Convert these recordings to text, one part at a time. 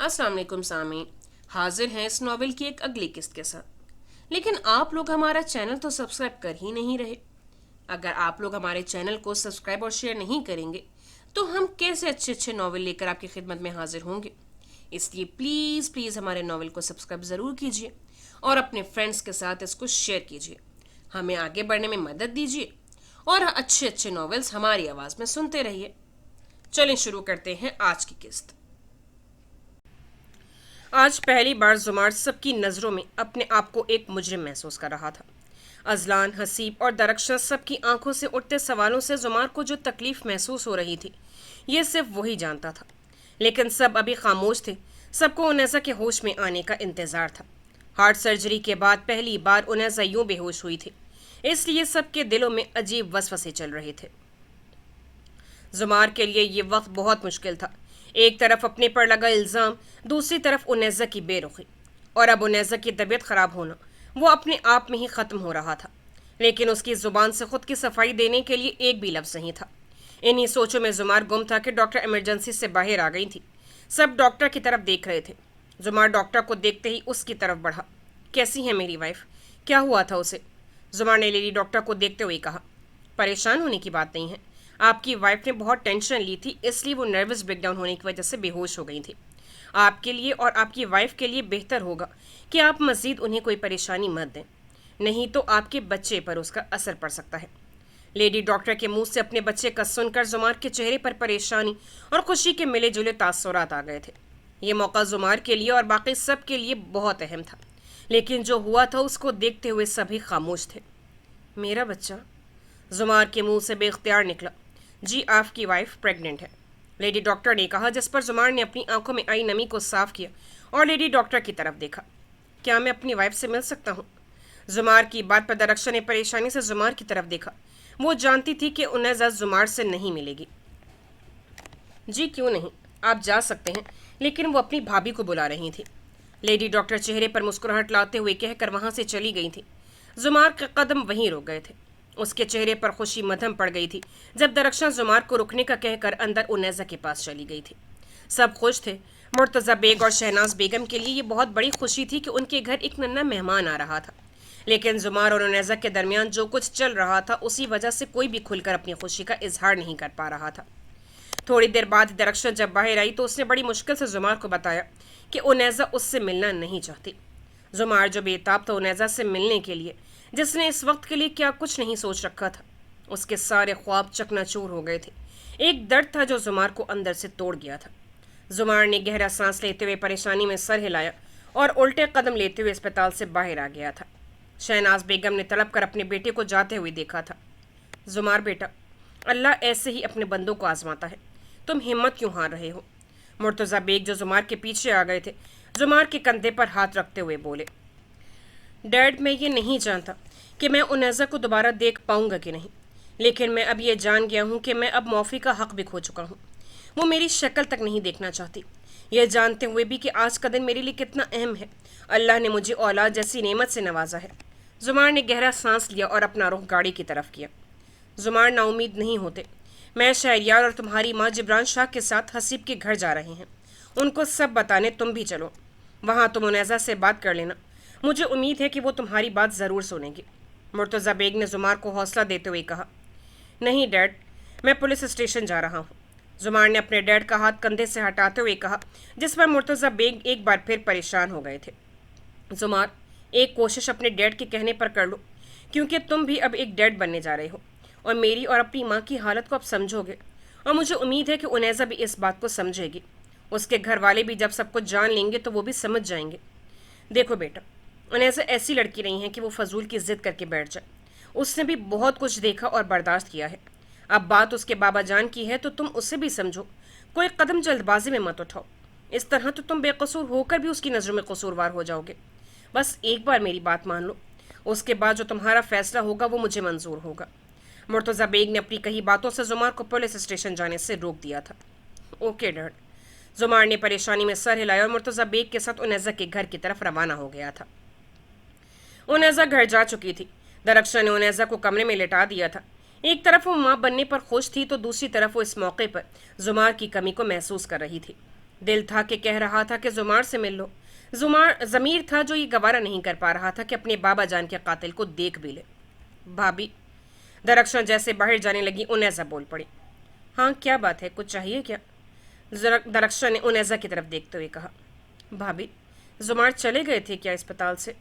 السلام علیکم سامعین، حاضر ہیں اس ناول کی ایک اگلی قسط کے ساتھ۔ لیکن آپ لوگ ہمارا چینل تو سبسکرائب کر ہی نہیں رہے۔ اگر آپ لوگ ہمارے چینل کو سبسکرائب اور شیئر نہیں کریں گے تو ہم کیسے اچھے اچھے ناول لے کر آپ کی خدمت میں حاضر ہوں گے؟ اس لیے پلیز پلیز ہمارے ناول کو سبسکرائب ضرور کیجیے اور اپنے فرینڈس کے ساتھ اس کو شیئر کیجیے۔ ہمیں آگے بڑھنے میں مدد دیجیے اور اچھے اچھے ناولز ہماری آواز میں سنتے رہیے۔ چلیں شروع کرتے ہیں آج کی قسط۔ آج پہلی بار زمار سب کی نظروں میں اپنے آپ کو ایک مجرم محسوس کر رہا تھا۔ ازلان، حسیب اور درخشاں سب کی آنکھوں سے اٹھتے سوالوں سے زمار کو جو تکلیف محسوس ہو رہی تھی یہ صرف وہی جانتا تھا، لیکن سب ابھی خاموش تھے۔ سب کو انیسا کے ہوش میں آنے کا انتظار تھا۔ ہارٹ سرجری کے بعد پہلی بار انیسا یوں بے ہوش ہوئی تھی، اس لیے سب کے دلوں میں عجیب وسوسے چل رہے تھے۔ زمار کے لیے یہ وقت بہت مشکل تھا۔ ایک طرف اپنے پر لگا الزام، دوسری طرف انیسا کی بے رخی، اور اب انیسا کی طبیعت خراب ہونا وہ اپنے آپ میں ہی ختم ہو رہا تھا، لیکن اس کی زبان سے خود کی صفائی دینے کے لیے ایک بھی لفظ نہیں تھا۔ انہی سوچوں میں زمار گم تھا کہ ڈاکٹر ایمرجنسی سے باہر آ گئی تھی۔ سب ڈاکٹر کی طرف دیکھ رہے تھے۔ زمار ڈاکٹر کو دیکھتے ہی اس کی طرف بڑھا۔ کیسی ہے میری وائف؟ کیا ہوا تھا اسے؟ زمار نے لیڈی ڈاکٹر کو دیکھتے ہوئے کہا۔ پریشان ہونے کی بات نہیں ہے، آپ کی وائف نے بہت ٹینشن لی تھی، اس لیے وہ نروس بریک ڈاؤن ہونے کی وجہ سے بے ہوش ہو گئی تھی۔ آپ کے لیے اور آپ کی وائف کے لیے بہتر ہوگا کہ آپ مزید انہیں کوئی پریشانی مت دیں، نہیں تو آپ کے بچے پر اس کا اثر پڑ سکتا ہے۔ لیڈی ڈاکٹر کے منہ سے اپنے بچے کا سن کر زمار کے چہرے پر پریشانی اور خوشی کے ملے جلے تاثرات آ گئے تھے۔ یہ موقع زمار کے لیے اور باقی سب کے لیے بہت اہم تھا، لیکن جو ہوا تھا اس کو دیکھتے ہوئے سبھی خاموش تھے۔ میرا بچہ؟ زمار کے منہ سے بے اختیار نکلا۔ جی، آپ کی وائف پریگننٹ ہے، لیڈی ڈاکٹر نے کہا، جس پر زمار نے اپنی آنکھوں میں آئی نمی کو صاف کیا اور لیڈی ڈاکٹر کی طرف دیکھا۔ کیا میں اپنی وائف سے مل سکتا ہوں؟ زمار کی بات پر درخشاں نے پریشانی سے زمار کی طرف دیکھا۔ وہ جانتی تھی کہ انیسا زمار سے نہیں ملے گی۔ جی کیوں نہیں، آپ جا سکتے ہیں، لیکن وہ اپنی بھابھی کو بلا رہی تھی، لیڈی ڈاکٹر چہرے پر مسکراہٹ لاتے ہوئے کہہ کر وہاں سے چلی گئی تھی۔ زمار کے قدم وہیں رک گئے تھے۔ اس کے چہرے پر خوشی مدھم پڑ گئی تھی جب درخشاں زمار کو رکنے کا کہہ کر اندر انیسا کے پاس چلی گئی تھی۔ سب خوش تھے۔ مرتضی بیگ اور شہناز بیگم کے لیے یہ بہت بڑی خوشی تھی کہ ان کے گھر ایک ننھا مہمان آ رہا تھا، لیکن زمار اور انیسا کے درمیان جو کچھ چل رہا تھا اسی وجہ سے کوئی بھی کھل کر اپنی خوشی کا اظہار نہیں کر پا رہا تھا۔ تھوڑی دیر بعد درخشاں جب باہر آئی تو اس نے بڑی مشکل سے زمار کو بتایا کہ انیسا اس سے ملنا نہیں چاہتی۔ زمار جو بے تاب تھا انیسا سے ملنے کے لیے، جس نے اس وقت کے لیے کیا کچھ نہیں سوچ رکھا تھا، اس کے سارے خواب چکنا چور ہو گئے تھے۔ ایک درد تھا جو زمار کو اندر سے توڑ گیا تھا۔ زمار نے گہرا سانس لیتے ہوئے پریشانی میں سر ہلایا اور الٹے قدم لیتے ہوئے اسپتال سے باہر آ گیا تھا۔ شہناز بیگم نے تڑپ کر اپنے بیٹے کو جاتے ہوئے دیکھا تھا۔ زمار بیٹا، اللہ ایسے ہی اپنے بندوں کو آزماتا ہے، تم ہمت کیوں ہار رہے ہو؟ مرتضی بیگ جو زمار کے پیچھے آ گئے تھے زمار کے کندھے پر ہاتھ رکھتے ہوئے بولے۔ ڈیڈ، میں یہ نہیں جانتا کہ میں انیسا کو دوبارہ دیکھ پاؤں گا کہ نہیں، لیکن میں اب یہ جان گیا ہوں کہ میں اب معافی کا حق بھی کھو چکا ہوں۔ وہ میری شکل تک نہیں دیکھنا چاہتی، یہ جانتے ہوئے بھی کہ آج کا دن میرے لیے کتنا اہم ہے۔ اللہ نے مجھے اولاد جیسی نعمت سے نوازا ہے۔ زمار نے گہرا سانس لیا اور اپنا رخ گاڑی کی طرف کیا۔ زمار، نا امید نہیں ہوتے، میں شہریار اور تمہاری ماں جبران شاہ کے ساتھ حسیب کے گھر جا رہے ہیں، ان کو سب بتانے تم بھی چلو، وہاں تم انیسا سے بات کر لینا، مجھے امید ہے کہ وہ تمہاری بات ضرور سنیں گی۔ مرتضی بیگ نے زمار کو حوصلہ دیتے ہوئے کہا۔ نہیں ڈیڈ، میں پولیس اسٹیشن جا رہا ہوں، زمار نے اپنے ڈیڈ کا ہاتھ کندھے سے ہٹاتے ہوئے کہا، جس پر مرتضی بیگ ایک بار پھر پریشان ہو گئے تھے۔ زمار، ایک کوشش اپنے ڈیڈ کے کہنے پر کر لو، کیونکہ تم بھی اب ایک ڈیڈ بننے جا رہے ہو اور میری اور اپنی ماں کی حالت کو اب سمجھو گے، اور مجھے امید ہے کہ انیسا بھی اس بات کو سمجھے گی۔ اس کے گھر والے بھی جب سب کچھ جان لیں گے تو وہ بھی سمجھ جائیں گے۔ دیکھو بیٹا، انیسا ایسی لڑکی نہیں ہے کہ وہ فضول کی ضد کر کے بیٹھ جائے، اس نے بھی بہت کچھ دیکھا اور برداشت کیا ہے۔ اب بات اس کے بابا جان کی ہے تو تم اسے بھی سمجھو، کوئی قدم جلد بازی میں مت اٹھاؤ، اس طرح تو تم بے قصور ہو کر بھی اس کی نظروں میں قصوروار ہو جاؤ گے۔ بس ایک بار میری بات مان لو، اس کے بعد جو تمہارا فیصلہ ہوگا وہ مجھے منظور ہوگا۔ مرتضی بیگ نے اپنی کہی باتوں سے زمار کو پولیس اسٹیشن جانے سے روک دیا تھا۔ اوکے ڈیڈ، زمار نے پریشانی میں سر ہلایا اور مرتضی بیگ کے ساتھ انیسا کے گھر کی طرف روانہ ہو گیا تھا۔ انیسا گھر جا چکی تھی۔ درخشاں نے انیسا کو کمرے میں لٹا دیا تھا۔ ایک طرف وہ ماں بننے پر خوش تھی تو دوسری طرف وہ اس موقع پر زمار کی کمی کو محسوس کر رہی تھی۔ दिल था कि कह रहा था कि जुमार से मिल लो। जुमार ज़मीर था जो ये गवारा नहीं कर पा रहा था कि अपने बाबा जान के कातिल को देख भी ले। भाभी, दरख्शां जैसे बाहर जाने लगी, उनैज़ा बोल पड़ी। हाँ, क्या बात है, कुछ चाहिए क्या? दरख्शां ने उनैज़ा की तरफ देखते हुए कहा। भाभी, जुमार चले गए थे क्या अस्पताल से?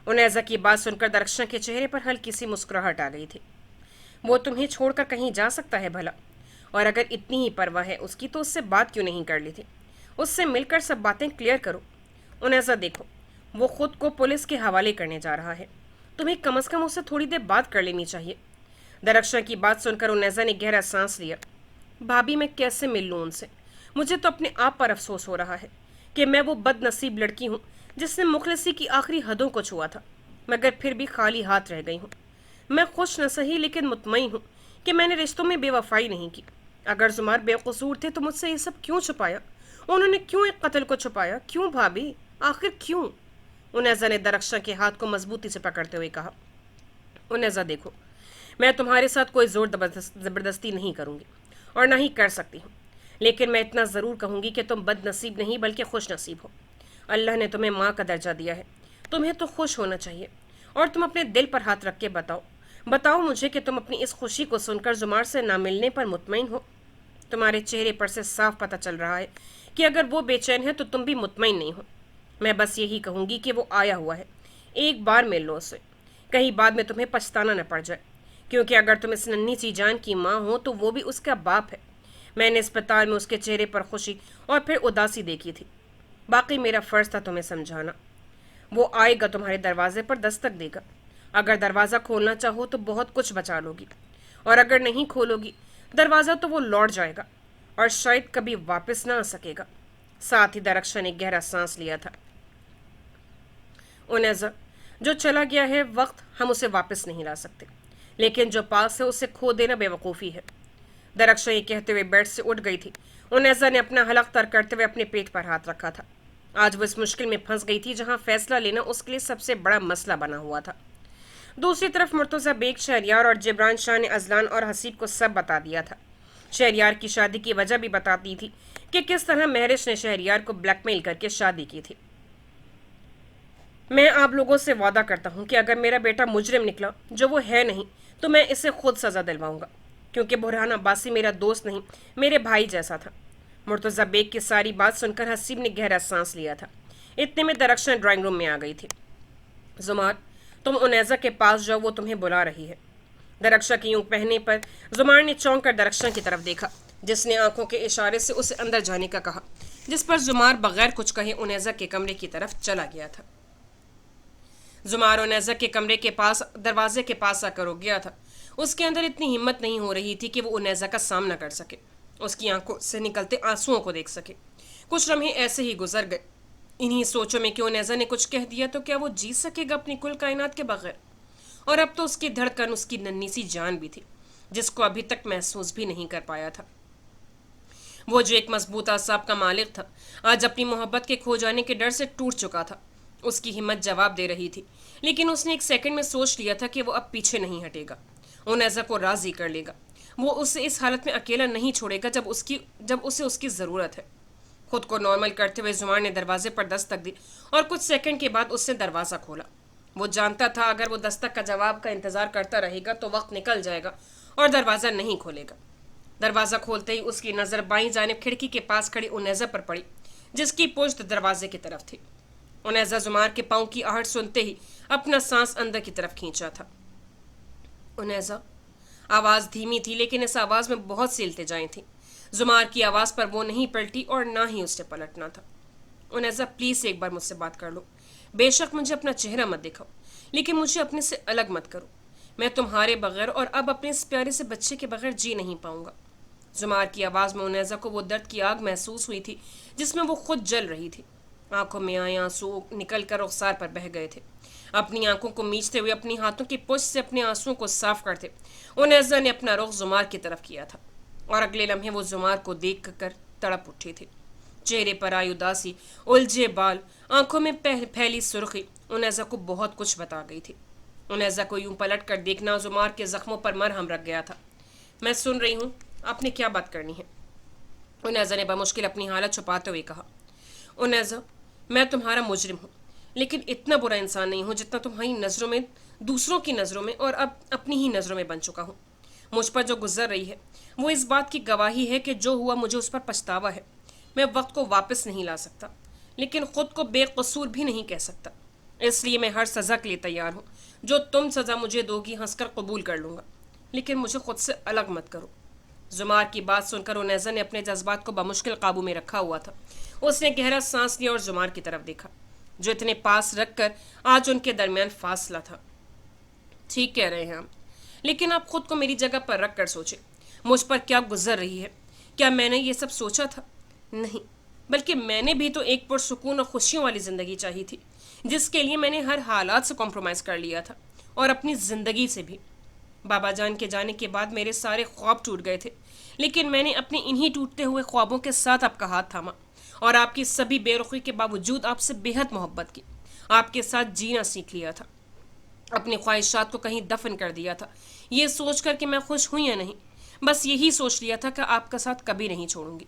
उनैज़ा की बात सुनकर दरख्शां के चेहरे पर हल्की सी मुस्कुराहट आ गई थी। वो तुम्हें छोड़कर कहीं जा सकता है भला? और अगर इतनी ही परवाह है उसकी तो उससे बात क्यों नहीं कर ली थी? उससे मिलकर सब बातें क्लियर करो। उनैज़ा देखो, वो खुद को पुलिस के हवाले करने जा रहा है। तुम्हें कम से कम उससे थोड़ी देर बात कर लेनी चाहिए। दरख्शां की बात सुनकर उनैज़ा ने गहरा सांस लिया। भाभी, मैं कैसे मिल लूँ उनसे? मुझे तो अपने आप पर अफसोस हो रहा है कि मैं वो बदनसीब लड़की हूँ जिसने मुखलिसी की आखिरी हदों को छुआ था, मगर फिर भी खाली हाथ रह गई हूँ। मैं खुश न सही लेकिन मुतमईन हूँ कि मैंने रिश्तों में बेवफाई नहीं की। अगर जुमार बेकसूर थे तो मुझसे ये सब क्यों छुपाया? उन्होंने क्यों एक कत्ल को छुपाया? क्यों भाभी, आखिर क्यों? उनैज़ा ने दरख्शां के हाथ को मजबूती से पकड़ते हुए कहा। उनैज़ा देखो, मैं तुम्हारे साथ कोई जोर ज़बरदस्ती नहीं करूँगी और ना ही कर सकती हूँ, लेकिन मैं इतना ज़रूर कहूँगी कि तुम बदनसीब नहीं बल्कि खुश नसीब हो। अल्लाह ने तुम्हें माँ का दर्जा दिया है, तुम्हें तो खुश होना चाहिए। और तुम अपने दिल पर हाथ रख के बताओ मुझे कि तुम अपनी इस खुशी को सुनकर जुमार से ना मिलने पर मुतमईन हो। तुम्हारे चेहरे पर से साफ पता चल रहा है कि अगर वो बेचैन है तो तुम भी मुतमईन नहीं हो। मैं बस यही कहूँगी कि वो आया हुआ है, एक बार मिल लो उससे, कहीं बाद में तुम्हें पछताना न पड़ जाए, क्योंकि अगर तुम इस नन्ही सी जान की माँ हो तो वो भी उसका बाप है। मैंने अस्पताल में उसके चेहरे पर खुशी और फिर उदासी देखी थी। बाकी मेरा फ़र्ज़ था तुम्हें समझाना। वो आएगा, तुम्हारे दरवाजे पर दस्तक देगा। अगर दरवाज़ा खोलना चाहो तो बहुत कुछ बचा लोगी, और अगर नहीं खोलोगी दरवाज़ा तो वो लौट जाएगा और शायद कभी वापस ना आ सकेगा। साथ ही दरख्शां ने गहरा सांस लिया था। उनैज़ा, जो चला गया है वक्त हम उसे वापस नहीं ला सकते, लेकिन जो पास है उसे खो देना बेवकूफ़ी है। दरख्शां ये कहते हुए बेड से उठ गई थी। उनैज़ा ने अपना हलक तर करते हुए अपने पेट पर हाथ रखा था। आज वो इस मुश्किल में फंस गई थी जहां फैसला लेना उसके लिए सबसे बड़ा मसला बना हुआ था। दूसरी तरफ मुर्तज़ा बेग शहरयार और जिब्रान शाह ने अजलान और हसीब को सब बता दिया था। शहरयार की शादी की वजह भी बताती थी कि किस तरह महरिश ने शहरयार को ब्लैकमेल करके शादी की थी। मैं आप लोगों से वादा करता हूँ कि अगर मेरा बेटा मुजरिम निकला, जो वो है नहीं, तो मैं इसे खुद सज़ा दिलवाऊंगा, क्योंकि बुरहान अब्बासी मेरा दोस्त नहीं, मेरे भाई जैसा था। मुर्तज़ा बेग की सारी बात सुनकर हसीब ने गहरा सांस लिया था। इतने में दरख्शां ड्राइंग रूम में आ गई थी। जुमार, तुम उनैज़ा के पास जाओ, वो तुम्हें बुला रही है। दरख्शां की यूं कहने पर जुमार ने चौंक कर दरख्शां की तरफ देखा, जिसने आंखों के इशारे से उसे अंदर जाने का कहा, जिस पर जुमार बगैर कुछ कहे उनैज़ा के कमरे की तरफ चला गया था। जुमार उनैज़ा के कमरे के पास दरवाजे के पास आकर रुक गया था। उसके अंदर इतनी हिम्मत नहीं हो रही थी कि वो उनैज़ा का सामना कर सके, उसकी आंखों से निकलते आंसुओं को देख सके। कुछ लम्हे ऐसे ही गुजर गए, इन्हीं सोचों में कि उनैज़ा ने कुछ कह दिया तो क्या वो जी सकेगा अपनी कुल कायनात के बगैर। और अब तो उसकी धड़कन उसकी नन्ही सी जान भी थी, जिसको अभी तक महसूस भी नहीं कर पाया था। वो जो एक मजबूत आसाब का मालिक था, आज अपनी मोहब्बत के खो जाने के डर से टूट चुका था। उसकी हिम्मत जवाब दे रही थी, लेकिन उसने एक सेकंड में सोच लिया था कि वो अब पीछे नहीं हटेगा, उनैज़ा को राज़ी कर लेगा। वो उसे इस हालत में अकेला नहीं छोड़ेगा जब उसे उसकी ज़रूरत है। खुद को नॉर्मल करते हुए जुमार ने दरवाजे पर दस्तक दी और कुछ सेकंड के बाद उसने दरवाज़ा खोला। वो जानता था अगर वो दस्तक का जवाब का इंतज़ार करता रहेगा तो वक्त निकल जाएगा और दरवाज़ा नहीं खोलेगा। दरवाज़ा खोलते ही उसकी नज़र बाईं जानिब खिड़की के पास खड़ी उनैज़ा पर पड़ी, जिसकी पुश्त दरवाजे की तरफ थी। उनैज़ा जुमार के पाँव की आहट सुनते ही अपना सांस अंदर की तरफ खींचा था। उनैज़ा, आवाज़ धीमी थी, लेकिन इस आवाज़ में बहुत सी इल्तिजाएं थीं। जुमार की आवाज़ पर वो नहीं पलटी और ना ही उससे पलटना था। उनैज़ा, प्लीज़ एक बार मुझसे बात कर लो। बेशक मुझे अपना चेहरा मत दिखाओ, लेकिन मुझे अपने से अलग मत करो। मैं तुम्हारे बगैर और अब अपने इस प्यारे से बच्चे के बगैर जी नहीं पाऊंगा। जुमार की आवाज़ में उनैज़ा को वो दर्द की आग महसूस हुई थी जिसमें वो खुद जल रही थी। आंखों में आए आंसू निकल कर रुखसार पर बह गए थे। अपनी आंखों को मींचते हुए अपनी हाथों की पुष्ट से अपने आंसुओं को साफ करते उनैज़ा ने अपना रुख जुमार की तरफ किया था, और अगले लम्हे वो जुमार को देख कर तड़प उठी थी। चेहरे पर आई उदासी, उलझे बाल, आंखों में फैली सुर्खी उनैज़ा को बहुत कुछ बता गई थी। उनैज़ा को यूं पलट कर देखना जुमार के जख्मों पर मरहम रख गया था। मैं सुन रही हूँ, आपने क्या बात करनी है? उनैज़ा ने बमुश्किल अपनी हालत छुपाते हुए कहा। उनैज़ा, मैं तुम्हारा मुजरिम हूँ, लेकिन इतना बुरा इंसान नहीं हूँ जितना तुम्हारी नज़रों में, दूसरों की नज़रों में और अब अपनी ही नज़रों में बन चुका हूँ। मुझ पर जो गुजर रही है वो इस बात की गवाही है कि जो हुआ मुझे उस पर पछतावा है। मैं वक्त को वापस नहीं ला सकता, लेकिन खुद को बेकसूर भी नहीं कह सकता। इसलिए मैं हर सज़ा के लिए तैयार हूँ। जो तुम सज़ा मुझे दोगी हंसकर कबूल कर लूँगा, लेकिन मुझे खुद से अलग मत करो। जुमार की बात सुनकर उनैज़ा ने अपने जज्बात को बमुश्किल काबू में रखा हुआ था। उसने गहरा सांस लिया और जुमार की तरफ देखा, जो इतने पास रखकर आज उनके दरमियान फासला था। ठीक कह रहे हैं आप, लेकिन आप खुद को मेरी जगह पर रख कर सोचें। मुझ पर क्या गुजर रही है? क्या मैंने ये सब सोचा था? नहीं, बल्कि मैंने भी तो एक पुरसुकून और खुशियों वाली ज़िंदगी चाहिए थी, जिसके लिए मैंने हर हालात से कॉम्प्रोमाइज़ कर लिया था, और अपनी ज़िंदगी से भी। बाबा जान के जाने के बाद मेरे सारे ख्वाब टूट गए थे, लेकिन मैंने अपने इन्हीं टूटते हुए ख्वाबों के साथ आपका हाथ थामा और आपकी सभी बेरुखी के बावजूद आपसे बेहद मोहब्बत की। आपके साथ जीना सीख लिया था, अपनी ख्वाहिशात को कहीं दफन कर दिया था, ये सोच कर कि मैं खुश हुई या नहीं। बस यही सोच लिया था कि आपका साथ कभी नहीं छोड़ूंगी।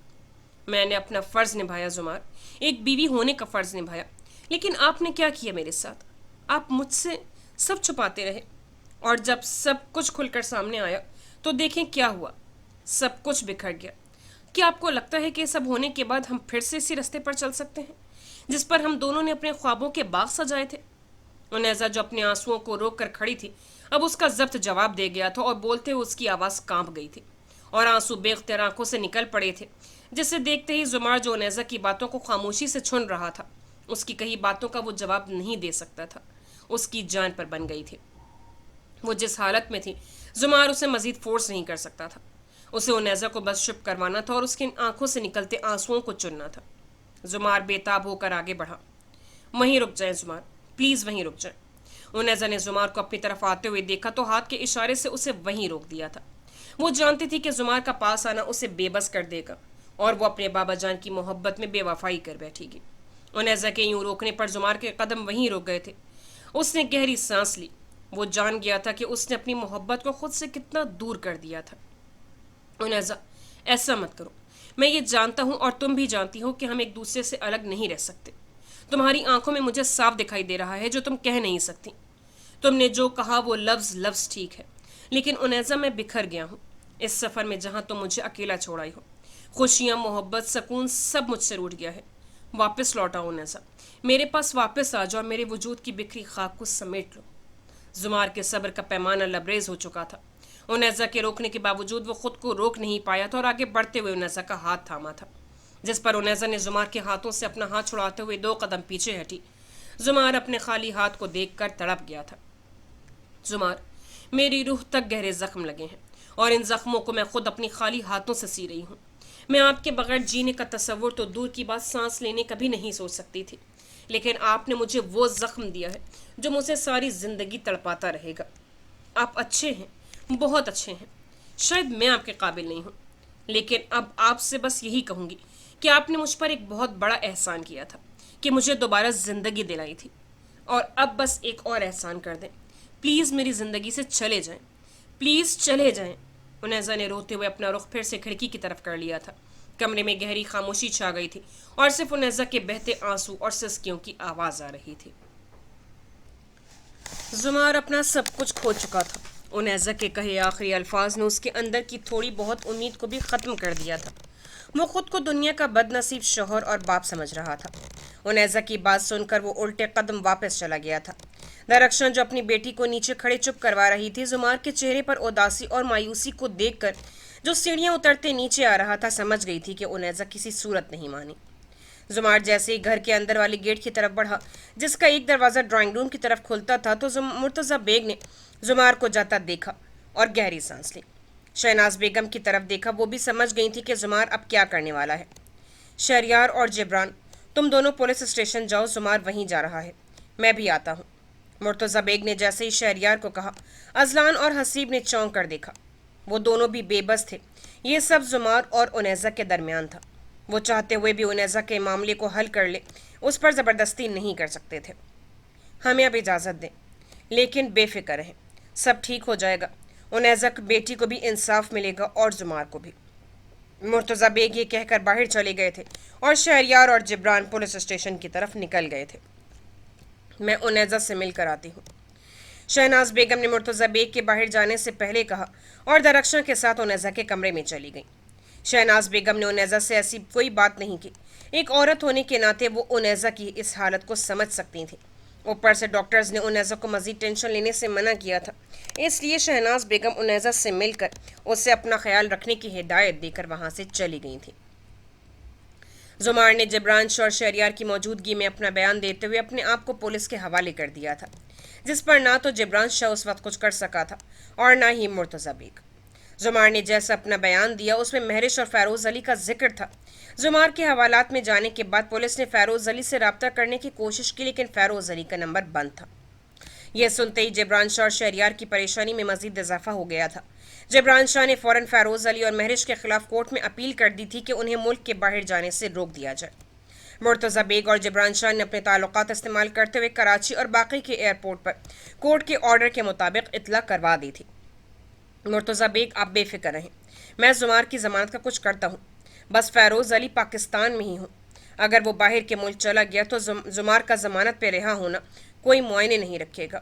मैंने अपना फ़र्ज़ निभाया जुमार, एक बीवी होने का फ़र्ज़ निभाया। लेकिन आपने क्या किया मेरे साथ? आप मुझसे सब छुपाते रहे, और जब सब कुछ खुलकर सामने आया तो देखें क्या हुआ। सब कुछ बिखर गया। क्या आपको लगता है कि सब होने के बाद हम फिर से इसी रास्ते पर चल सकते हैं जिस पर हम दोनों ने अपने ख्वाबों के बाग सजाए थे? उनैज़ा, जो अपने आंसुओं को रोक कर खड़ी थी, अब उसका जब्त जवाब दे गया था, और बोलते हुए उसकी आवाज़ कांप गई थी और आंसू बेख्तियार आंखों से निकल पड़े थे, जिसे देखते ही जुमार, जो उनैज़ा की बातों को खामोशी से सुन रहा था, उसकी कही बातों का वो जवाब नहीं दे सकता था, उसकी जान पर बन गई थी। वो जिस हालत में थी, जुमार उसे मजीद फोर्स नहीं कर सकता था। उसे उनैज़ा को बस चुप करवाना था और उसकी आंखों से निकलते आंसुओं को चुनना था। जुमार बेताब होकर आगे बढ़ा। वहीं रुक जाए जुमार, प्लीज़ वहीं रुक जाए। उनैज़ा ने जुमार को अपनी तरफ आते हुए देखा तो हाथ के इशारे से उसे वहीं रोक दिया था। वो जानती थी कि जुमार का पास आना उसे बेबस कर देगा और वो अपने बाबा जान की मोहब्बत में बेवफाई कर बैठेगी। उनैज़ा के यूं रोकने पर जुमार के कदम वहीं रुक गए थे। उसने गहरी सांस ली। वो जान गया था कि उसने अपनी मोहब्बत को खुद से कितना दूर कर दिया था। उनैज़ा, ऐसा मत करो। मैं ये जानता हूँ और तुम भी जानती हो कि हम एक दूसरे से अलग नहीं रह सकते। तुम्हारी आंखों में मुझे साफ दिखाई दे रहा है जो तुम कह नहीं सकती। तुमने जो कहा वो लफ्ज़ लफ्ज़ ठीक है, लेकिन उनैज़ा, मैं बिखर गया हूँ इस सफ़र में जहाँ तुम मुझे अकेला छोड़ाई हो। खुशियाँ, मोहब्बत, सुकून सब मुझसे रूठ गया है। वापस लौट आओ उनैज़ा, मेरे पास वापस आ जाओ, मेरे वजूद की बिखरी खाक को समेट लो। जुमार के सब्र का पैमाना लबरेज हो चुका था। उनैज़ा के रोकने के बावजूद वो खुद को रोक नहीं पाया था और आगे बढ़ते हुए उनैज़ा का हाथ थामा था, जिस पर उनैज़ा ने जुमार के हाथों से अपना हाथ छुड़ाते हुए 2 कदम पीछे हटी। जुमार अपने खाली हाथ को देखकर तड़प गया था। जुमार, मेरी रूह तक गहरे जख्म लगे हैं और इन जख्मों को मैं खुद अपनी खाली हाथों से सी रही हूँ। मैं आपके बगैर जीने का तसव्वुर तो दूर की बात, सांस लेने कभी नहीं सोच सकती थी, लेकिन आपने मुझे वो जख्म दिया है जो मुझे सारी ज़िंदगी तड़पाता रहेगा। आप अच्छे हैं, बहुत अच्छे हैं। शायद मैं आपके काबिल नहीं हूँ, लेकिन अब आपसे बस यही कहूँगी कि आपने मुझ पर एक बहुत बड़ा एहसान किया था कि मुझे दोबारा ज़िंदगी दिलाई थी, और अब बस एक और एहसान कर दें। प्लीज़ मेरी ज़िंदगी से चले जाएं, प्लीज़ चले जाएं। उनैज़ा ने रोते हुए अपना रुख फिर से खिड़की की तरफ कर लिया था। कमरे में गहरी खामोशी छा गई थी और सिर्फ उनैज़ा के बहते आंसू और सिसकियों की आवाज़ आ रही थी। जुमार अपना सब कुछ खो चुका था। उनैज़ा के कहे आखिरी अल्फाज ने उसके अंदर की थोड़ी बहुत उम्मीद को भी ख़त्म कर दिया था। वो खुद को दुनिया का बदनसीब शौहर और बाप समझ रहा था। उनैज़ा की बात सुनकर वो उल्टे कदम वापस चला गया था। दरख्शन, जो अपनी बेटी को नीचे खड़े चुप करवा रही थी, जुमार के चेहरे पर उदासी और मायूसी को देखकर जो सीढ़ियाँ उतरते नीचे आ रहा था, समझ गई थी कि उनैज़ा किसी सूरत नहीं मानी। जुमार जैसे ही घर के अंदर वाली गेट की तरफ बढ़ा, जिसका एक दरवाज़ा ड्राइंग रूम की तरफ खुलता था, तो मुर्तज़ा बेग ने जुमार को जाता देखा और गहरी सांस ली। शहनाज बेगम की तरफ देखा। वो भी समझ गई थी कि जुमार अब क्या करने वाला है। शहरियार और जिब्रान, तुम दोनों पुलिस स्टेशन जाओ, जुमार वहीं जा रहा है, मैं भी आता हूँ। मुर्तज़ा बेग ने जैसे ही शहरियार को कहा, अजलान और हसीब ने चौंक कर देखा। वो दोनों भी बेबस थे। ये सब जुमार और उनैज़ा के दरमियान था। वो चाहते हुए भी उनैज़ा के मामले को हल कर ले, उस पर ज़बरदस्ती नहीं कर सकते थे। हमें अब इजाज़त दें, लेकिन बेफिक्र रहें, सब ठीक हो जाएगा। उनैज़ा की बेटी को भी इंसाफ मिलेगा और जुमार को भी। مرتضی بیگ یہ کہہ کر باہر چلے گئے تھے اور شہریار اور جبران پولیس اسٹیشن کی طرف نکل گئے تھے۔ میں انیزہ سے مل کر آتی ہوں، شہناز بیگم نے مرتضی بیگ کے باہر جانے سے پہلے کہا اور درخشاں کے ساتھ انیزہ کے کمرے میں چلی گئیں۔ شہناز بیگم نے انیزہ سے ایسی کوئی بات نہیں کی۔ ایک عورت ہونے کے ناطے وہ انیزہ کی اس حالت کو سمجھ سکتی تھیں۔ اوپر سے ڈاکٹرز نے انیزہ کو مزید ٹینشن لینے سے منع کیا تھا، اس لیے شہناز بیگم انیزہ سے مل کر اسے اپنا خیال رکھنے کی ہدایت دے کر وہاں سے چلی گئی تھیں۔ زمار نے جبران شاہ اور شہریار کی موجودگی میں اپنا بیان دیتے ہوئے اپنے آپ کو پولیس کے حوالے کر دیا تھا، جس پر نہ تو جبران شاہ اس وقت کچھ کر سکا تھا اور نہ ہی مرتضی بیگ۔ زمار نے جیسا اپنا بیان دیا اس میں مہرش اور فیروز علی کا ذکر تھا۔ زمار کے حوالات میں جانے کے بعد پولیس نے فیروز علی سے رابطہ کرنے کی کوشش کی، لیکن فیروز علی کا نمبر بند تھا۔ یہ سنتے ہی جبران شاہ اور شہریار کی پریشانی میں مزید اضافہ ہو گیا تھا۔ جبران شاہ نے فوراً فیروز علی اور مہرش کے خلاف کورٹ میں اپیل کر دی تھی کہ انہیں ملک کے باہر جانے سے روک دیا جائے۔ مرتضی بیگ اور جبران شاہ نے اپنے تعلقات استعمال کرتے ہوئے کراچی اور باقی کے ایئرپورٹ پر کورٹ کے آرڈر کے مطابق اطلاع کروا دی تھی۔ مرتضی بیگ آپ بے فکر رہیں، میں زمار کی ضمانت کا کچھ کرتا ہوں، بس فیروز علی پاکستان میں ہی ہوں۔ اگر وہ باہر کے ملک چلا گیا تو زمار کا ضمانت پہ رہا ہونا کوئی معائنے نہیں رکھے گا۔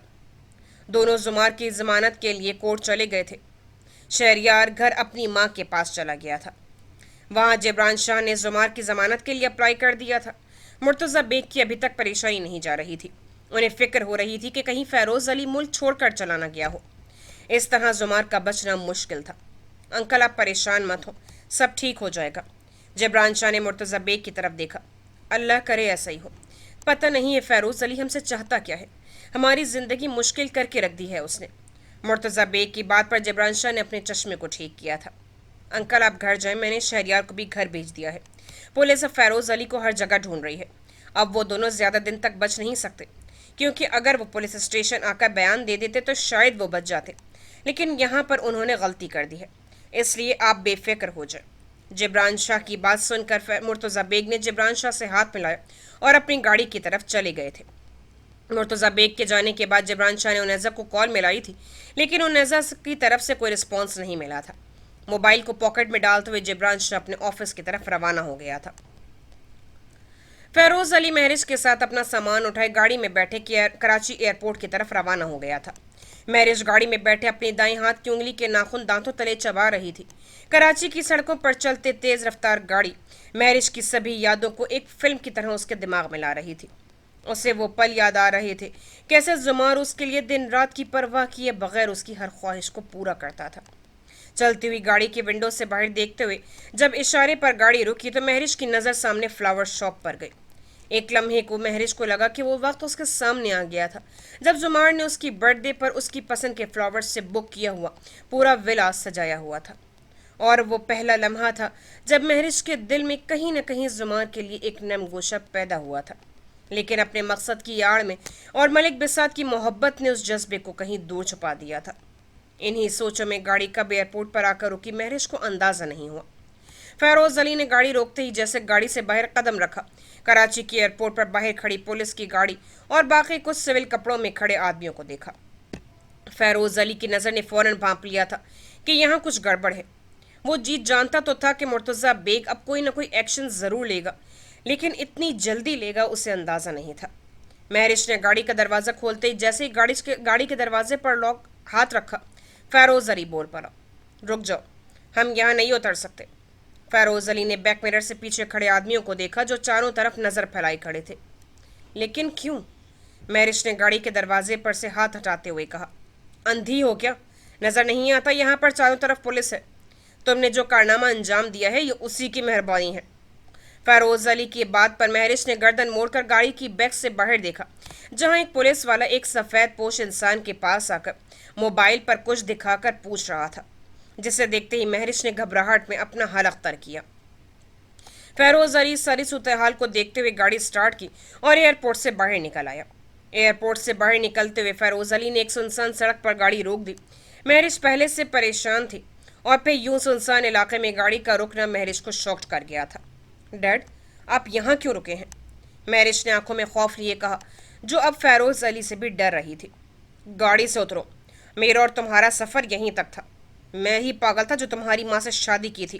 دونوں زمار کی ضمانت کے لیے کورٹ چلے گئے تھے۔ شہریار گھر اپنی ماں کے پاس چلا گیا تھا۔ وہاں جبران شاہ نے زمار کی ضمانت کے لیے اپلائی کر دیا تھا۔ مرتضی بیگ کی ابھی تک پریشانی نہیں جا رہی تھی، انہیں فکر ہو رہی تھی کہ کہیں فیروز علی ملک چھوڑ کر چلا نہ گیا ہو۔ اس طرح زمار کا بچنا مشکل تھا۔ انکل آپ پریشان مت ہو، سب ٹھیک ہو جائے گا۔ جبران شاہ نے مرتضی بیگ کی طرف دیکھا۔ اللہ کرے ایسا ہی ہو، پتہ نہیں ہے فیروز علی ہم سے چاہتا کیا ہے، ہماری زندگی مشکل کر کے رکھ دی ہے اس نے۔ مرتضی بیگ کی بات پر جبران شاہ نے اپنے چشمے کو ٹھیک کیا تھا۔ انکل آپ گھر جائیں، میں نے شہریار کو بھی گھر بھیج دیا ہے۔ پولیس اب فیروز علی کو ہر جگہ ڈھونڈ رہی ہے۔ اب وہ دونوں زیادہ دن تک بچ نہیں سکتے، کیونکہ اگر وہ پولیس اسٹیشن آ کر بیان دے دیتے تو شاید وہ بچ جاتے، لیکن یہاں پر انہوں نے غلطی کر دی ہے، اس لیے آپ بے فکر ہو جائیں۔ جبران شاہ کی بات سن کر مرتضی بیگ نے جبران شاہ سے ہاتھ ملایا اور اپنی گاڑی کی طرف چلے گئے تھے۔ مرتضی بیگ کے جانے کے بعد جبران شاہ نے انیزہ کو کال ملائی تھی، لیکن انیزہ کی طرف سے کوئی رسپانس نہیں ملا تھا۔ موبائل کو پاکٹ میں ڈالتے ہوئے جبران شاہ اپنے آفس کی طرف روانہ ہو گیا تھا۔ فیروز علی مہرش کے ساتھ اپنا سامان اٹھائے گاڑی میں بیٹھے کراچی ایئرپورٹ کی طرف روانہ ہو گیا تھا۔ مہرش گاڑی میں بیٹھے اپنی دائیں ہاتھ کی انگلی کے ناخن دانتوں تلے چبا رہی تھی۔ کراچی کی سڑکوں پر چلتے تیز رفتار گاڑی مہرش کی سبھی یادوں کو ایک فلم کی طرح اس کے دماغ میں لا رہی تھی۔ اسے وہ پل یاد آ رہے تھے، کیسے زمار اس کے لیے دن رات کی پرواہ کیے بغیر اس کی ہر خواہش کو پورا کرتا تھا۔ چلتی ہوئی گاڑی کی ونڈو سے باہر دیکھتے ہوئے جب اشارے پر گاڑی رکی تو مہرش کی نظر سامنے فلاور شاپ پر گئی۔ ایک لمحے کو مہرش کو لگا کہ وہ وقت اس کے سامنے آ گیا تھا جب زمار نے اس کی برتھ ڈے پر اس کی پسند کے فلاور سے بک کیا ہوا پورا ولا سجایا ہوا تھا، اور وہ پہلا لمحہ تھا جب مہرش کے دل میں کہیں نہ کہیں زمار کے لیے ایک نم گوشہ پیدا ہوا تھا، لیکن اپنے مقصد کی آڑ میں اور ملک بساط کی محبت نے اس جذبے کو کہیں دور چھپا دیا تھا۔ انہی سوچوں میں گاڑی کب ایئرپورٹ پر آ کر رکی مہرش کو اندازہ نہیں ہوا۔ فیروز علی نے گاڑی روکتے ہی جیسے گاڑی سے باہر قدم رکھا، کراچی کی ایئرپورٹ پر باہر کھڑی پولیس کی گاڑی اور باقی کچھ سول کپڑوں میں کھڑے آدمیوں کو دیکھا۔ فیروز علی کی نظر نے فوراً بھانپ لیا تھا کہ یہاں کچھ گڑبڑ ہے۔ وہ جیت جانتا تو تھا کہ مرتضی بیگ اب کوئی نہ کوئی ایکشن ضرور لے گا، لیکن اتنی جلدی لے گا اسے اندازہ نہیں تھا۔ مہرش نے گاڑی کا دروازہ کھولتے ہی جیسے ہی گاڑی کے دروازے پر لاک ہاتھ رکھا، فیروز علی بول پڑا، رک جاؤ، ہم یہاں نہیں اتر سکتے۔ فیروز علی نے بیک میرر سے پیچھے کھڑے آدمیوں کو دیکھا جو چاروں طرف نظر پھیلائے کھڑے تھے۔ لیکن کیوں؟ مہرش نے گاڑی کے دروازے پر سے ہاتھ ہٹاتے ہوئے کہا، اندھی ہو کیا؟ نظر نہیں آتا یہاں پر چاروں طرف پولیس ہے؟ تم نے جو کارنامہ انجام دیا ہے یہ اسی کی مہربانی ہے۔ فیروز علی کی بات پر مہرش نے گردن موڑ کر گاڑی کی بیک سے باہر دیکھا، جہاں ایک پولیس والا ایک سفید پوش انسان کے پاس آ کر موبائل پر کچھ دکھا کر پوچھ رہا تھا، جسے دیکھتے ہی مہرش نے گھبراہٹ میں اپنا حال اختر کیا۔ فیروز علی ساری صورتحال کو دیکھتے ہوئے گاڑی سٹارٹ کی اور ایئرپورٹ سے باہر نکل آیا۔ ایئرپورٹ سے باہر نکلتے ہوئے فیروز علی نے ایک سنسان سڑک پر گاڑی روک دی۔ مہرش پہلے سے پریشان تھی اور پھر یوں سنسان علاقے میں گاڑی کا رکنا مہرش کو شاکڈ کر گیا تھا۔ ڈیڈ، آپ یہاں کیوں رکے ہیں؟ مہرش نے آنکھوں میں خوف لیے کہا، جو اب فیروز علی سے بھی ڈر رہی تھی۔ گاڑی سے اترو، میرا اور تمہارا سفر یہیں تک تھا۔ میں ہی پاگل تھا جو تمہاری ماں سے شادی کی تھی۔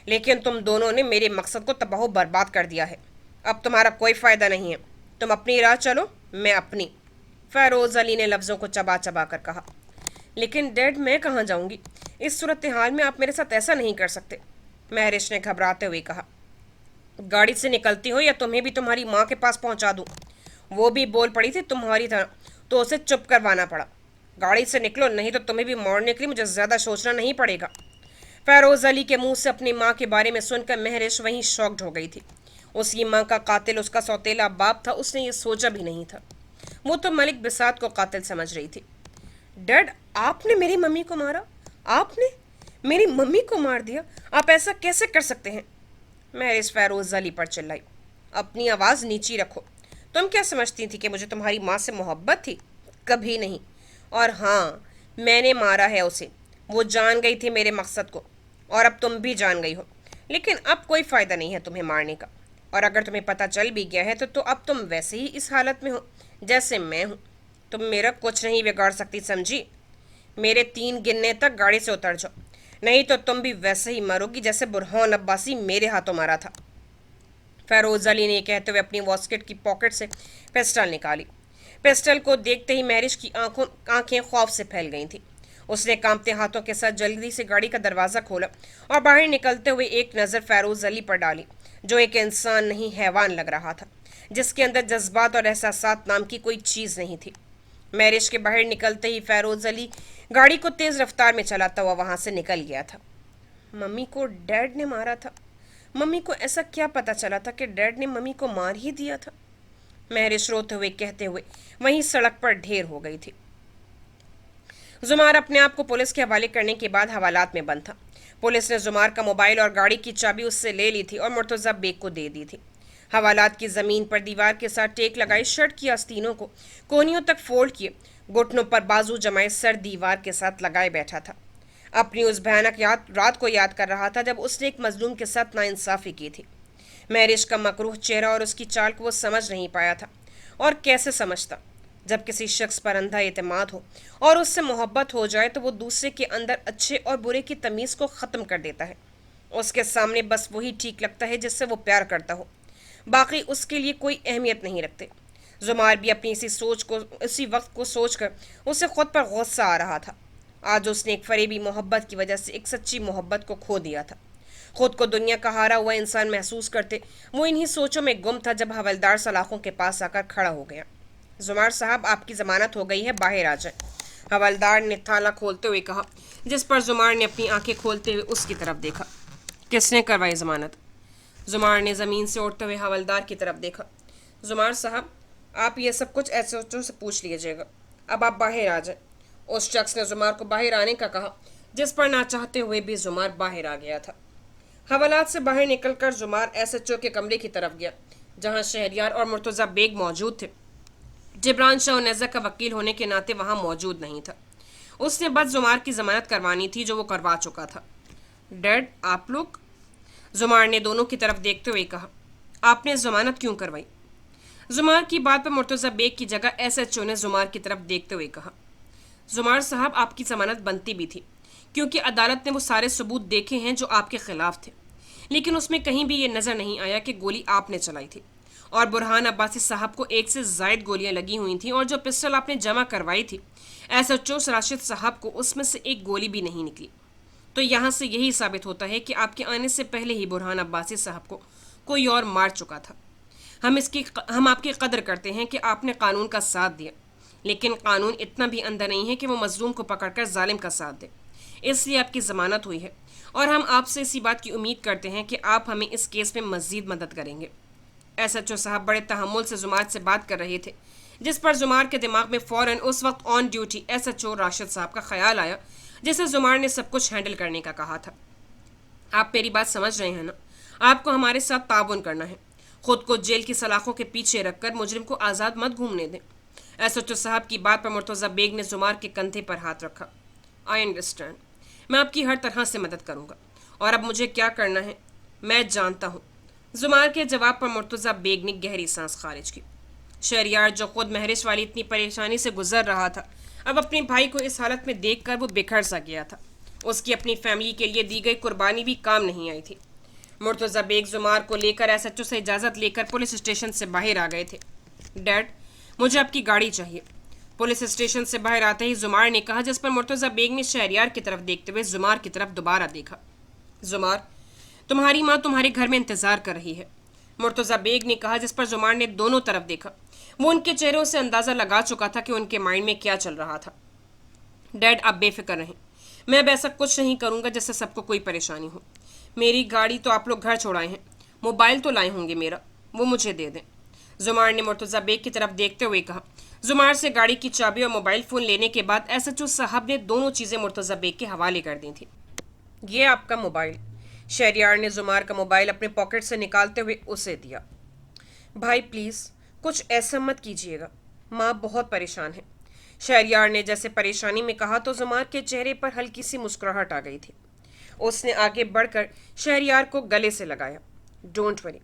लेकिन तुम दोनों ने मेरे मकसद को तबाह बर्बाद कर दिया है। अब तुम्हारा कोई फ़ायदा नहीं है। तुम अपनी राह चलो, मैं अपनी। फ़ैरोज़ अली ने लफ्ज़ों को चबा चबा कर कहा। लेकिन डैड, मैं कहाँ जाऊँगी? इस सूरत हाल में आप मेरे साथ ऐसा नहीं कर सकते, महरिश ने घबराते हुए कहा। गाड़ी से निकलती हो या तुम्हें भी तुम्हारी माँ के पास पहुँचा दूँ? वो भी बोल पड़ी थी तुम्हारी तरह, तो उसे चुप करवाना पड़ा। गाड़ी से निकलो, नहीं तो तुम्हें भी मोड़ने के लिए मुझे ज़्यादा सोचना नहीं पड़ेगा। फ़ैरोज़ अली के मुंह से अपनी माँ के बारे में सुनकर महरिश वहीं शॉक्ड हो गई थी। उसकी माँ का कातिल उसका सौतेला बाप था, उसने ये सोचा भी नहीं था। वो तो मलिक बिसात को कातिल समझ रही थी। डैड, आपने मेरी मम्मी को मारा? आपने मेरी मम्मी को मार दिया? आप ऐसा कैसे कर सकते हैं? महरिश फ़ैरोज़ अली पर चिल्लाई। अपनी आवाज़ नीची रखो। तुम क्या समझती थी कि मुझे तुम्हारी माँ से मोहब्बत थी? कभी नहीं। और हाँ, मैंने मारा है उसे। वो जान गई थी मेरे मकसद को, और अब तुम भी जान गई हो। लेकिन अब कोई फ़ायदा नहीं है तुम्हें मारने का। और अगर तुम्हें पता चल भी गया है तो अब तुम वैसे ही इस हालत में हो जैसे मैं हूँ। तुम मेरा कुछ नहीं बिगाड़ सकती, समझी? मेरे 3 गिनने तक गाड़ी से उतर जाओ, नहीं तो तुम भी वैसे ही मरोगी जैसे बुरहान अब्बासी मेरे हाथों मारा था। फ़ैरोज़ अली ने कहते हुए अपनी वॉस्केट की पॉकेट से पिस्टल निकाली। पिस्टल को देखते ही महरिश की आंखें खौफ से फैल गई थीं। उसने कांपते हाथों के साथ जल्दी से गाड़ी का दरवाज़ा खोला और बाहर निकलते हुए एक नज़र फ़ैरोज़ अली पर डाली, जो एक इंसान नहीं हैवान लग रहा था, जिसके अंदर जज्बात और एहसासात नाम की कोई चीज़ नहीं थी। मैरिज के बाहर निकलते ही फ़ैरोज़ अली गाड़ी को तेज़ रफ्तार में चलाता हुआ वहाँ से निकल गया था। मम्मी को डैड ने मारा था। मम्मी को ऐसा क्या पता चला था कि डैड ने मम्मी को मार ही दिया था? महरिश रोते हुए कहते हुए वहीं सड़क पर ढेर हो गई थी। जुमार अपने आप को पुलिस के हवाले करने के बाद हवालात में बंद था। पुलिस ने जुमार का मोबाइल और गाड़ी की चाबी उससे ले ली थी और मुर्तज़ा बेग को दे दी थी। हवालात की ज़मीन पर दीवार के साथ टेक लगाई शर्ट की आस्तीनों को कोहनियों तक फोल्ड किए, घुटनों पर बाजू जमाए सर दीवार के साथ लगाए बैठा था। अपनी उस भयानक रात को याद कर रहा था जब उसने एक मजलूम के साथ नाइंसाफ़ी की थी। महरिश का मकरूह चेहरा और उसकी चाल को वो समझ नहीं पाया था। और कैसे समझता? जब किसी शख्स पर अंधा एतमाद हो और उससे मोहब्बत हो जाए तो वो दूसरे के अंदर अच्छे और बुरे की तमीज़ को ख़त्म कर देता है। उसके सामने बस वही ठीक लगता है जिससे वो प्यार करता हो, बाकी उसके लिए कोई अहमियत नहीं रखते। जुमार भी अपनी इसी वक्त को सोचकर उसे खुद पर गुस्सा आ रहा था। आज उसने एक फरेबी मोहब्बत की वजह से एक सच्ची मोहब्बत को खो दिया था। खुद को दुनिया का हारा हुआ इंसान महसूस करते वो इन्हीं सोचों में गुम था जब हवलदार सलाखों के पास आकर खड़ा हो गया। जुमार साहब, आपकी ज़मानत हो गई है, बाहर आ जाए, हवलदार ने थाला खोलते हुए कहा, जिस पर जुमार ने अपनी आंखें खोलते हुए उसकी तरफ देखा। किसने करवाई ज़मानत? जुमार ने ज़मीन से उठते हुए हवलदार की तरफ देखा। जुमार साहब, आप ये सब कुछ एसएचओ से पूछ लीजिएगा, अब आप बाहर आ जाए। उस शख्स ने जुमार को बाहर आने का कहा, जिस पर ना चाहते हुए भी जुमार बाहर आ गया था। हवालात से बाहर निकलकर जुमार एसएचओ के कमरे की तरफ गया, जहां शहरियार और मुर्तज़ा बेग मौजूद थे। जिब्रान शाह नेज़ा का वकील होने के नाते वहां मौजूद नहीं था। उसने बस जुमार की ज़मानत करवानी थी, जो वो करवा चुका था। डैड, आप लोग? जुमार ने दोनों की तरफ देखते हुए कहा, आपने ज़मानत क्यों करवाई? जुमार की बात पर मुर्तज़ा बेग की जगह एसएचओ ने जुमार की तरफ देखते हुए कहा, जुमार साहब, आपकी ज़मानत बनती भी थी, क्योंकि अदालत ने वो सारे सबूत देखे हैं जो आपके खिलाफ थे, लेकिन उसमें कहीं भी ये नज़र नहीं आया कि गोली आपने चलाई थी और बुरहान अब्बासी साहब को 1 से ज़ायद गोलियां लगी हुई थीं, और जो पिस्टल आपने जमा करवाई थी एसएचओ राशिद साहब को, उसमें से एक गोली भी नहीं निकली। तो यहाँ से यही साबित होता है कि आपके आने से पहले ही बुरहान अब्बासी साहब को कोई और मार चुका था। हम आपकी कदर करते हैं कि आपने कानून का साथ दिया, लेकिन कानून इतना भी अंधा नहीं है कि वो मजलूम को पकड़कर जालिम का साथ दे। इसलिए आपकी ज़मानत हुई है, और हम आपसे इसी बात की उम्मीद करते हैं कि आप हमें इस केस में मज़ीद मदद करेंगे। एसएचओ साहब बड़े तहम्मुल से जुमार से बात कर रहे थे, जिस पर जुमार के दिमाग में फ़ौरन उस वक्त ऑन ड्यूटी एसएचओ राशिद साहब का ख्याल आया, जिसे जुमार ने सब कुछ हैंडल करने का कहा था। आप मेरी बात समझ रहे हैं ना? आपको हमारे साथ ताउन करना है। खुद को जेल की सलाखों के पीछे रखकर मुजरिम को आज़ाद मत घूमने दें। एसएचओ साहब की बात पर मुर्तज़ा बेग ने जुमार के कंधे पर हाथ रखा। आई अंडरस्टैंड, मैं आपकी हर तरह से मदद करूँगा, और अब मुझे क्या करना है मैं जानता हूँ। जुमार के जवाब पर मुर्तज़ा बेग ने गहरी सांस खारिज की। शहरियार, जो खुद महरिश वाली इतनी परेशानी से गुजर रहा था, अब अपने भाई को इस हालत में देखकर वो बिखर सा गया था। उसकी अपनी फैमिली के लिए दी गई कुर्बानी भी काम नहीं आई थी। मुर्तज़ा बेग जुमार को लेकर एसएचओ से इजाज़त लेकर पुलिस स्टेशन से बाहर आ गए थे। डैड, मुझे आपकी गाड़ी चाहिए। पुलिस स्टेशन से बाहर आते ही जुमार ने कहा, जिस पर मुर्तज़ा बेग ने शहरयार की तरफ देखते हुए जुमार की तरफ दोबारा देखा। जुमार, तुम्हारी माँ तुम्हारे घर में इंतज़ार कर रही है, मुर्तज़ा बेग ने कहा, जिस पर जुमार ने दोनों तरफ देखा। वो उनके चेहरों से अंदाज़ा लगा चुका था कि उनके माइंड में क्या चल रहा था। डैड, आप बेफिक्र रहें, मैं अब ऐसा कुछ नहीं करूँगा जिससे सबको कोई परेशानी हो। मेरी गाड़ी तो आप लोग घर छोड़ाए हैं, मोबाइल तो लाए होंगे मेरा, वो मुझे दे दें। जुमार ने मुर्तज़ा बेग की तरफ देखते हुए कहा। जुमार से गाड़ी की चाबी और मोबाइल फ़ोन लेने के बाद एसएचओ साहब ने दोनों चीज़ें मुर्तज़ा बेग के हवाले कर दी थी। ये आपका मोबाइल। शहरयार ने जुमार का मोबाइल अपने पॉकेट से निकालते हुए उसे दिया। भाई प्लीज़ कुछ ऐसा मत कीजिएगा, माँ बहुत परेशान है। शहरयार ने जैसे परेशानी में कहा तो जुमार के चेहरे पर हल्की सी मुस्कुराहट आ गई थी। उसने आगे बढ़कर शहरयार को गले से लगाया। डोंट वरी,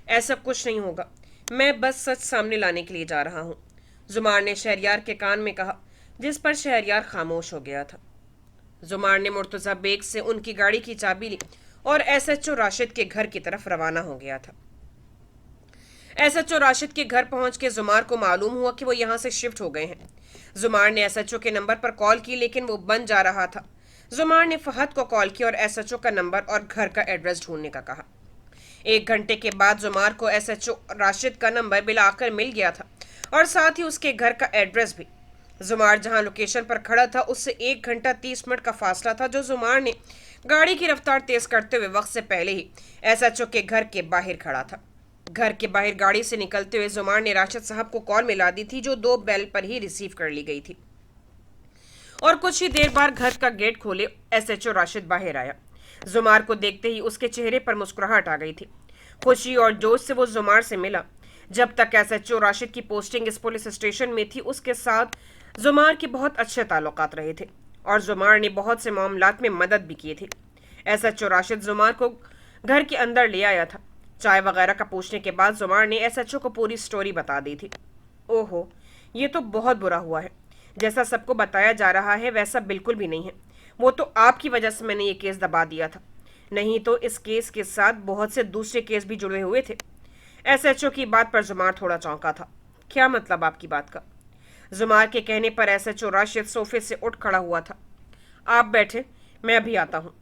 ऐसा कुछ नहीं होगा, मैं बस सच सामने लाने के लिए जा रहा हूँ, जुमार ने शहरयार के कान में कहा, जिस पर शहरयार खामोश हो गया था। जुमार ने मुर्तज़ा बेग से उनकी गाड़ी की चाबी ली और एसएचओ राशिद के घर की तरफ रवाना हो गया था। एसएचओ राशिद के घर पहुंच के जुमार को मालूम हुआ कि वो यहाँ से शिफ्ट हो गए हैं। जुमार ने एसएचओ के नंबर पर कॉल की लेकिन वो बंद जा रहा था। जुमार ने फहद को कॉल किया और एसएचओ का नंबर और घर का एड्रेस ढूंढने का कहा। 1 घंटे के बाद जुमार को एसएचओ राशिद का नंबर मिलाकर मिल गया था और साथ ही उसके घर का एड्रेस भी। जुमार जहां लोकेशन पर खड़ा था उससे 1 घंटा 30 मिनट का फासला था, जो जुमार ने गाड़ी की रफ्तार तेज करते हुए वक्त से पहले ही एसएचओ के घर के बाहर खड़ा था। घर के बाहर गाड़ी से निकलते हुए जुमार ने राशिद साहब को कॉल मिला दी थी, जो 2 बेल पर ही रिसीव कर ली गई थी। और कुछ ही देर बाद घर का गेट खोले एसएचओ राशिद बाहर आया। जुमार को देखते ही उसके चेहरे पर मुस्कुराहट आ गई थी। खुशी और जोश से वो जुमार से मिला। जब तक एसएचओ राशिद की पोस्टिंग इस पुलिस स्टेशन में थी, उसके साथ जुमार के बहुत अच्छे ताल्लुकात रहे थे और जुमार ने बहुत से मामलात में मदद भी की थी। एसएचओ राशिद जुमार को घर के अंदर ले आया था। चाय वगैरह का पूछने के बाद जुमार ने एसएचओ को पूरी स्टोरी बता दी थी। ओहो, ये तो बहुत बुरा हुआ है। जैसा सबको बताया जा रहा है वैसा बिल्कुल भी नहीं है। वो तो आपकी वजह से मैंने ये केस दबा दिया था, नहीं तो इस केस के साथ बहुत से दूसरे केस भी जुड़े हुए थे। एसएचओ की बात पर जुमार थोड़ा चौंका था। क्या मतलब आपकी बात का? जुमार के कहने पर एसएचओ राशिद सोफे से उठ खड़ा हुआ था। आप बैठे, मैं अभी आता हूँ,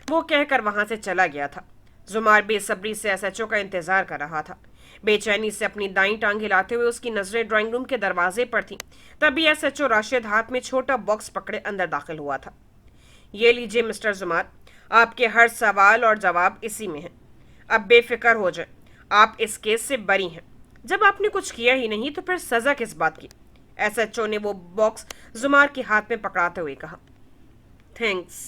वो कहकर वहां से चला गया था। जुमार बेसब्री से एसएचओ का इंतजार कर रहा था। बेचैनी से अपनी दाईं टांग हिलाते हुए उसकी नजरें ड्राइंग रूम के दरवाजे पर थीं। तभी एसएचओ राशिद हाथ में छोटा बॉक्स पकड़े अंदर दाखिल हुआ था। ये लीजिए मिस्टर जुमार, आपके हर सवाल और जवाब इसी में है। अब बेफिक्र हो जाए, आप इस केस से बरी हैं। जब आपने कुछ किया ही नहीं तो फिर सजा किस बात की? एसएचओ ने वो बॉक्स जुमार के हाथ में पकड़ाते हुए कहा। थैंक्स।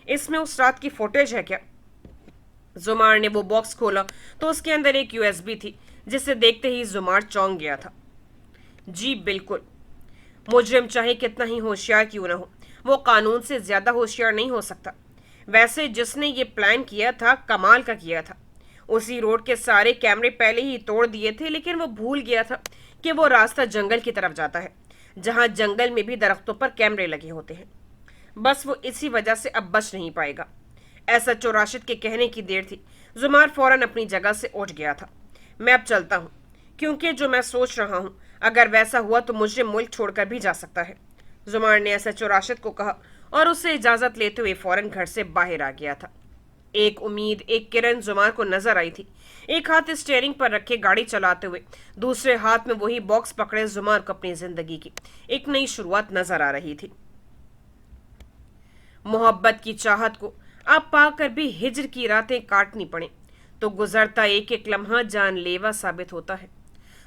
इसमें उस रात की फुटेज है क्या? जुमार ने वो बॉक्स खोला तो उसके अंदर एक यूएसबी थी, जिसे देखते ही जुमार चौंक गया था। जी बिल्कुल। मुजरिम चाहे कितना ही होशियार क्यों ना हो, वो कानून से ज्यादा होशियार नहीं हो सकता। वैसे जिसने ये प्लान किया था कमाल का किया था। उसी रोड के सारे कैमरे पहले ही तोड़ दिए थे, लेकिन वो भूल गया था कि वो रास्ता जंगल की तरफ जाता है, जहां जंगल में भी दरख्तों पर कैमरे लगे होते हैं। बस वो इसी वजह से अब बच नहीं पाएगा। एसएचओ राशिद के कहने की देर थी। जुमार फौरन अपनी जगह से उठ गया था। मैं अब चलता हूँ, क्योंकि जो मैं सोच रहा हूँ अगर वैसा हुआ तो मुझे मुल्क छोड़कर भी जा सकता है, जुमार ने एसएचओ राशिद को कहा और उससे इजाजत लेते हुए फौरन घर से बाहर आ गया था। एक उम्मीद, एक किरण जुमार को नजर आई थी। एक हाथ स्टीयरिंग पर रखे गाड़ी चलाते हुए दूसरे हाथ में वही बॉक्स पकड़े जुमार को अपनी जिंदगी की एक नई शुरुआत नजर आ रही थी। मोहब्बत की चाहत को आप पाकर भी हिज्र की रातें काटनी पड़े तो गुजरता एक एक लम्हा जानलेवा साबित होता है।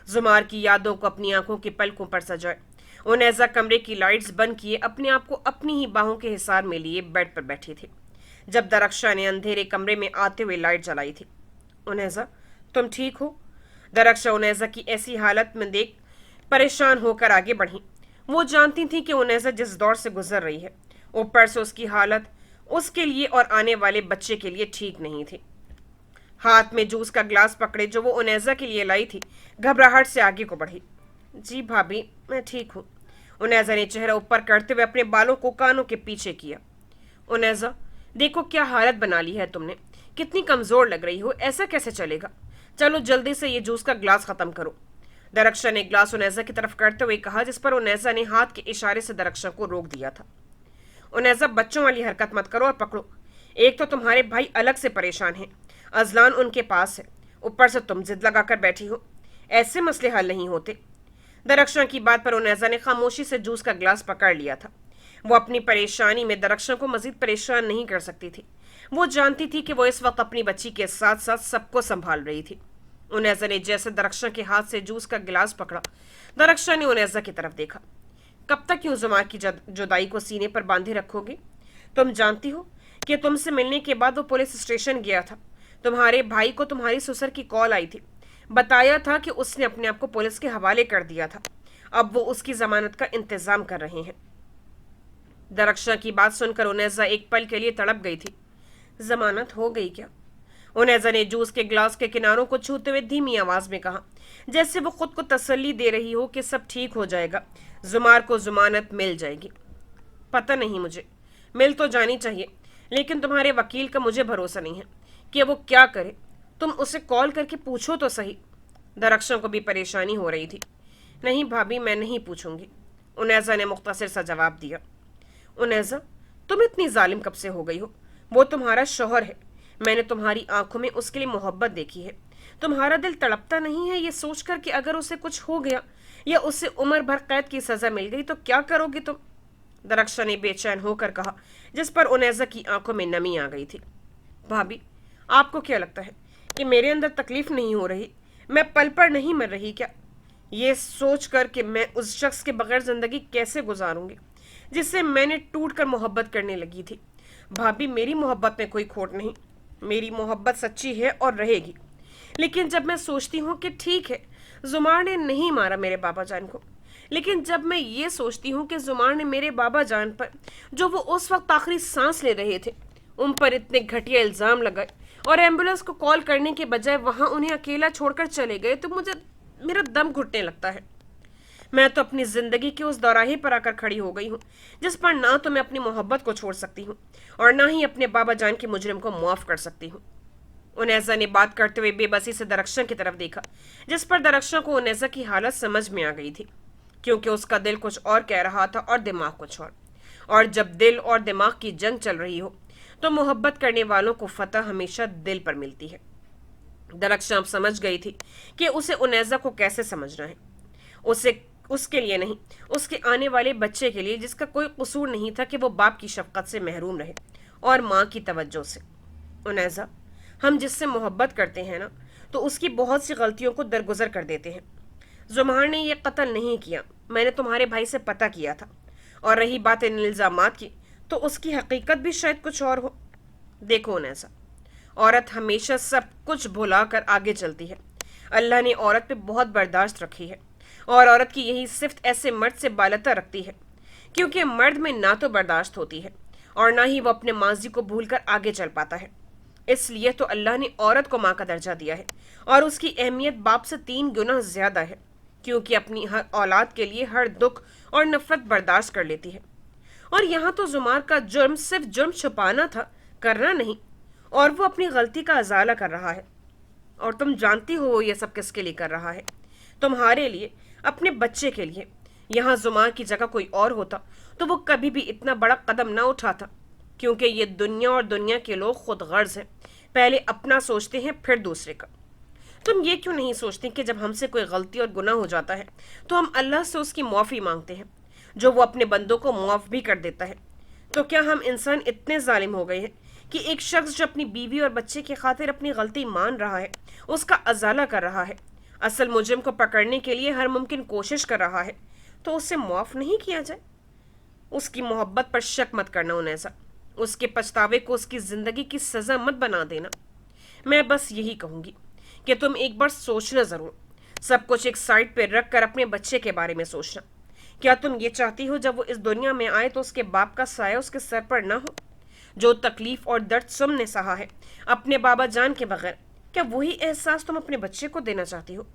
जुमार की यादों को अपनी आंखों की पलकों पर सजाए, उनैजा कमरे की लाइट्स बंद किए अपने आप को अपनी ही बाहों के हिसार में लिए बेड पर बैठी थी, जब दरख्शा ने अंधेरे कमरे में आते हुए लाइट जलाई थी। उनैजा, तुम ठीक हो? दरख्शा उनैजा की ऐसी हालत में देख परेशान होकर आगे बढ़ी। वो जानती थी कि उनैजा जिस दौर से गुजर रही है, ऊपर से उसकी हालत उसके लिए और आने वाले बच्चे के लिए ठीक नहीं थी। हाथ में जूस का ग्लास पकड़े जो वो उनैजा के लिए लाई थी, घबराहट से आगे को बढ़ी। जी भाभी, मैं ठीक हूँ। उनैजा ने चेहरा ऊपर करते हुए अपने बालों को कानों के पीछे किया। उनैजा, देखो क्या हालत बना ली है तुमने। कितनी कमज़ोर लग रही हो, ऐसा कैसे चलेगा? चलो जल्दी से ये जूस का ग्लास ख़त्म करो। दरख्शा ने ग्लास उनैज़ा की तरफ करते हुए कहा, जिस पर उनैज़ा ने हाथ के इशारे से दरख्शा को रोक दिया था। उनैज़ा, बच्चों वाली हरकत मत करो और पकड़ो। एक तो तुम्हारे भाई अलग से परेशान हैं, अजलान उनके पास है, ऊपर से तुम जिद लगाकर बैठी हो। ऐसे मसले हल नहीं होते। दरख्शा की बात पर उनैज़ा ने खामोशी से जूस का ग्लास पकड़ लिया था। वो अपनी परेशानी में दरख्शा को मजीद परेशान नहीं कर सकती थी। वो जानती थी कि वो इस वक्त अपनी बच्ची के साथ साथ सबको संभाल रही थी। उनैज़ा ने जैसे दरख्शा के हाथ से जूस का गिलास पकड़ा, दरख्शा ने उनैज़ा की तरफ देखा। कब तक यूं जुमा की जुदाई को सीने पर बांधे रखोगे? तुम जानती हो कि तुमसे मिलने के बाद वो पुलिस स्टेशन गया था। तुम्हारे भाई को तुम्हारी ससुर की कॉल आई थी, बताया था कि उसने अपने आप को पुलिस के हवाले कर दिया था। अब वो उसकी जमानत का इंतजाम कर रहे हैं। दरख्शा की बात सुनकर उनैज़ा एक पल के लिए तड़प गई थी। जमानत हो गई क्या? उनैज़ा ने जूस के ग्लास के किनारों को छूते हुए धीमी आवाज में कहा, जैसे वो खुद को तसल्ली दे रही हो कि सब ठीक हो जाएगा, जुमार को जमानत मिल जाएगी। पता नहीं मुझे, मिल तो जानी चाहिए, लेकिन तुम्हारे वकील का मुझे भरोसा नहीं है कि वो क्या करे। तुम उसे कॉल करके पूछो तो सही। दरख्शा को भी परेशानी हो रही थी। नहीं भाभी, मैं नहीं पूछूंगी, उनैज़ा ने मुख्तसर सा जवाब दिया। उनैज़ा, तुम इतनी जालिम कब से हो गई हो? वो तुम्हारा शौहर है, मैंने तुम्हारी आंखों में उसके लिए मोहब्बत देखी है। तुम्हारा दिल तड़पता नहीं है ये सोचकर कि अगर उसे कुछ हो गया या उसे उम्र भर कैद की सजा मिल गई तो क्या करोगी तुम? दरख्शा ने बेचैन होकर कहा, जिस पर उनैज़ा की आंखों में नमी आ गई थी। भाभी, आपको क्या लगता है कि मेरे अंदर तकलीफ नहीं हो रही? मैं पल पर नहीं मर रही क्या? ये सोच कर कि मैं उस शख्स के बगैर जिंदगी कैसे गुजारूंगी जिससे मैंने टूट कर मोहब्बत करने लगी थी। भाभी, मेरी मोहब्बत में कोई खोट नहीं, मेरी मोहब्बत सच्ची है और रहेगी। लेकिन जब मैं सोचती हूँ कि ठीक है, जुमार ने नहीं मारा मेरे बाबा जान को, लेकिन जब मैं ये सोचती हूँ कि जुमार ने मेरे बाबा जान पर, जो वो उस वक्त आखिरी सांस ले रहे थे, उन पर इतने घटिया इल्ज़ाम लगाए और एम्बुलेंस को कॉल करने के बजाय वहाँ उन्हें अकेला छोड़कर चले गए, तो मुझे मेरा दम घुटने लगता है। मैं तो अपनी जिंदगी के उस दौराहे पर आकर खड़ी हो गई हूँ जिस पर ना तो मैं अपनी मोहब्बत को छोड़ सकती हूँ और ना ही अपने बाबा जान के मुजरिम को मुआफ कर सकती हूँ। उनैज़ा ने बात करते हुए बेबसी से दरख्शा की तरफ देखा, जिस पर दरख्शा को उनैज़ा की हालत समझ में आ गई थी, क्योंकि उसका दिल कुछ और कह रहा था और दिमाग कुछ और जब दिल और दिमाग की जंग चल रही हो तो मोहब्बत करने वालों को फतह हमेशा दिल पर मिलती है। दरख्शा अब समझ गई थी कि उसे उनैज़ा को कैसे समझना है। उसे उसके लिए नहीं, उसके आने वाले बच्चे के लिए, जिसका कोई कसूर नहीं था कि वो बाप की शफकत से महरूम रहे और माँ की तवज्जो से। उनैज़ा, हम जिससे मोहब्बत करते हैं ना, तो उसकी बहुत सी गलतियों को दरगुजर कर देते हैं। जुमार ने यह कत्ल नहीं किया, मैंने तुम्हारे भाई से पता किया था। और रही बात इन इल्ज़ामात की, तो उसकी हकीकत भी शायद कुछ और हो। देखो उनैज़ा, औरत हमेशा सब कुछ भुला कर आगे चलती है। अल्लाह ने औरत पे बहुत बर्दाश्त रखी है और औरत की यही सिफ्त ऐसे मर्द से बालता रखती है, क्योंकि मर्द में ना तो बर्दाश्त होती है और ना ही वो अपने माजी को भूल कर आगे चल पाता है। इसलिए तो अल्लाह ने औरत को माँ का दर्जा दिया है और उसकी अहमियत बाप से 3 गुना ज़्यादा है, क्योंकि अपनी हर औलाद के लिए हर दुख और नफरत बर्दाश्त कर लेती है। और यहाँ तो जुमार का जुर्म सिर्फ जुर्म छुपाना था, करना नहीं, और वो अपनी गलती का अजाला कर रहा है। और तुम जानती हो वो ये सब किसके लिए कर रहा है? तुम्हारे लिए, अपने बच्चे के लिए। यहाँ जुमार की जगह कोई और होता तो वो कभी भी इतना बड़ा कदम ना उठाता, क्योंकि ये दुनिया और दुनिया के लोग खुद गर्ज हैं, पहले अपना सोचते हैं फिर दूसरे का। तुम ये क्यों नहीं सोचती कि जब हमसे कोई गलती और गुनाह हो जाता है तो हम अल्लाह से उसकी मुआफ़ी मांगते हैं, जो वो अपने बंदों को मुआफ़ भी कर देता है। तो क्या हम इंसान इतने जालिम हो गए हैं कि एक शख्स जो अपनी बीवी और बच्चे की खातिर अपनी गलती मान रहा है, उसका अजाला कर रहा है, असल मुजरिम को पकड़ने के लिए हर मुमकिन कोशिश कर रहा है, तो उसे मुआफ़ नहीं किया जाए? उसकी मोहब्बत पर शक मत करना उनैज़ा, उसके पछतावे को उसकी ज़िंदगी की सज़ा मत बना देना। मैं बस यही कहूँगी कि तुम एक बार सोचना ज़रूर, सब कुछ एक साइड पर रख कर अपने बच्चे के बारे में सोचना। क्या तुम ये चाहती हो जब वो इस दुनिया में आए तो उसके बाप का साया उसके सर पर ना हो? जो तकलीफ और दर्द तुमने सहा है अपने बाबा जान के बगैर, क्या वही एहसास तुम अपने बच्चे को देना चाहती हो,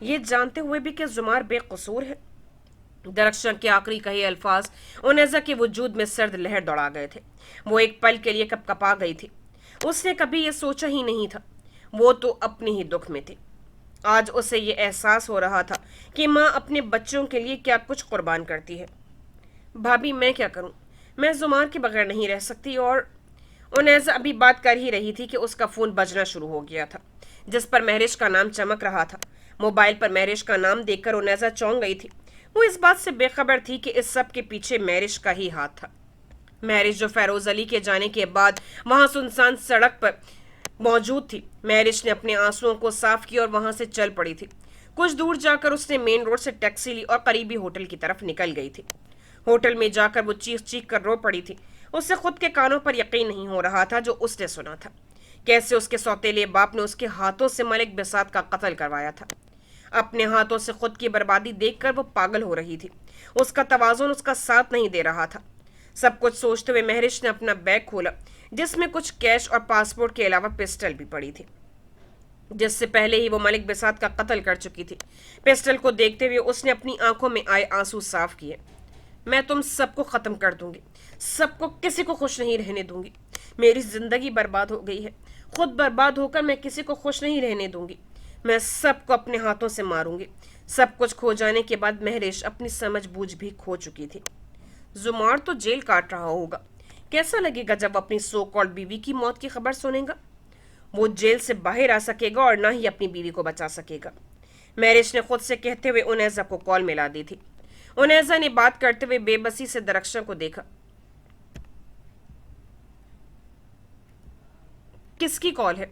ये जानते हुए भी कि जुमार बेकसूर है? दरख्शा के आखिरी कहे अल्फाज उनैज़ा के वजूद में सर्द लहर दौड़ा गए थे। वो एक पल के लिए कपकपा गई थी। उसने कभी ये सोचा ही नहीं था। वो तो अपने ही दुख में थे। आज उसे ये एहसास हो रहा था कि माँ अपने बच्चों के लिए क्या कुछ कुर्बान करती है। भाभी, मैं क्या करूं? मैं जुमार के बगैर नहीं रह सकती। और उनैज़ा अभी बात कर ही रही थी कि उसका फ़ोन बजना शुरू हो गया था, जिस पर महरिश का नाम चमक रहा था। मोबाइल पर महरिश का नाम देखकर उनैज़ा चौंक गई थी। वो इस बात से बेखबर थी कि इस सब के पीछे महरिश का ही हाथ था। महरिश जो फेरोज अली के जाने के बाद वहां सुनसान सड़क पर मौजूद थी। महरिश ने अपने आंसुओं को साफ किया और वहां से चल पड़ी थी। कुछ दूर जाकर उसने मेन रोड से टैक्सी ली और करीबी होटल की तरफ निकल गई थी। होटल में जाकर वो चीख चीख कर रो पड़ी थी। उससे खुद के कानों पर यकीन नहीं हो रहा था जो उसने सुना था। कैसे उसके सौतेले बाप ने उसके हाथों से मलिक बिसात का कत्ल करवाया था। अपने हाथों से खुद की बर्बादी देखकर वो पागल हो रही थी। उसका तवाज़ुन उसका साथ नहीं दे रहा था। सब कुछ सोचते हुए महरिश ने अपना बैग खोला, जिसमें कुछ कैश और पासपोर्ट के अलावा पिस्टल भी पड़ी थी, जिससे पहले ही वो मलिक बिसात का कत्ल कर चुकी थी। पिस्टल को देखते हुए उसने अपनी आंखों में आए आंसू साफ किए। मैं तुम सबको ख़त्म कर दूंगी, सबको, किसी को खुश नहीं रहने दूंगी। मेरी ज़िंदगी बर्बाद हो गई है। खुद बर्बाद होकर मैं किसी को खुश नहीं रहने दूंगी। मैं सबको अपने हाथों से मारूंगी। सब कुछ खो जाने के बाद महरिश अपनी समझ बूझ भी खो चुकी थी। जुमार तो जेल काट रहा होगा। कैसा लगेगा जब अपनी सो कॉल्ड बीवी की मौत की खबर सुनेगा? वो जेल से बाहर आ सकेगा और ना ही अपनी बीवी को बचा सकेगा। महरिश ने खुद से कहते हुए उनैज़ा को कॉल मिला दी थी। उनैज़ा ने बात करते हुए बेबसी से दरख्शां को देखा। किसकी कॉल है?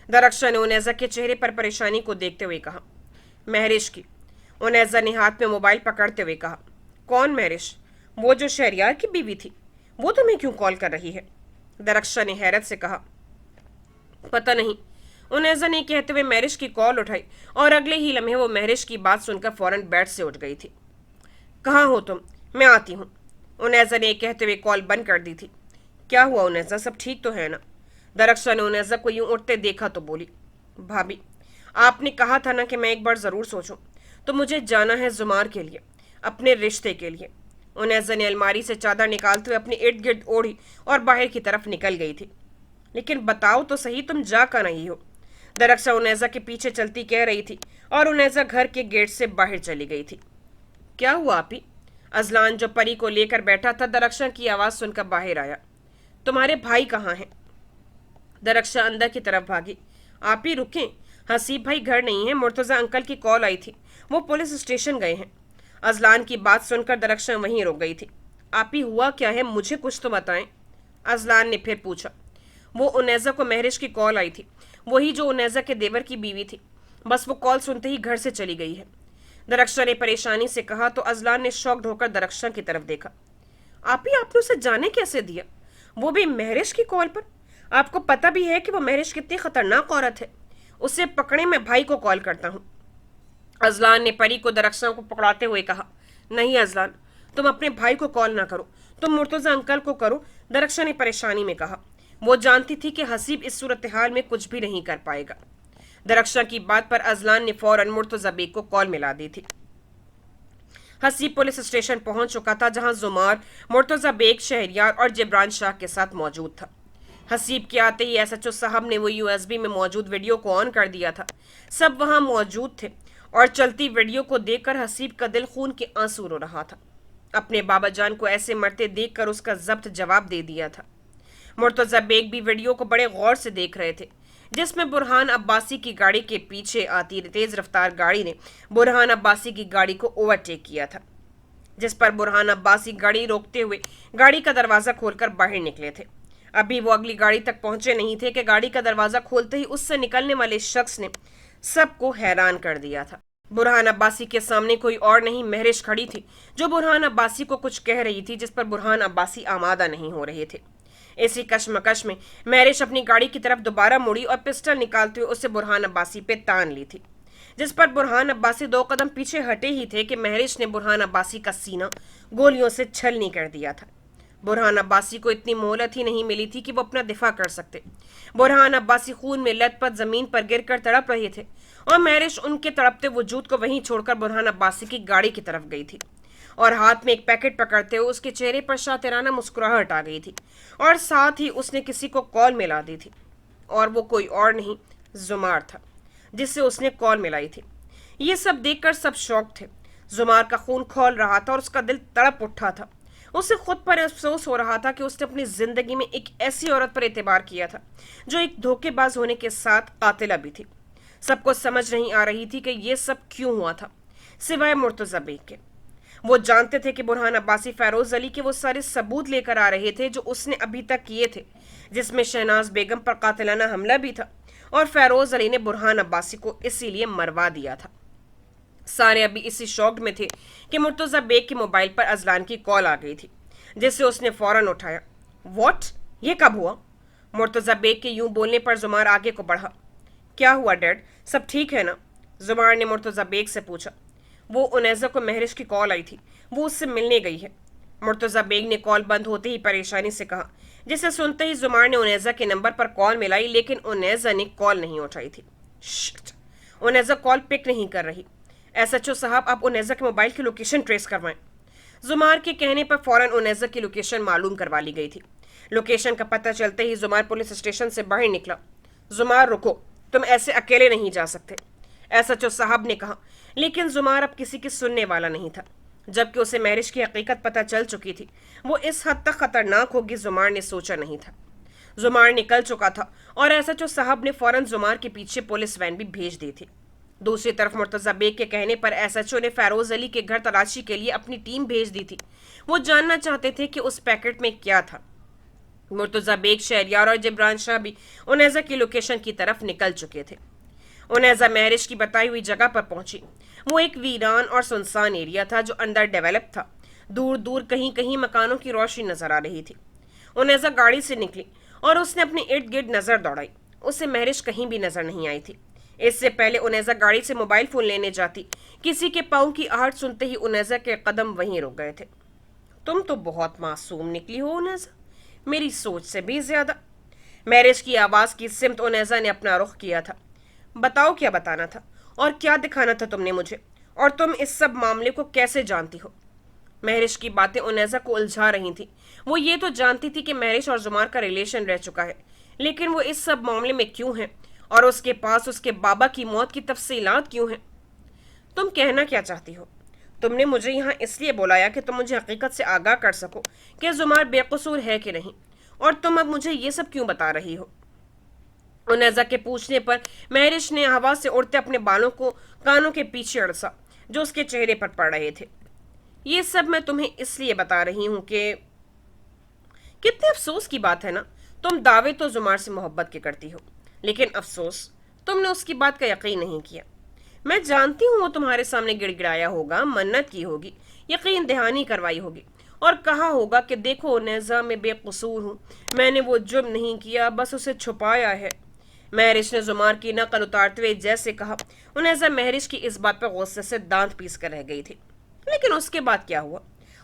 दरख्शां ने उनैज़ा के चेहरे पर परेशानी को देखते हुए कहा। महरिश की। उनैज़ा ने हाथ में मोबाइल पकड़ते हुए कहा। कौन महरिश? वो जो शहरियार की बीवी थी। वो तुम्हें क्यों कॉल कर रही है? दरख्शां ने हैरत से कहा। पता नहीं। उनैज़ा ने कहते हुए महरिश की कॉल उठाई और अगले ही लम्हे वो महरिश की बात सुनकर फौरन बेड से उठ गई थी। कहाँ हो तुम? मैं आती हूँ। उनैज़ा ने कहते हुए कॉल बंद कर दी थी। क्या हुआ उनैज़ा, सब ठीक तो है ना? दरख्शां ने उनैज़ा को यूं उठते देखा तो बोली। भाभी, आपने कहा था ना कि मैं एक बार ज़रूर सोचूं। तो मुझे जाना है जुमार के लिए, अपने रिश्ते के लिए। उनैज़ा ने अलमारी से चादर निकालते हुए अपने इर्द गिर्द ओढ़ी और बाहर की तरफ निकल गई थी। लेकिन बताओ तो सही, तुम जा कर नहीं हो? दरख्शां उनैज़ा के पीछे चलती कह रही थी और उनैज़ा घर के गेट से बाहर चली गई थी। क्या हुआ आपी? अजलान जो परी को लेकर बैठा था दरख्शां की आवाज़ सुनकर बाहर आया। तुम्हारे भाई कहाँ हैं? दरख्शां अंदर की तरफ भागी। आपी रुकें, हसीब भाई घर नहीं है। मुर्तज़ा अंकल की कॉल आई थी, वो पुलिस स्टेशन गए हैं। अजलान की बात सुनकर दरख्शां वहीं रुक गई थी। आपी हुआ क्या है, मुझे कुछ तो बताएं। अजलान ने फिर पूछा। वो उनैज़ा को महरिश की कॉल आई थी, वही जो उनैज़ा के देवर की बीवी थी। बस वो कॉल सुनते ही घर से चली गई है। दरख्शां ने परेशानी से कहा तो अजलान ने शॉक्ड होकर दरख्शां की तरफ देखा। आप ही, आपने उसे जाने कैसे दिया, वो भी महरिश की कॉल पर? आपको पता भी है कि वो महरिश कितनी खतरनाक औरत है। उसे पकड़े, मैं भाई को कॉल करता हूँ। अजलान ने परी को दरख्शां को पकड़ाते हुए कहा। नहीं अजलान, तुम अपने भाई को कॉल ना करो, तुम मुर्तज़ा अंकल को करो। दरख्शां ने परेशानी में कहा। वो जानती थी कि हसीब इस सूरत हाल में कुछ भी नहीं कर पाएगा। दरख्शां की बात पर अजलान ने फौरन मुर्तज़ा बेग को कॉल मिला दी थी। हसीब पुलिस स्टेशन पहुंच चुका था, जहां जुमार, मुर्तज़ा बेग, शहरियार और जिब्रान शाह के साथ मौजूद था। हसीब के आते ही एसएचओ साहब ने वो यूएसबी में मौजूद वीडियो को ऑन कर दिया था। सब वहां मौजूद थे और चलती वीडियो को देखकर हसीब का दिल खून के आंसू रो रहा था। अपने बाबा जान को ऐसे मरते देखकर उसका जब्त जवाब दे दिया था। मुर्तज़ा बेग भी वीडियो को बड़े गौर से देख रहे थे, जिसमें बुरहान अब्बासी की गाड़ी के पीछे आती तेज रफ्तार गाड़ी ने बुरहान अब्बासी की गाड़ी को ओवरटेक किया था, जिस पर बुरहान अब्बासी गाड़ी रोकते हुए गाड़ी का दरवाज़ा खोलकर बाहर निकले थे। अभी वो अगली गाड़ी तक पहुंचे नहीं थे कि गाड़ी का दरवाज़ा खोलते ही उससे निकलने वाले शख्स ने सबको हैरान कर दिया था। बुरहान अब्बासी के सामने कोई और नहीं, महरिश खड़ी थी, जो बुरहान अब्बासी को कुछ कह रही थी, जिस पर बुरहान अब्बासी आमादा नहीं हो रहे थे। इसी कशमकश में महरिश अपनी गाड़ी की तरफ दोबारा मुड़ी और पिस्टल निकालते हुए उसे बुरहान अब्बासी पे तान ली थी, जिस पर बुरहान अब्बासी 2 कदम पीछे हटे ही थे कि महरिश ने बुरहान अब्बासी का सीना गोलियों से छलनी कर दिया था। बुरहान अब्बासी को इतनी मोहलत ही नहीं मिली थी कि वो अपना दिफा कर सकते। बुरहान अब्बासी खून में लथपथ जमीन पर गिरकर तड़प रहे थे और महरिश उनके तड़पते वजूद को वहीं छोड़कर बुरहान अब्बासी की गाड़ी की तरफ गई थी। और हाथ में एक पैकेट पकड़ते हुए उसके चेहरे पर शातिराना मुस्कुराहट आ गई थी, और साथ ही उसने किसी को कॉल मिला दी थी, और वो कोई और नहीं, जुमार था, जिससे उसने कॉल मिलाई थी। ये सब देखकर सब शॉक थे। जुमार का खून खौल रहा था और उसका दिल तड़प उठा था। उसे खुद पर अफसोस हो रहा था कि उसने अपनी जिंदगी में एक ऐसी औरत पर एतबार किया था जो एक धोखेबाज होने के साथ कातिला भी थी। सबको समझ नहीं आ रही थी कि ये सब क्यों हुआ था, सिवाय मुर्तजा बेग के। वो जानते थे कि बुरहान अब्बासी फेरोज अली के वो सारे सबूत लेकर आ रहे थे जो उसने अभी तक किए थे, जिसमें शहनाज बेगम पर कातिलाना हमला भी था, और फेरोज अली ने बुरहान अब्बासी को इसीलिए मरवा दिया था। सारे अभी इसी शौक में थे कि मुर्तजा बेग के मोबाइल पर अजलान की कॉल आ गई थी, जिसे उसने फौरन उठाया। व्हाट? ये कब हुआ? मुर्तजा बेग के यूं बोलने पर जुमार आगे को बढ़ा। क्या हुआ डैड, सब ठीक है ना? जुमार ने मुर्तजा बेग से पूछा। वो उनैजा को महरिश की कॉल आई थी, वो उससे मिलने गई है। मुर्तजा बेग ने कॉल बंद होते ही परेशानी से कहा, जिसे सुनते ही जुमार ने उनैजा के नंबर पर कॉल मिलाई, लेकिन उनैजा ने कॉल नहीं उठाई थी। शिट! उनैजा कॉल पिक नहीं कर रही। एसएचओ साहब, आप उनैजा के मोबाइल की लोकेशन ट्रेस करवाएं। जुमार के कहने पर फौरन उनैजा की लोकेशन मालूम करवा ली गई थी। लोकेशन का पता चलते ही जुमार पुलिस स्टेशन से बाहर निकला। जुमार रुको, तुम ऐसे अकेले नहीं जा सकते, एसएचओ साहब ने कहा, लेकिन जुमार अब किसी की सुनने वाला नहीं था। जबकि उसे महरिश की हकीकत पता चल चुकी थी, वो इस हद तक खतरनाक होगी जुमार ने सोचा नहीं था। जुमार निकल चुका था और एसएचओ साहब ने फौरन जुमार के पीछे पुलिस वैन भी भेज दी थी। दूसरी तरफ मुर्तजा बेग के कहने पर एसएचओ ने फेरोज अली के घर तलाशी के लिए अपनी टीम भेज दी थी। वो जानना चाहते थे कि उस पैकेट में क्या था। मुर्तजा बेग, शहरियार और जिब्रान शाह भी उनैजा की लोकेशन की तरफ निकल चुके थे। उनैजा महरिश की बताई हुई जगह पर पहुंची। वो एक वीरान और सुनसान एरिया था जो अंदर डेवलप था। दूर दूर कहीं कहीं मकानों की रोशनी नजर आ रही थी। उनैजा गाड़ी से निकली और उसने अपने इर्द गिर्द नजर दौड़ाई। उसे महरिश कहीं भी नजर नहीं आई थी। इससे पहले उनैजा गाड़ी से मोबाइल फोन लेने जाती, किसी के पाँव की आहट सुनते ही उनैजा के कदम वहीं रुक गए थे। तुम तो बहुत मासूम निकली हो उनैजा, मेरी सोच से भी ज्यादा। महरिश की आवाज की सिमत उनैजा ने अपना रुख किया था। बताओ, क्या बताना था और क्या दिखाना था तुमने मुझे, और तुम इस सब मामले को कैसे जानती हो? महरिश की बातें उनैजा को उलझा रही थी। वो ये तो जानती थी कि महरिश और जुमार का रिलेशन रह चुका है, लेकिन वो इस सब मामले में क्यों है और उसके पास उसके बाबा की मौत की तफसीलात क्यों हैं? तुम कहना क्या चाहती हो? तुमने मुझे यहाँ इसलिए बुलाया कि तुम मुझे हकीकत से आगाह कर सको कि जुमार बेकसूर है कि नहीं, और तुम अब मुझे ये सब क्यों बता रही हो? उनैजा के पूछने पर महरिश ने हवा से उड़ते अपने बालों को कानों के पीछे अड़सा जो उसके चेहरे पर पड़ रहे थे। ये सब मैं तुम्हें इसलिए बता रही हूँ कि कितने अफसोस की बात है ना, तुम दावे तो जुमार से मोहब्बत के करती हो, लेकिन अफसोस तुमने उसकी बात का यकीन नहीं किया। मैं जानती हूँ वो तुम्हारे सामने गिड़गिड़ाया होगा, मन्नत की होगी, यकीन दहानी करवाई होगी और कहा होगा कि देखो नेज़ा, मैं बेकसूर हूँ, मैंने वो जुर्म नहीं किया, बस उसे छुपाया है। महरिश ने जुमार की नकल उतारते हुए जैसे कहा। उनैजा महरिश की इस बात पर गुस्से से दांत पीस कर रह गई थी। लेकिन उसके बाद क्या हुआ?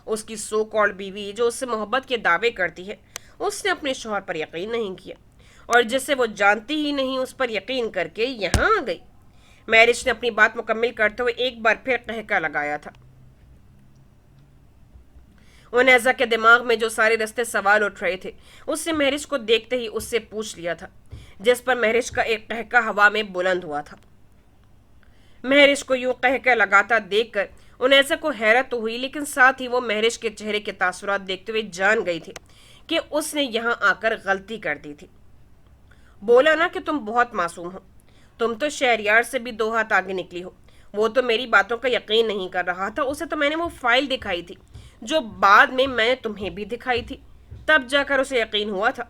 उसकी सो कॉल्ड बीवी जो उससे मोहब्बत के दावे करती है, उसने अपने शौहर पर यकीन नहीं किया और जिसे वो जानती ही नहीं उस पर यकीन करके यहाँ आ गई। महरिश ने अपनी बात मुकम्मिल करते हुए एक बार फिर कहका लगाया था। उनैजा के दिमाग में जो सारे रस्ते सवाल उठ रहे थे, उससे महरिश को देखते ही उससे पूछ लिया था, जिस पर महरिश का एक कहका हवा में बुलंद हुआ था। महरिश को यूं कहका लगाता देखकर उनैजा को हैरत तो हुई, लेकिन साथ ही वो महरिश के चेहरे के तासुरात देखते हुए जान गई थी कि उसने यहाँ आकर गलती कर दी थी। बोला ना कि तुम बहुत मासूम हो, तुम तो शहरियार से भी 2 हाथ आगे निकली हो। वो तो मेरी बातों का यकीन नहीं कर रहा था, उसे तो मैंने वो फाइल दिखाई थी जो बाद में मैंने तुम्हें भी दिखाई थी, तब जाकर उसे यकीन हुआ था।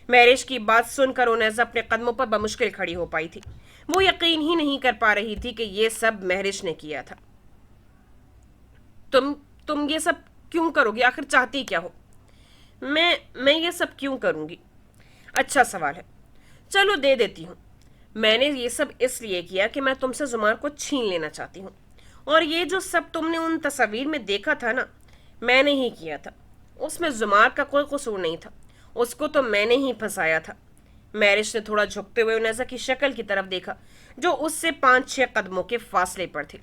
महरिश की बात सुनकर उनैजा अपने कदमों पर बमुश्किल खड़ी हो पाई थी। वो यकीन ही नहीं कर पा रही थी कि ये सब महरिश ने किया था। तुम ये सब क्यों करोगी? आखिर चाहती क्या हो? मैं ये सब क्यों करूंगी? अच्छा सवाल है, चलो दे देती हूँ। मैंने ये सब इसलिए किया कि मैं तुमसे जुमार को छीन लेना चाहती हूँ, और ये जो सब तुमने उन तस्वीर में देखा था ना, मैंने ही किया था। उसमें जुमार का कोई कसूर नहीं था, उसको तो मैंने ही फंसाया था। महरिश ने थोड़ा झुकते हुए उनैजा की शक्ल की तरफ देखा जो उससे 5-6 कदमों के फासले पर थी।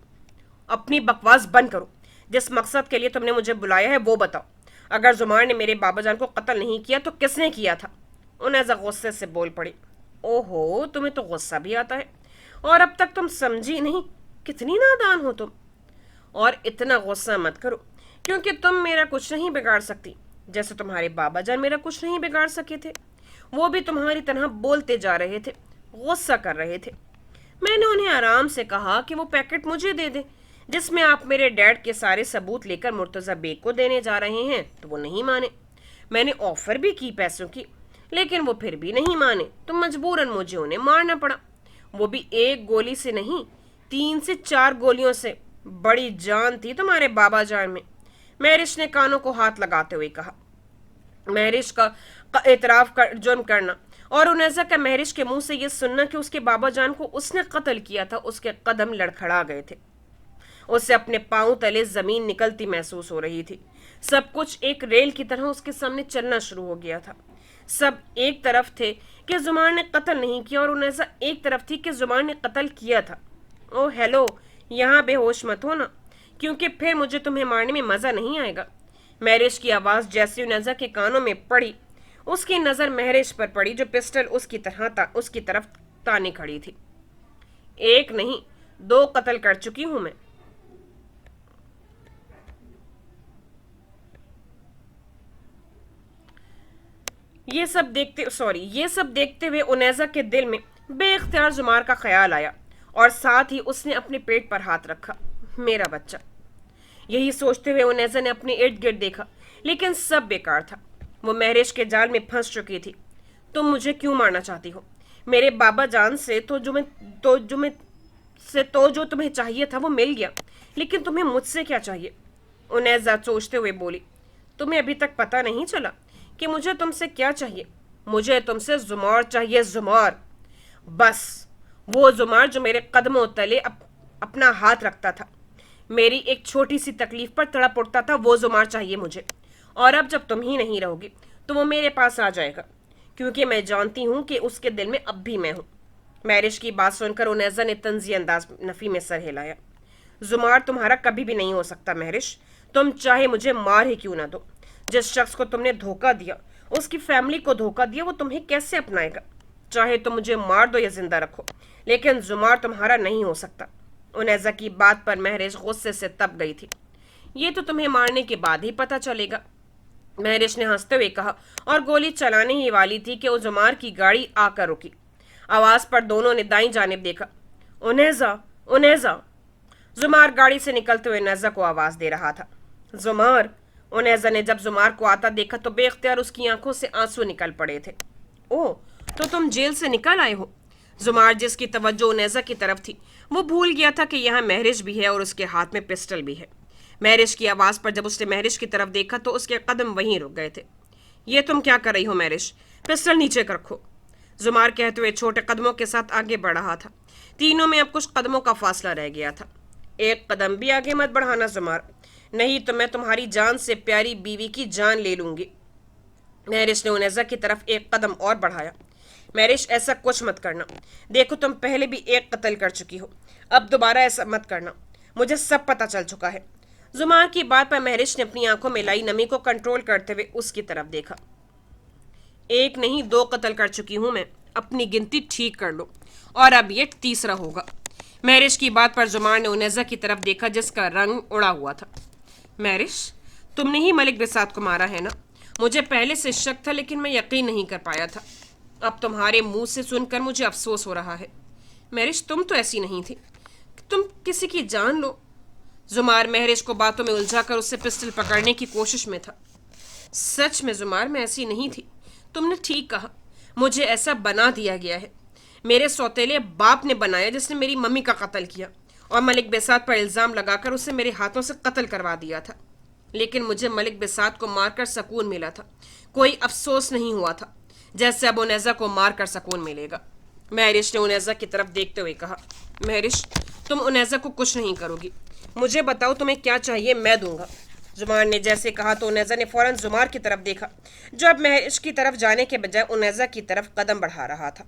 अपनी बकवास बंद करो, जिस मकसद के लिए तुमने मुझे बुलाया है वो बताओ। अगर जुमार ने मेरे बाबा जान को कत्ल नहीं किया तो किसने किया था? उनेजा गुस्से से बोल पड़ी। ओहो, तुम्हें तो गुस्सा भी आता है, और अब तक तुम समझी नहीं। कितनी नादान हो तुम। और इतना गुस्सा मत करो, क्योंकि तुम मेरा कुछ नहीं बिगाड़ सकती, जैसे तुम्हारे बाबा जान मेरा कुछ नहीं बिगाड़ सके थे। वो भी तुम्हारी तरह बोलते जा रहे थे, गुस्सा कर रहे थे। मैंने उन्हें आराम से कहा कि वो पैकेट मुझे दे दे जिसमें आप मेरे डैड के सारे सबूत लेकर मुर्तज़ा बेग को देने जा रहे हैं, तो वो नहीं माने। मैंने ऑफर भी की पैसों की, लेकिन वो फिर भी नहीं माने, तो मजबूरन मुझे उन्हें मारना पड़ा। वो भी एक गोली से नहीं, 3 से 4 गोलियों से। बड़ी जान थी तुम्हारे बाबा जान में। महरिश ने कानों को हाथ लगाते हुए कहा। महरिश का एतराफ जुर्म करना और उनेजा का महरिश के मुंह से ये सुनना कि उसके बाबा जान को उसने कत्ल किया था, उसके कदम लड़खड़ा गए थे। उसे अपने पांव तले जमीन निकलती महसूस हो रही थी। सब कुछ एक रेल की तरह उसके सामने चलना शुरू हो गया था। सब एक तरफ थे कि जुमार ने कत्ल नहीं किया, और उनेजा एक तरफ थी कि जुमार ने कत्ल किया था। ओ हेलो, यहाँ बेहोश मत हो ना, क्योंकि फिर मुझे तुम्हें मारने में मज़ा नहीं आएगा। महरिश की आवाज़ जैसे उनेजा के कानों में पड़ी, उसकी नज़र महरिश पर पड़ी, जो पिस्टल उसकी तरफ ताने खड़ी थी। एक नहीं, 2 कत्ल कर चुकी हूं मैं। ये सब देखते हुए उनेजा के दिल में बेइख्तियार जुमार का ख्याल आया, और साथ ही उसने अपने पेट पर हाथ रखा। मेरा बच्चा। यही सोचते हुए उनेजा ने अपने इर्द गिर्द देखा, लेकिन सब बेकार था। वो महरिश के जाल में फंस चुकी थी। तुम मुझे क्यों मारना चाहती हो? मेरे बाबा जान से तो जो तुम्हें चाहिए था वो मिल गया, लेकिन तुम्हें मुझसे क्या चाहिए? उनेजा सोचते हुए बोली। तुम्हें अभी तक पता नहीं चला कि मुझे तुमसे क्या चाहिए? मुझे तुमसे जुमार चाहिए, जुमार। बस वो जुमार जो मेरे कदमों तले अपना हाथ रखता था, मेरी एक छोटी सी तकलीफ पर तड़प उठता था, वो जुमार चाहिए मुझे। और अब जब तुम ही नहीं रहोगी तो वो मेरे पास आ जाएगा, क्योंकि मैं जानती हूँ कि उसके दिल में अब भी मैं हूँ। महरिश की बात सुनकर उनेजा ने तंजी अंदाज नफी में सर हिलाया। जुमार तुम्हारा कभी भी नहीं हो सकता महरिश, तुम चाहे मुझे मार ही क्यों ना दो। जिस शख्स को तुमने धोखा दिया, उसकी फैमिली को धोखा दिया, वो तुम्हें कैसे अपनाएगा? चाहे तुम मुझे मार दो या जिंदा रखो, लेकिन जुमार तुम्हारा नहीं हो सकता। उनेजा की बात पर महरिश गुस्से से तप गई थी। ये तो तुम्हें मारने के बाद ही पता चलेगा, महरिश ने हंसते हुए कहा, और गोली चलाने ही वाली थी कि जुमार की गाड़ी आकर रुकी। आवाज पर दोनों ने दाईं जानिब देखा। उनेजा, उनेजा। जुमार गाड़ी से निकलते हुए उनेजा को आवाज दे रहा था। जुमार। उनेजा ने जब जुमार को आता देखा तो बेख्तियार उसकी आंखों से आंसू निकल पड़े थे। ओह, तो तुम जेल से निकल आए हो? जुमार, जिसकी तवज्जो उनेजा की तरफ थी, वो भूल गया था कि यहाँ महरिश भी है और उसके हाथ में पिस्टल भी है। महरिश की आवाज़ पर जब उसने महरिश की तरफ देखा तो उसके कदम वहीं रुक गए थे। ये तुम क्या कर रही हो महरिश? पिस्टल नीचे रखो। जुमार कहते हुए छोटे कदमों के साथ आगे बढ़ रहा था। तीनों में अब कुछ कदमों का फासला रह गया था। एक कदम भी आगे मत बढ़ाना जुमार, नहीं तो मैं तुम्हारी जान से प्यारी बीवी की जान ले लूंगी। महरिश ने उनेजा की तरफ एक कदम और बढ़ाया। महरिश, ऐसा कुछ मत करना। देखो, तुम पहले भी एक कत्ल कर चुकी हो, अब दोबारा ऐसा मत करना। मुझे सब पता चल चुका है। जुमार की बात पर महरिश ने अपनी आंखों में लाई नमी को कंट्रोल करते हुए उसकी तरफ देखा। एक नहीं, 2 कत्ल कर चुकी हूं मैं, अपनी गिनती ठीक कर लो, और अब ये तीसरा होगा। महरिश की बात पर जुमार ने उनेजा की तरफ देखा, जिसका रंग उड़ा हुआ था। महरिश, तुमने ही मलिक बिसात को मारा है ना? मुझे पहले से शक था, लेकिन मैं यकीन नहीं कर पाया था। अब तुम्हारे मुंह से सुनकर मुझे अफसोस हो रहा है। महरिश, तुम तो ऐसी नहीं थी, तुम किसी की जान लो। जुमार महरिश को बातों में उलझाकर उससे पिस्टल पकड़ने की कोशिश में था। सच में जुमार, मैं ऐसी नहीं थी। तुमने ठीक कहा, मुझे ऐसा बना दिया गया है। मेरे सौतेले बाप ने बनाया, जिसने मेरी मम्मी का कत्ल किया और मलिक बिसात पर इल्ज़ाम लगाकर उसे मेरे हाथों से कत्ल करवा दिया था। लेकिन मुझे मलिक बिसात को मारकर सुकून मिला था, कोई अफसोस नहीं हुआ था, जैसे अब उनेजा को मारकर सुकून मिलेगा। महरिश ने उनेजा की तरफ देखते हुए कहा। महरिश, तुम उनेजा को कुछ नहीं करोगी। मुझे बताओ तुम्हें क्या चाहिए, मैं दूंगा। जुमार ने जैसे कहा तो उनेजा ने फौरन जुमार की तरफ देखा, जो अब महरिश की तरफ जाने के बजाय उनेजा की तरफ कदम बढ़ा रहा था।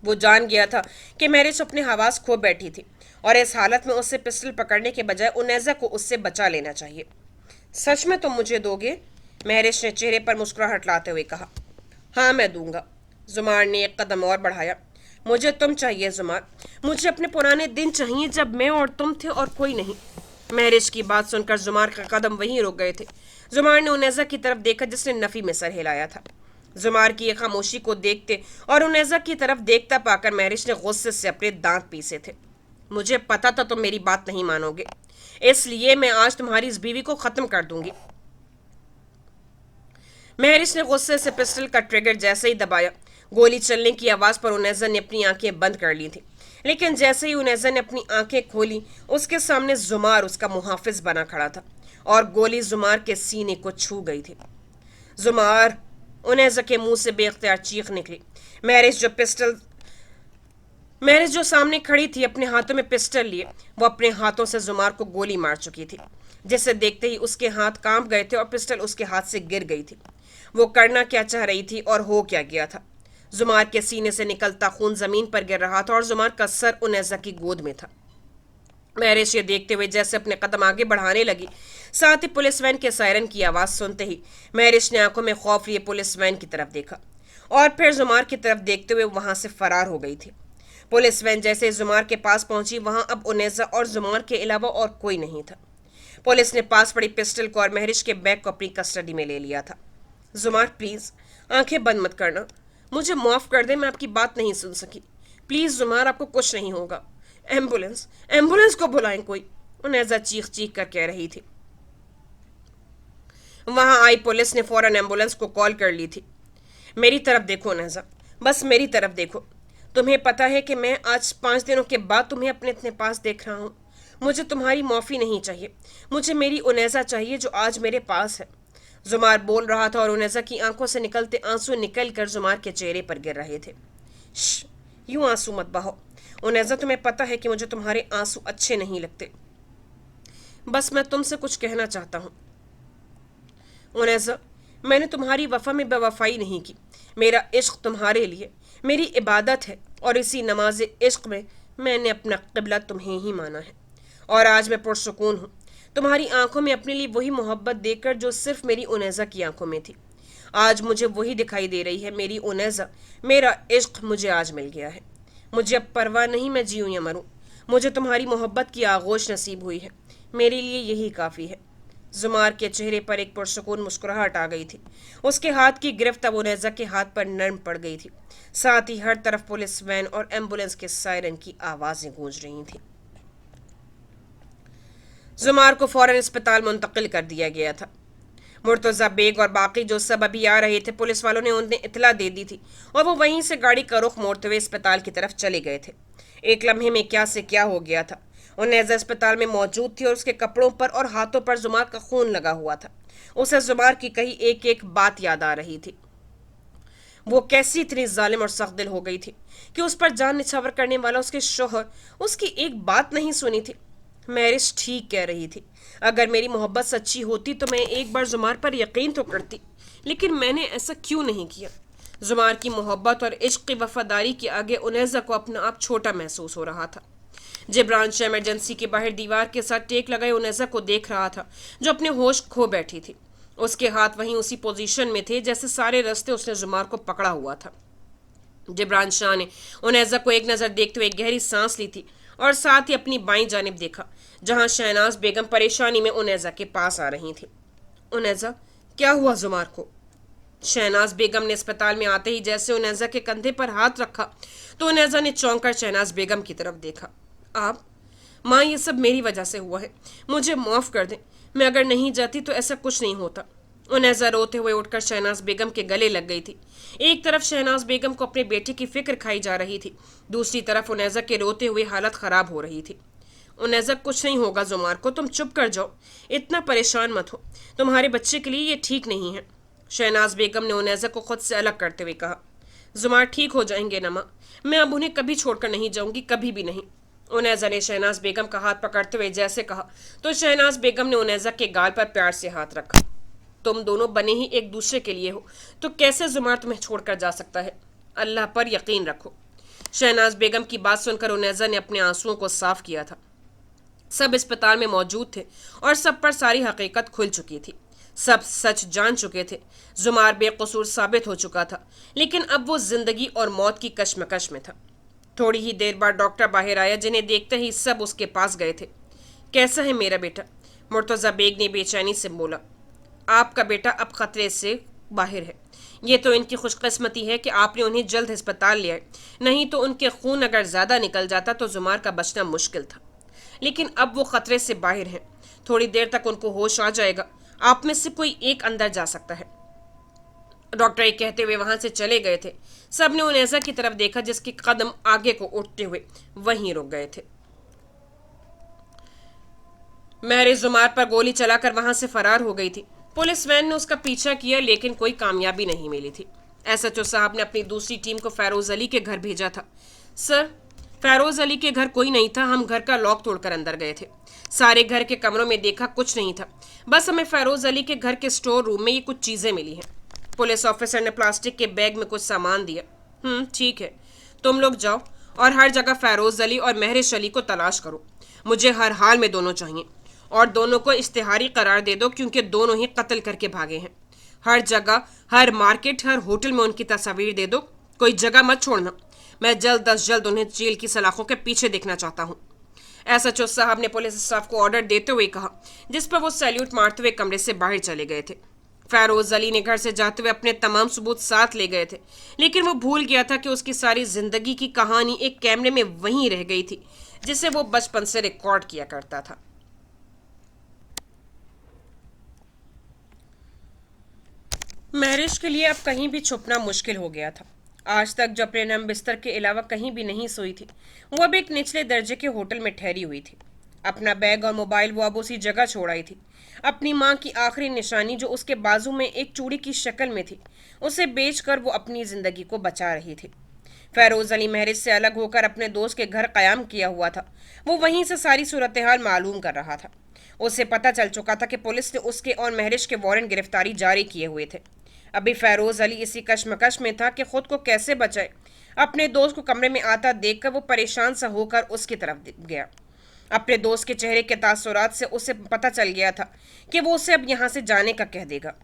وہ جان گیا تھا کہ مہرش اپنے حواس کھو بیٹھی تھی اور اس حالت میں اسے پسٹل پکڑنے کے بجائے انیزا کو اس سے بچا لینا چاہیے۔ سچ میں تم مجھے دو گے؟ مہرش نے چہرے پر مسکراہٹ لاتے ہوئے کہا۔ ہاں میں دوں گا۔ زمار نے ایک قدم اور بڑھایا۔ مجھے تم چاہیے زمار، مجھے اپنے پرانے دن چاہیے جب میں اور تم تھے اور کوئی نہیں۔ مہرش کی بات سن کر زمار کا قدم وہیں رک گئے تھے۔ زمار نے انیزا کی طرف دیکھا جس نے نفی میں سر ہلایا تھا۔ زمار کی ایک خاموشی کو دیکھتے اور انیزا کی طرف دیکھتا پا کر مہرش نے غصے سے اپنے دانت پیسے تھے۔ مجھے پتا تھا تم میری بات نہیں مانو گے، اس لیے میں آج تمہاری اس بیوی کو ختم کر دوں گی۔ مہرش نے غصے سے پسٹل کا ٹریگر جیسے ہی دبایا، گولی چلنے کی آواز پر انیزا نے اپنی آنکھیں بند کر لی تھی، لیکن جیسے ہی انیزا نے اپنی آنکھیں کھولی اس کے سامنے زمار اس کا محافظ بنا کھڑا تھا اور گولی زمار کے سینے کو چھو گئی تھی۔ زمار! انیزا کے منہ سے بے اختیار چیخ نکلی۔ مہرش جو سامنے کھڑی تھی اپنے ہاتھوں میں پسٹل لیے، وہ اپنے ہاتھوں سے زمار کو گولی مار چکی تھی، جسے دیکھتے ہی اس کے ہاتھ کانپ گئے تھے اور پسٹل اس کے ہاتھ سے گر گئی تھی۔ وہ کرنا کیا چاہ رہی تھی اور ہو کیا گیا تھا؟ زمار کے سینے سے نکلتا خون زمین پر گر رہا تھا اور زمار کا سر انیزا کی گود میں تھا۔ مہرش یہ دیکھتے ہوئے جیسے اپنے قدم آگے بڑھانے لگی، ساتھ ہی پولیس وین کے سائرن کی آواز سنتے ہی مہرش نے آنکھوں میں خوف لیے پولیس وین کی طرف دیکھا اور پھر زمار کی طرف دیکھتے ہوئے وہاں سے فرار ہو گئی تھی۔ پولیس وین جیسے زمار کے پاس پہنچی، وہاں اب انیزا اور زمار کے علاوہ اور کوئی نہیں تھا۔ پولیس نے پاس پڑی پسٹل کو اور مہرش کے بیگ کو اپنی کسٹڈی میں لے لیا تھا۔ زمار پلیز آنکھیں بند مت کرنا، مجھے معاف کر دیں، میں آپ کی بات نہیں سن سکی۔ پلیز زمار، آپ کو کچھ نہیں ہوگا۔ ایمبولینس کو بلائیں کوئی، انیزا چیخ چیخ کر کہہ رہی تھی۔ وہاں آئی پولیس نے فوراً ایمبولینس کو کال کر لی تھی۔ میری طرف دیکھو انیزا، بس میری طرف دیکھو۔ تمہیں پتا ہے کہ میں آج 5 دنوں کے بعد تمہیں اپنے پاس دیکھ رہا ہوں۔ مجھے تمہاری معافی نہیں چاہیے، مجھے میری انیزا چاہیے جو آج میرے پاس ہے۔ زمار بول رہا تھا اور انیزا کی آنکھوں سے نکلتے آنسو نکل کر زمار کے چہرے پر گر رہے تھے۔ شش، یوں آنسو مت بہاؤ انیزا، تمہیں پتا ہے کہ مجھے تمہارے آنسو اچھے نہیں لگتے۔ بس میں تم سے کچھ کہنا چاہتا ہوں۔ انیزا، میں نے تمہاری وفا میں بے وفائی نہیں کی۔ میرا عشق تمہارے لیے میری عبادت ہے اور اسی نماز عشق میں نے اپنا قبلہ تمہیں ہی مانا ہے، اور آج میں پرسکون ہوں تمہاری آنکھوں میں اپنے لیے وہی محبت دیکھ کر جو صرف میری انیزا کی آنکھوں میں تھی۔ آج مجھے وہی دکھائی دے رہی ہے، میری انیزا، میرا عشق مجھے آج مل گیا ہے۔ مجھے اب پرواہ نہیں میں جیوں یا مروں، مجھے تمہاری محبت کی آغوش نصیب ہوئی ہے، میرے لیے یہی کافی ہے۔ زمار کے چہرے پر ایک پرسکون مسکراہٹ آ گئی تھی، اس کے ہاتھ کی گرفت اب انیزا کے ہاتھ پر نرم پڑ گئی تھی، ساتھ ہی ہر طرف پولیس وین اور ایمبولینس کے سائرن کی آوازیں گونج رہی تھیں۔ زمار کو فوراً اسپتال منتقل کر دیا گیا تھا۔ مرتضی بیگ اور باقی جو سب ابھی آ رہے تھے، پولیس والوں نے انہیں اطلاع دے دی تھی اور وہ وہیں سے گاڑی کا رخ موڑتے ہوئے اسپتال کی طرف چلے گئے تھے۔ ایک لمحے میں کیا سے کیا ہو گیا تھا۔ انیزا اسپتال میں موجود تھی اور اس کے کپڑوں پر اور ہاتھوں پر زمار کا خون لگا ہوا تھا۔ اسے زمار کی کہی ایک ایک بات یاد آ رہی تھی۔ وہ کیسی اتنی ظالم اور سخت دل ہو گئی تھی کہ اس پر جان نچھاور کرنے والا اس کے شوہر اس کی ایک بات نہیں سنی تھی۔ مہرش ٹھیک کہہ رہی تھی، اگر میری محبت سچی ہوتی تو میں ایک بار زمار پر یقین تو کرتی، لیکن میں نے ایسا کیوں نہیں کیا؟ زمار کی محبت اور عشق کی وفاداری کے آگے انیزا کو اپنا آپ چھوٹا محسوس ہو رہا تھا۔ جبران شاہ ایمرجنسی کے باہر دیوار کے ساتھ ٹیک لگائے انیزا کو دیکھ رہا تھا جو اپنے ہوش کھو بیٹھی تھی۔ اس کے ہاتھ وہیں اسی پوزیشن میں تھے جیسے سارے رستے اس نے زمار کو پکڑا ہوا تھا۔ جبران شاہ نے انیزا کو ایک نظر دیکھتے ہوئے گہری سانس لی تھی اور ساتھ ہی اپنی بائیں جانب دیکھا جہاں شہناز بیگم پریشانی میں انیزا کے پاس آ رہی تھی۔ انیزا، کیا ہوا زمار کو؟ شہناز بیگم نے اسپتال میں آتے ہی جیسے انیزا کے کندھے پر ہاتھ رکھا تو انیزا نے چونک کر شہناز بیگم کی طرف دیکھا۔ آپ؟ ماں، یہ سب میری وجہ سے ہوا ہے، مجھے معاف کر دیں، میں اگر نہیں جاتی تو ایسا کچھ نہیں ہوتا۔ انیزا روتے ہوئے اٹھ کر شہناز بیگم کے گلے لگ گئی تھی۔ ایک طرف شہناز بیگم کو اپنے بیٹے کی فکر کھائی جا رہی تھی، دوسری طرف انیزا کے روتے ہوئے حالت خراب ہو رہی تھی۔ انیزا، کچھ نہیں ہوگا زمار کو، تم چپ کر جاؤ، اتنا پریشان مت ہو، تمہارے بچے کے لیے یہ ٹھیک نہیں ہے۔ شہناز بیگم نے انیزا کو خود سے الگ کرتے ہوئے کہا۔ زمار ٹھیک ہو جائیں گے نا ماں، میں اب انہیں کبھی چھوڑ کر نہیں جاؤں گی، کبھی بھی نہیں۔ انیزا نے شہناز بیگم کا ہاتھ پکڑتے ہوئے جیسے کہا تو شہناز بیگم نے انیزا کے گال پر پیار سے ہاتھ رکھا۔ تم دونوں بنے ہی ایک دوسرے کے لیے ہو، تو کیسے زمار تمہیں چھوڑ کر جا سکتا ہے؟ اللہ پر یقین رکھو۔ शहनाज बेगम की बात सुनकर उनैजा ने अपने आंसुओं को साफ किया था। सब अस्पताल में मौजूद थे और सब पर सारी हकीकत खुल चुकी थी। सब सच जान चुके थे। जुमार बेकसूर साबित हो चुका था, लेकिन अब वो जिंदगी और मौत की कश्मकश में था। थोड़ी ही देर बाद डॉक्टर बाहर आया, जिन्हें देखते ही सब उसके पास गए थे। कैसा है मेरा बेटा? मुर्तज़ा बेग ने बेचैनी से बोला। आपका बेटा अब खतरे से बाहर है। ये तो इनकी खुशकिस्मती है कि आपने उन्हें जल्द अस्पताल ले आए, नहीं तो उनके खून अगर ज़्यादा निकल जाता तो जुमार का बचना मुश्किल था। लेकिन अब वो खतरे से बाहर हैं। थोड़ी देर तक उनको होश आ जाएगा। आप में से कोई एक अंदर जा सकता है। डॉक्टर एक कहते हुए वहां से चले गए थे। सबने उनैजा की तरफ देखा, जिसके कदम आगे को उठते हुए वहीं रुक गए थे। महरे जुमार पर गोली चलाकर वहां से फरार हो गई थी। पुलिस वैन ने उसका पीछा किया, लेकिन कोई कामयाबी नहीं मिली थी। एसएचओ साहब ने अपनी दूसरी टीम को फैरोज अली के घर भेजा था। सर, फैरोज अली के घर कोई नहीं था। हम घर का लॉक तोड़कर अंदर गए थे। सारे घर के कमरों में देखा, कुछ नहीं था। बस हमें फैरोज अली के घर के स्टोर रूम में ये कुछ चीजें मिली हैं। पुलिस ऑफिसर ने प्लास्टिक के बैग में कुछ सामान दिया। ठीक है, तुम लोग जाओ और हर जगह फैरोज अली और महरिश अली को तलाश करो। मुझे हर हाल में दोनों चाहिए, और दोनों को इश्तिहारी करार दे दो, क्योंकि दोनों ही कत्ल करके भागे हैं। हर जगह, हर मार्केट, हर होटल में उनकी तस्वीर दे दो। कोई जगह मत छोड़ना। मैं जल्द अज जल्द उन्हें जेल की सलाखों के पीछे देखना चाहता हूँ। एसएचओ साहब ने पुलिस स्टाफ को ऑर्डर देते हुए कहा, जिस पर वो सैल्यूट मारते हुए कमरे से बाहर चले गए थे। फैरोज अली ने घर से जाते हुए अपने तमाम सबूत साथ ले गए थे, लेकिन वो भूल गया था कि उसकी सारी जिंदगी की कहानी एक कैमरे में वहीं रह गई थी, जिसे वो बचपन से रिकॉर्ड किया करता था। महरिश के लिए अब कहीं भी छुपना मुश्किल हो गया था। आज तक जो अपने नम बिस्तर के अलावा कहीं भी नहीं सोई थी, वो अब एक निचले दर्जे के होटल में ठहरी हुई थी। अपना बैग और मोबाइल वो अब उसी जगह छोड़ आई थी। अपनी माँ की आखिरी निशानी, जो उसके बाजू में एक चूड़ी की शक्ल में थी, उसे बेचकर वो अपनी जिंदगी को बचा रही थी। फैरोज अली महरिश से अलग होकर अपने दोस्त के घर कयाम किया हुआ था। वो वहीं से सारी सूरत हाल मालूम कर रहा था। उसे पता चल चुका था कि पुलिस ने उसके और महरिश के वारंट गिरफ्तारी जारी किए हुए थे। अभी फैरोज अली इसी कश्मकश में था कि खुद को कैसे बचाए। अपने दोस्त को कमरे में आता देखकर वो परेशान सा होकर उसकी तरफ गया। अपने दोस्त के चेहरे के तासुरात से उसे पता चल गया था कि वो उसे अब यहाँ से जाने का कह देगा।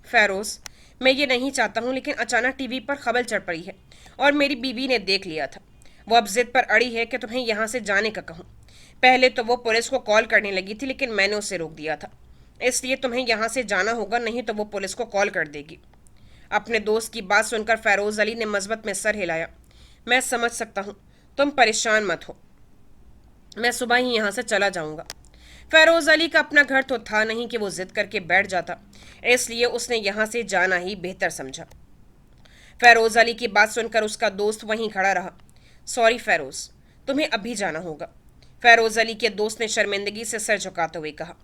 फैरोज, मैं ये नहीं चाहता हूँ, लेकिन अचानक टीवी पर खबर चढ़ पड़ी है और मेरी बीवी ने देख लिया था। वो अब जिद पर अड़ी है कि तुम्हें यहाँ से जाने का कहूँ। पहले तो वो पुलिस को कॉल करने लगी थी, लेकिन मैंने उसे रोक दिया था। इसलिए तुम्हें यहाँ से जाना होगा, नहीं तो वो पुलिस को कॉल कर देगी। अपने दोस्त की बात सुनकर फैरोज अली ने मज़बत में सर हिलाया। मैं समझ सकता हूँ, तुम परेशान मत हो। मैं सुबह ही यहाँ से चला जाऊँगा। फैरोज अली का अपना घर तो था नहीं कि वो जिद करके बैठ जाता, इसलिए उसने यहाँ से जाना ही बेहतर समझा। फैरोज अली की बात सुनकर उसका दोस्त वहीं खड़ा रहा। सॉरी फैरोज, तुम्हें अभी जाना होगा, फैरोज अली के दोस्त ने शर्मिंदगी से सर झुकाते हुए कहा।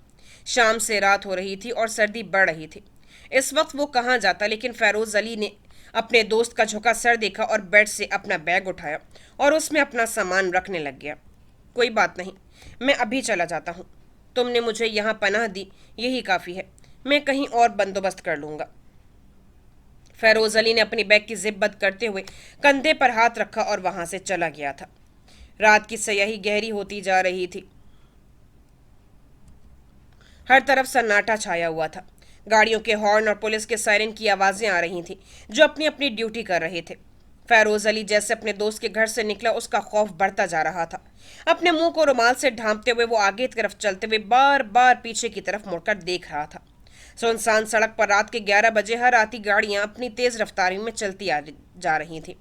शाम से रात हो रही थी और सर्दी बढ़ रही थी। इस वक्त वो कहाँ जाता, लेकिन फैरोज अली ने अपने दोस्त का झुका सर देखा और बेड से अपना बैग उठाया और उसमें अपना सामान रखने लग गया। कोई बात नहीं, मैं अभी चला जाता हूँ। तुमने मुझे यहाँ पनाह दी, यही काफ़ी है। मैं कहीं और बंदोबस्त कर लूँगा। फैरोज अली ने अपनी बैग की जिप बंद करते हुए कंधे पर हाथ रखा और वहाँ से चला गया था। रात की स्याही गहरी होती जा रही थी। हर तरफ सन्नाटा छाया हुआ था। गाड़ियों के हॉर्न और पुलिस के सायरन की आवाज़ें आ रही थीं, जो अपनी अपनी ड्यूटी कर रहे थे। फैरोज अली जैसे अपने दोस्त के घर से निकला, उसका खौफ बढ़ता जा रहा था। अपने मुंह को रुमाल से ढांपते हुए वो आगे की तरफ चलते हुए बार बार पीछे की तरफ मुड़कर देख रहा था। सुनसान सड़क पर रात के 11 बजे हर आती गाड़ियां अपनी तेज रफ्तारी में चलती जा रही थीं।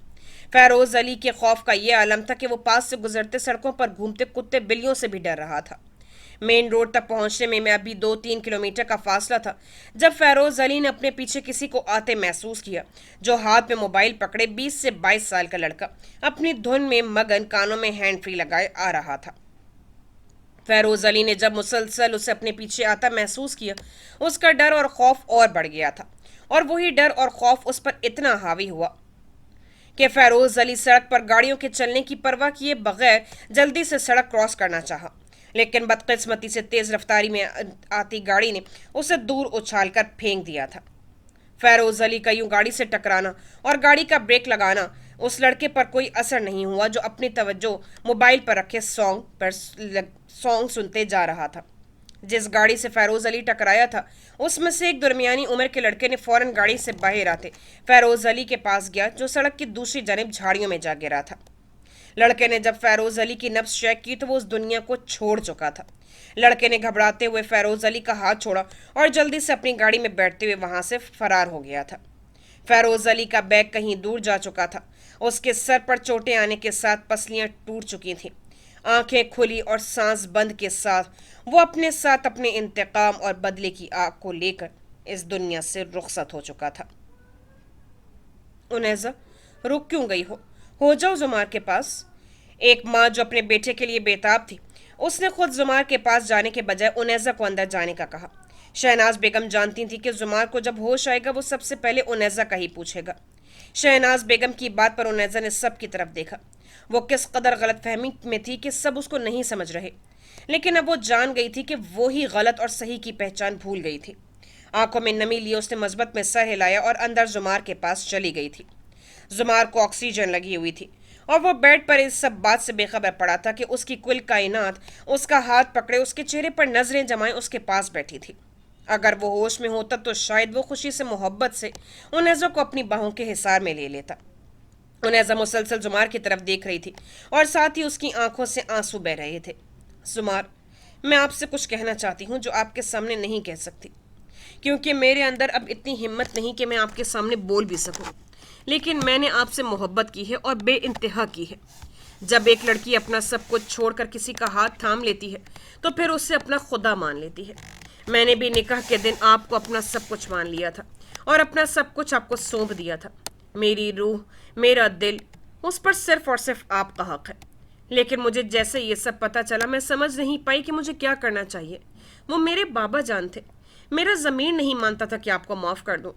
फैरोज अली के खौफ का यह आलम था कि वो पास से गुजरते सड़कों पर घूमते कुत्ते बिल्लियों से भी डर रहा था। मेन रोड तक पहुंचने में अभी 2-3 किलोमीटर का फासला था, जब फैरोज अली ने अपने पीछे किसी को आते महसूस किया, जो हाथ में मोबाइल पकड़े 20 से 22 साल का लड़का अपनी धुन में मगन कानों में हैंड फ्री लगाए आ रहा था। फैरोज अली ने जब मुसलसल उसे अपने पीछे आता महसूस किया, उसका डर और खौफ और बढ़ गया था, और वही डर और खौफ उस पर इतना हावी हुआ कि फैरोज अली सड़क पर गाड़ियों के चलने की परवाह किए बगैर जल्दी से सड़क क्रॉस करना चाहा, लेकिन बदकिस्मती से तेज रफ्तारी में आती गाड़ी ने उसे दूर उछालकर फेंक दिया था। फैरोज अली का यूं गाड़ी से टकराना और गाड़ी का ब्रेक लगाना उस लड़के पर कोई असर नहीं हुआ जो अपनी तवज्जो मोबाइल पर रखे सॉन्ग सुनते जा रहा था। जिस गाड़ी से फैरोज अली टकराया था उसमें से एक दरमियानी उम्र के लड़के ने फौरन गाड़ी से बाहर आते फैरोज अली के पास गया जो सड़क की दूसरी जानब झाड़ियों में जा गिरा था। लड़के ने जब फैरोज अली की नब्ज चेक की तो वो उस दुनिया को छोड़ चुका था। लड़के ने घबराते हुए फैरोज अली का हाथ छोड़ा और जल्दी से अपनी गाड़ी में बैठते हुए वहां से फरार हो गया था। फैरोज अली का बैग कहीं दूर जा चुका था। उसके सर पर चोटें आने के साथ पसलियां टूट चुकी थीं। आंखें खुली और सांस बंद के साथ वो अपने साथ अपने इंतकाम और बदले की आग को लेकर इस दुनिया से रुखसत हो चुका था। उनैज़ा, रुक क्यों गई हो जाओ जुमार के पास। एक माँ जो अपने बेटे के लिए बेताब थी, उसने खुद जुमार के पास जाने के बजाय उनैज़ा को अंदर जाने का कहा। शहनाज बेगम जानती थी कि जुमार को जब होश आएगा वो सबसे पहले उनैज़ा का ही पूछेगा। शहनाज बेगम की बात पर उनैज़ा ने सब की तरफ देखा। वो किस कदर गलत फहमी में थी कि सब उसको नहीं समझ रहे, लेकिन अब वो जान गई थी कि वो ही गलत और सही की पहचान भूल गई थी। आंखों में नमी लिए उसने मस्बत में सर हिलाया और अंदर जुमार के पास चली गई थी। जुमार को ऑक्सीजन लगी हुई थी और वो बेड पर इस सब बात से बेखबर पड़ा था कि उसकी कुल कायनात उसका हाथ पकड़े उसके चेहरे पर नजरें जमाए उसके पास बैठी थी। अगर वो होश में होता तो शायद वो खुशी से मोहब्बत से उनैज़ा को अपनी बाहों के हिसार में ले लेता। उनैज़ा मुसलसल जुमार की तरफ देख रही थी और साथ ही उसकी आंखों से आंसू बह रहे थे। जुमार, मैं आपसे कुछ कहना चाहती हूँ जो आपके सामने नहीं कह सकती, क्योंकि मेरे अंदर अब इतनी हिम्मत नहीं कि मैं आपके सामने बोल भी सकूं। लेकिन मैंने आपसे मोहब्बत की है और बेइंतहा की है। जब एक लड़की अपना सब कुछ छोड़कर किसी का हाथ थाम लेती है तो फिर उससे अपना खुदा मान लेती है। मैंने भी निकाह के दिन आपको अपना सब कुछ मान लिया था और अपना सब कुछ आपको सौंप दिया था। मेरी रूह, मेरा दिल, उस पर सिर्फ और सिर्फ आपका हक है। लेकिन मुझे जैसे ये सब पता चला मैं समझ नहीं पाई कि मुझे क्या करना चाहिए। वो मेरे बाबा जान थे। मेरा ज़मीर नहीं मानता था कि आपको माफ़ कर दूं,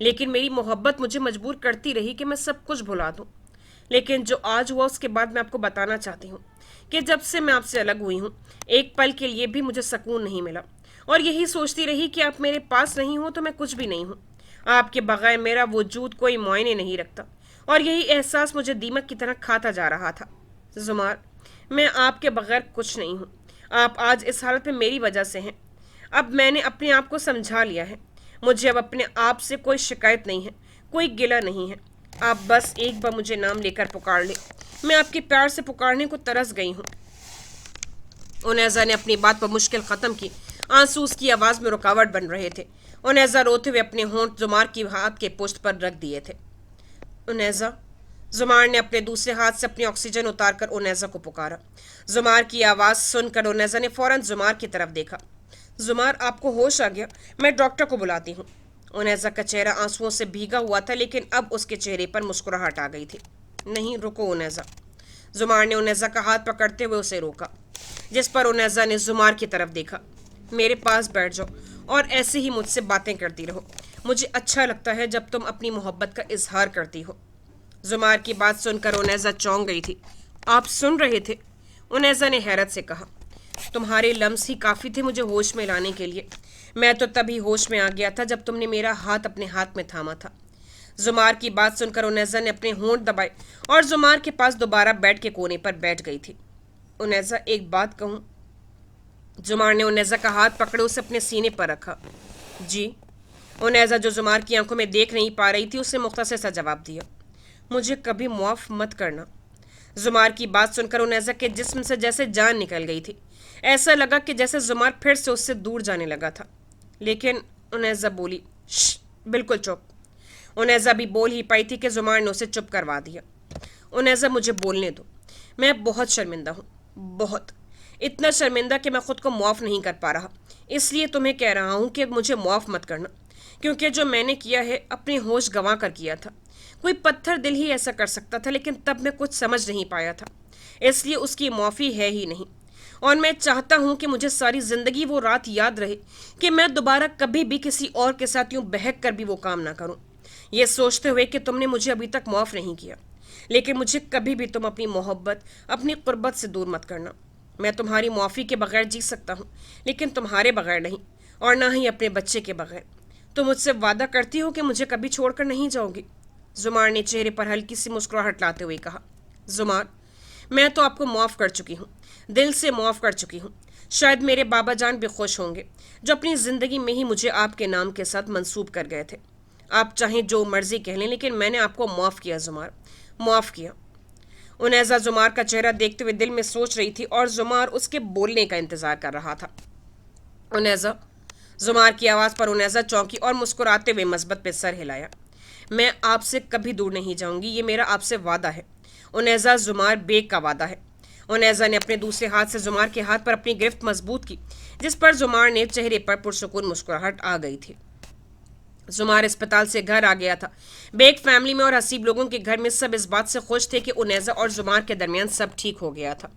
लेकिन मेरी मोहब्बत मुझे मजबूर करती रही कि मैं सब कुछ भुला दूं। लेकिन जो आज हुआ उसके बाद मैं आपको बताना चाहती हूँ कि जब से मैं आपसे अलग हुई हूँ एक पल के लिए भी मुझे सुकून नहीं मिला और यही सोचती रही कि आप मेरे पास नहीं हो तो मैं कुछ भी नहीं हूँ। आपके बगैर मेरा वजूद कोई मायने नहीं रखता और यही एहसास मुझे दीमक की तरह खाता जा रहा था। जुमार, मैं आपके बगैर कुछ नहीं हूँ। आप आज इस हालत में मेरी वजह से हैं। अब मैंने अपने आप को समझा लिया है। मुझे अब अपने आप से कोई शिकायत नहीं है, कोई गिला नहीं है। आप बस एक बार मुझे नाम लेकर पुकार ले। मैं आपके प्यार से पुकारने को तरस गई हूँ। उनैज़ा ने अपनी बात पर मुश्किल ख़त्म की। आंसू उसकी आवाज़ में रुकावट बन रहे थे। उनैज़ा रोते हुए अपने होंठ जुमार की हाथ के पुष्ट पर रख दिए थे। उनैज़ा, जुमार ने अपने दूसरे हाथ से अपनी ऑक्सीजन उतारकर उनैज़ा को पुकारा। जुमार की आवाज़ सुनकर उनैज़ा ने फौरन जुमार की तरफ देखा। जुमार, आपको होश आ गया? मैं डॉक्टर को बुलाती हूँ। उनैज़ा का चेहरा आंसुओं से भीगा हुआ था, लेकिन अब उसके चेहरे पर मुस्कुराहट आ गई थी। नहीं, रुको उनैज़ा। जुमार ने उनैज़ा का हाथ पकड़ते हुए उसे रोका, जिस पर उनैज़ा ने जुमार की तरफ देखा। मेरे पास बैठ जाओ और ऐसे ही मुझसे बातें करती रहो। मुझे अच्छा लगता है जब तुम अपनी मोहब्बत का इजहार करती हो। जुमार की बात सुनकर उनैज़ा चौंक गई थी। आप सुन रहे थे? उनैज़ा ने हैरत से कहा। तुम्हारे लम्स ही काफ़ी थे मुझे होश में लाने के लिए। मैं तो तभी होश में आ गया था जब तुमने मेरा हाथ अपने हाथ में थामा था। जुमार की बात सुनकर उनैज़ा ने अपने होंठ दबाए और जुमार के पास दोबारा बेड के कोने पर बैठ गई थी। उनैज़ा, एक बात कहूँ? जुमार ने उनैज़ा का हाथ पकड़े उसे अपने सीने पर रखा। जी। उनैज़ा, जो जुमार की आंखों में देख नहीं पा रही थी, उसने मुख्तसर सा जवाब दिया। मुझे कभी मुआफ़ मत करना। जुमार की बात सुनकर उनैज़ा के जिस्म से जैसे जान निकल गई थी। ऐसा लगा कि जैसे जुमार फिर से उससे दूर जाने लगा था। लेकिन उनैज़ा बोली, श्श, बिल्कुल चुप। उनैज़ा भी बोल ही पाई थी कि जुमार ने उसे चुप करवा दिया। उनैज़ा, मुझे बोलने दो। मैं बहुत शर्मिंदा हूँ, बहुत, इतना शर्मिंदा कि मैं खुद को मुआफ़ नहीं कर पा रहा। इसलिए तुम्हें कह रहा हूँ कि मुझे मुआफ़ मत करना, क्योंकि जो मैंने किया है अपने होश गंवा कर किया था। कोई पत्थर दिल ही ऐसा कर सकता था, लेकिन तब मैं कुछ समझ नहीं पाया था, इसलिए उसकी माफ़ी है ही नहीं। और मैं चाहता हूँ कि मुझे सारी ज़िंदगी वो रात याद रहे कि मैं दोबारा कभी भी किसी और के साथ यूँ बहक कर भी वो काम ना करूँ, ये सोचते हुए कि तुमने मुझे अभी तक माफ़ नहीं किया। लेकिन मुझे कभी भी तुम अपनी मोहब्बत, अपनी क़ुर्बत से दूर मत करना। मैं तुम्हारी माफ़ी के बगैर जी सकता हूँ, लेकिन तुम्हारे बगैर नहीं, और ना ही अपने बच्चे के बगैर। तुम मुझसे वादा करती हो कि मुझे कभी छोड़कर नहीं जाओगी? زمار نے چہرے پر ہلکی سی مسکراہٹ لاتے ہوئے کہا۔ زمار، میں تو آپ کو معاف کر چکی ہوں، دل سے معاف کر چکی ہوں۔ شاید میرے بابا جان بھی خوش ہوں گے جو اپنی زندگی میں ہی مجھے آپ کے نام کے ساتھ منسوب کر گئے تھے۔ آپ چاہیں جو مرضی کہہ لیں، لیکن میں نے آپ کو معاف کیا زمار، معاف کیا۔ انیزہ زمار کا چہرہ دیکھتے ہوئے دل میں سوچ رہی تھی اور زمار اس کے بولنے کا انتظار کر رہا تھا۔ انیزہ، زمار کی آواز پر انیزہ چونکی اور مسکراتے ہوئے مثبت پہ سر ہلایا۔ میں آپ سے کبھی دور نہیں جاؤں گی، یہ میرا آپ سے وعدہ ہے۔ انیزہ زمار بیگ کا وعدہ ہے۔ انیزہ نے اپنے دوسرے ہاتھ سے زمار کے ہاتھ پر اپنی گرفت مضبوط کی، جس پر زمار نے چہرے پر پرسکون مسکراہٹ آ گئی تھی۔ زمار اسپتال سے گھر آ گیا تھا۔ بیگ فیملی میں اور حسیب لوگوں کے گھر میں سب اس بات سے خوش تھے کہ انیزہ اور زمار کے درمیان سب ٹھیک ہو گیا تھا۔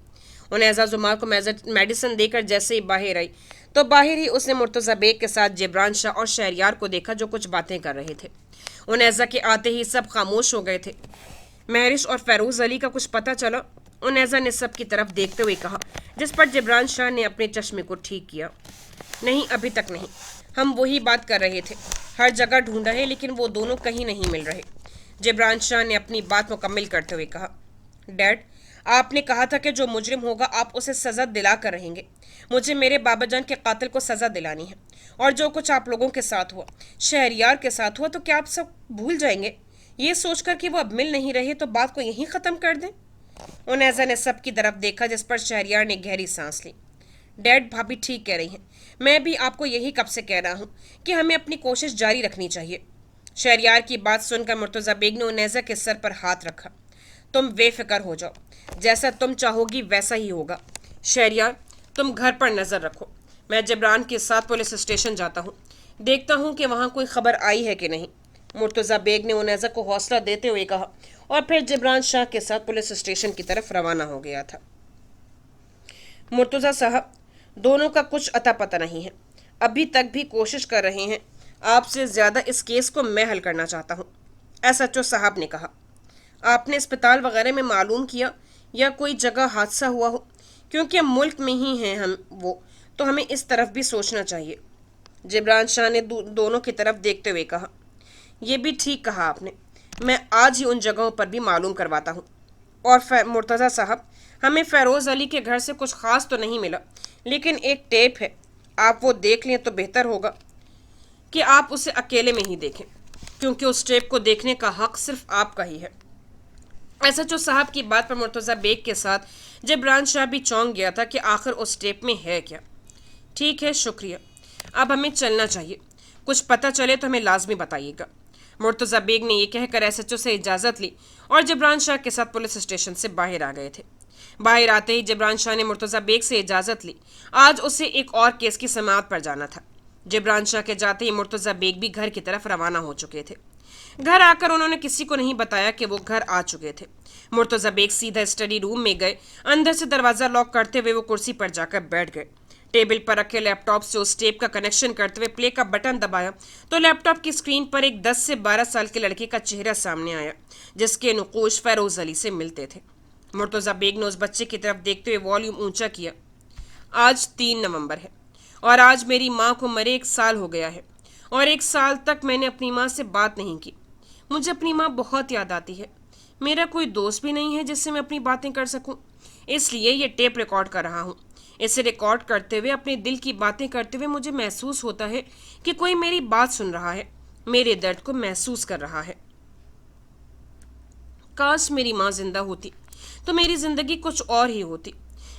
انیزہ زمار کو میڈیسن دے کر جیسے ہی باہر آئی تو باہر ہی اس نے مرتضی بیگ کے ساتھ جبران شاہ اور شہریار کو دیکھا جو کچھ باتیں کر رہے تھے۔ انیزہ کے آتے ہی سب خاموش ہو گئے تھے۔ مہرش اور فیروز علی کا کچھ پتہ چلا؟ انیزہ نے سب کی طرف دیکھتے ہوئے کہا، جس پر جبران شاہ نے اپنے چشمے کو ٹھیک کیا۔ نہیں، ابھی تک نہیں، ہم وہی بات کر رہے تھے، ہر جگہ ڈھونڈا ہے لیکن وہ دونوں کہیں نہیں مل رہے۔ جبران شاہ نے اپنی بات مکمل کرتے ہوئے کہا، ڈیڈ، آپ نے کہا تھا کہ جو مجرم ہوگا آپ اسے سزا دلا کر رہیں گے۔ مجھے میرے بابا جان کے قاتل کو سزا دلانی ہے، اور جو کچھ آپ لوگوں کے ساتھ ہوا، شہریار کے ساتھ ہوا، تو کیا آپ سب بھول جائیں گے یہ سوچ کر کہ وہ اب مل نہیں رہے تو بات کو یہیں ختم کر دیں؟ انیزہ نے سب کی طرف دیکھا، جس پر شہریار نے گہری سانس لی۔ ڈیڈ، بھابھی ٹھیک کہہ رہی ہیں، میں بھی آپ کو یہی کب سے کہہ رہا ہوں کہ ہمیں اپنی کوشش جاری رکھنی چاہیے۔ شہریار کی بات سن کر مرتضی بیگ نے انیزہ کے سر پر ہاتھ رکھا۔ تم بے فکر ہو جاؤ، جیسا تم چاہو گی ویسا ہی ہوگا۔ شہریار، تم گھر پر نظر رکھو، میں جبران کے ساتھ پولیس اسٹیشن جاتا ہوں، دیکھتا ہوں کہ وہاں کوئی خبر آئی ہے کہ نہیں۔ مرتضی بیگ نے انیزہ کو حوصلہ دیتے ہوئے کہا، اور پھر جبران شاہ کے ساتھ پولیس اسٹیشن کی طرف روانہ ہو گیا تھا۔ مرتضی صاحب، دونوں کا کچھ اتا پتہ نہیں ہے، ابھی تک بھی کوشش کر رہے ہیں۔ آپ سے زیادہ اس کیس کو میں حل کرنا چاہتا ہوں، ایس ایچ او صاحب نے کہا۔ آپ نے اسپتال وغیرہ میں معلوم کیا یا کوئی جگہ حادثہ ہوا ہو؟ کیونکہ ملک میں ہی ہیں ہم وہ، تو ہمیں اس طرف بھی سوچنا چاہیے۔ جبران شاہ نے دونوں کی طرف دیکھتے ہوئے کہا، یہ بھی ٹھیک کہا آپ نے، میں آج ہی ان جگہوں پر بھی معلوم کرواتا ہوں۔ اور مرتضی صاحب، ہمیں فیروز علی کے گھر سے کچھ خاص تو نہیں ملا، لیکن ایک ٹیپ ہے، آپ وہ دیکھ لیں تو بہتر ہوگا کہ آپ اسے اکیلے میں ہی دیکھیں، کیونکہ اس ٹیپ کو دیکھنے کا حق صرف آپ کا ہی ہے۔ ایس ایچ او صاحب کی بات پر مرتضی بیگ کے ساتھ جبران شاہ بھی چونک گیا تھا کہ آخر اس ٹیپ میں ہے کیا۔ ٹھیک ہے، شکریہ، اب ہمیں چلنا چاہیے، کچھ پتہ چلے تو ہمیں لازمی بتائیے گا۔ مرتضی بیگ نے یہ کہہ کر ایس ایچ او سے اجازت لی اور جبران شاہ کے ساتھ پولیس اسٹیشن سے باہر آ گئے تھے۔ باہر آتے ہی جبران شاہ نے مرتضی بیگ سے اجازت لی، آج اسے ایک اور کیس کی سماعت پر جانا تھا۔ جبران شاہ کے جاتے ہی مرتضی بیگ بھی گھر کی طرف روانہ ہو چکے تھے۔ گھر آ کر انہوں نے کسی کو نہیں بتایا کہ وہ گھر آ چکے تھے۔ مرتضی بیگ سیدھا اسٹڈی روم میں گئے، اندر سے دروازہ لاک کرتے ہوئے وہ کرسی پر جا کر بیٹھ گئے۔ ٹیبل پر رکھے لیپ ٹاپ سے اس ٹیپ کا کنیکشن کرتے ہوئے پلے کا بٹن دبایا تو لیپ ٹاپ کی اسکرین پر ایک 10 سے 12 سال کے لڑکے کا چہرہ سامنے آیا، جس کے نقوش فیروز علی سے ملتے تھے۔ مرتضی بیگ نے اس بچے کی طرف دیکھتے ہوئے والیوم اونچا کیا۔ آج 3 نومبر ہے اور آج میری ماں کو مرے 1 سال ہو گیا ہے، اور 1 سال تک میں نے اپنی ماں سے بات نہیں کی۔ مجھے اپنی ماں بہت یاد آتی ہے۔ میرا کوئی دوست بھی نہیں ہے جس سے میں اپنی باتیں کر سکوں، اس لیے یہ ٹیپ ریکارڈ کر رہا ہوں۔ اسے ریکارڈ کرتے ہوئے، اپنے دل کی باتیں کرتے ہوئے مجھے محسوس ہوتا ہے کہ کوئی میری بات سن رہا ہے، میرے درد کو محسوس کر رہا ہے۔ کاش میری ماں زندہ ہوتی تو میری زندگی کچھ اور ہی ہوتی،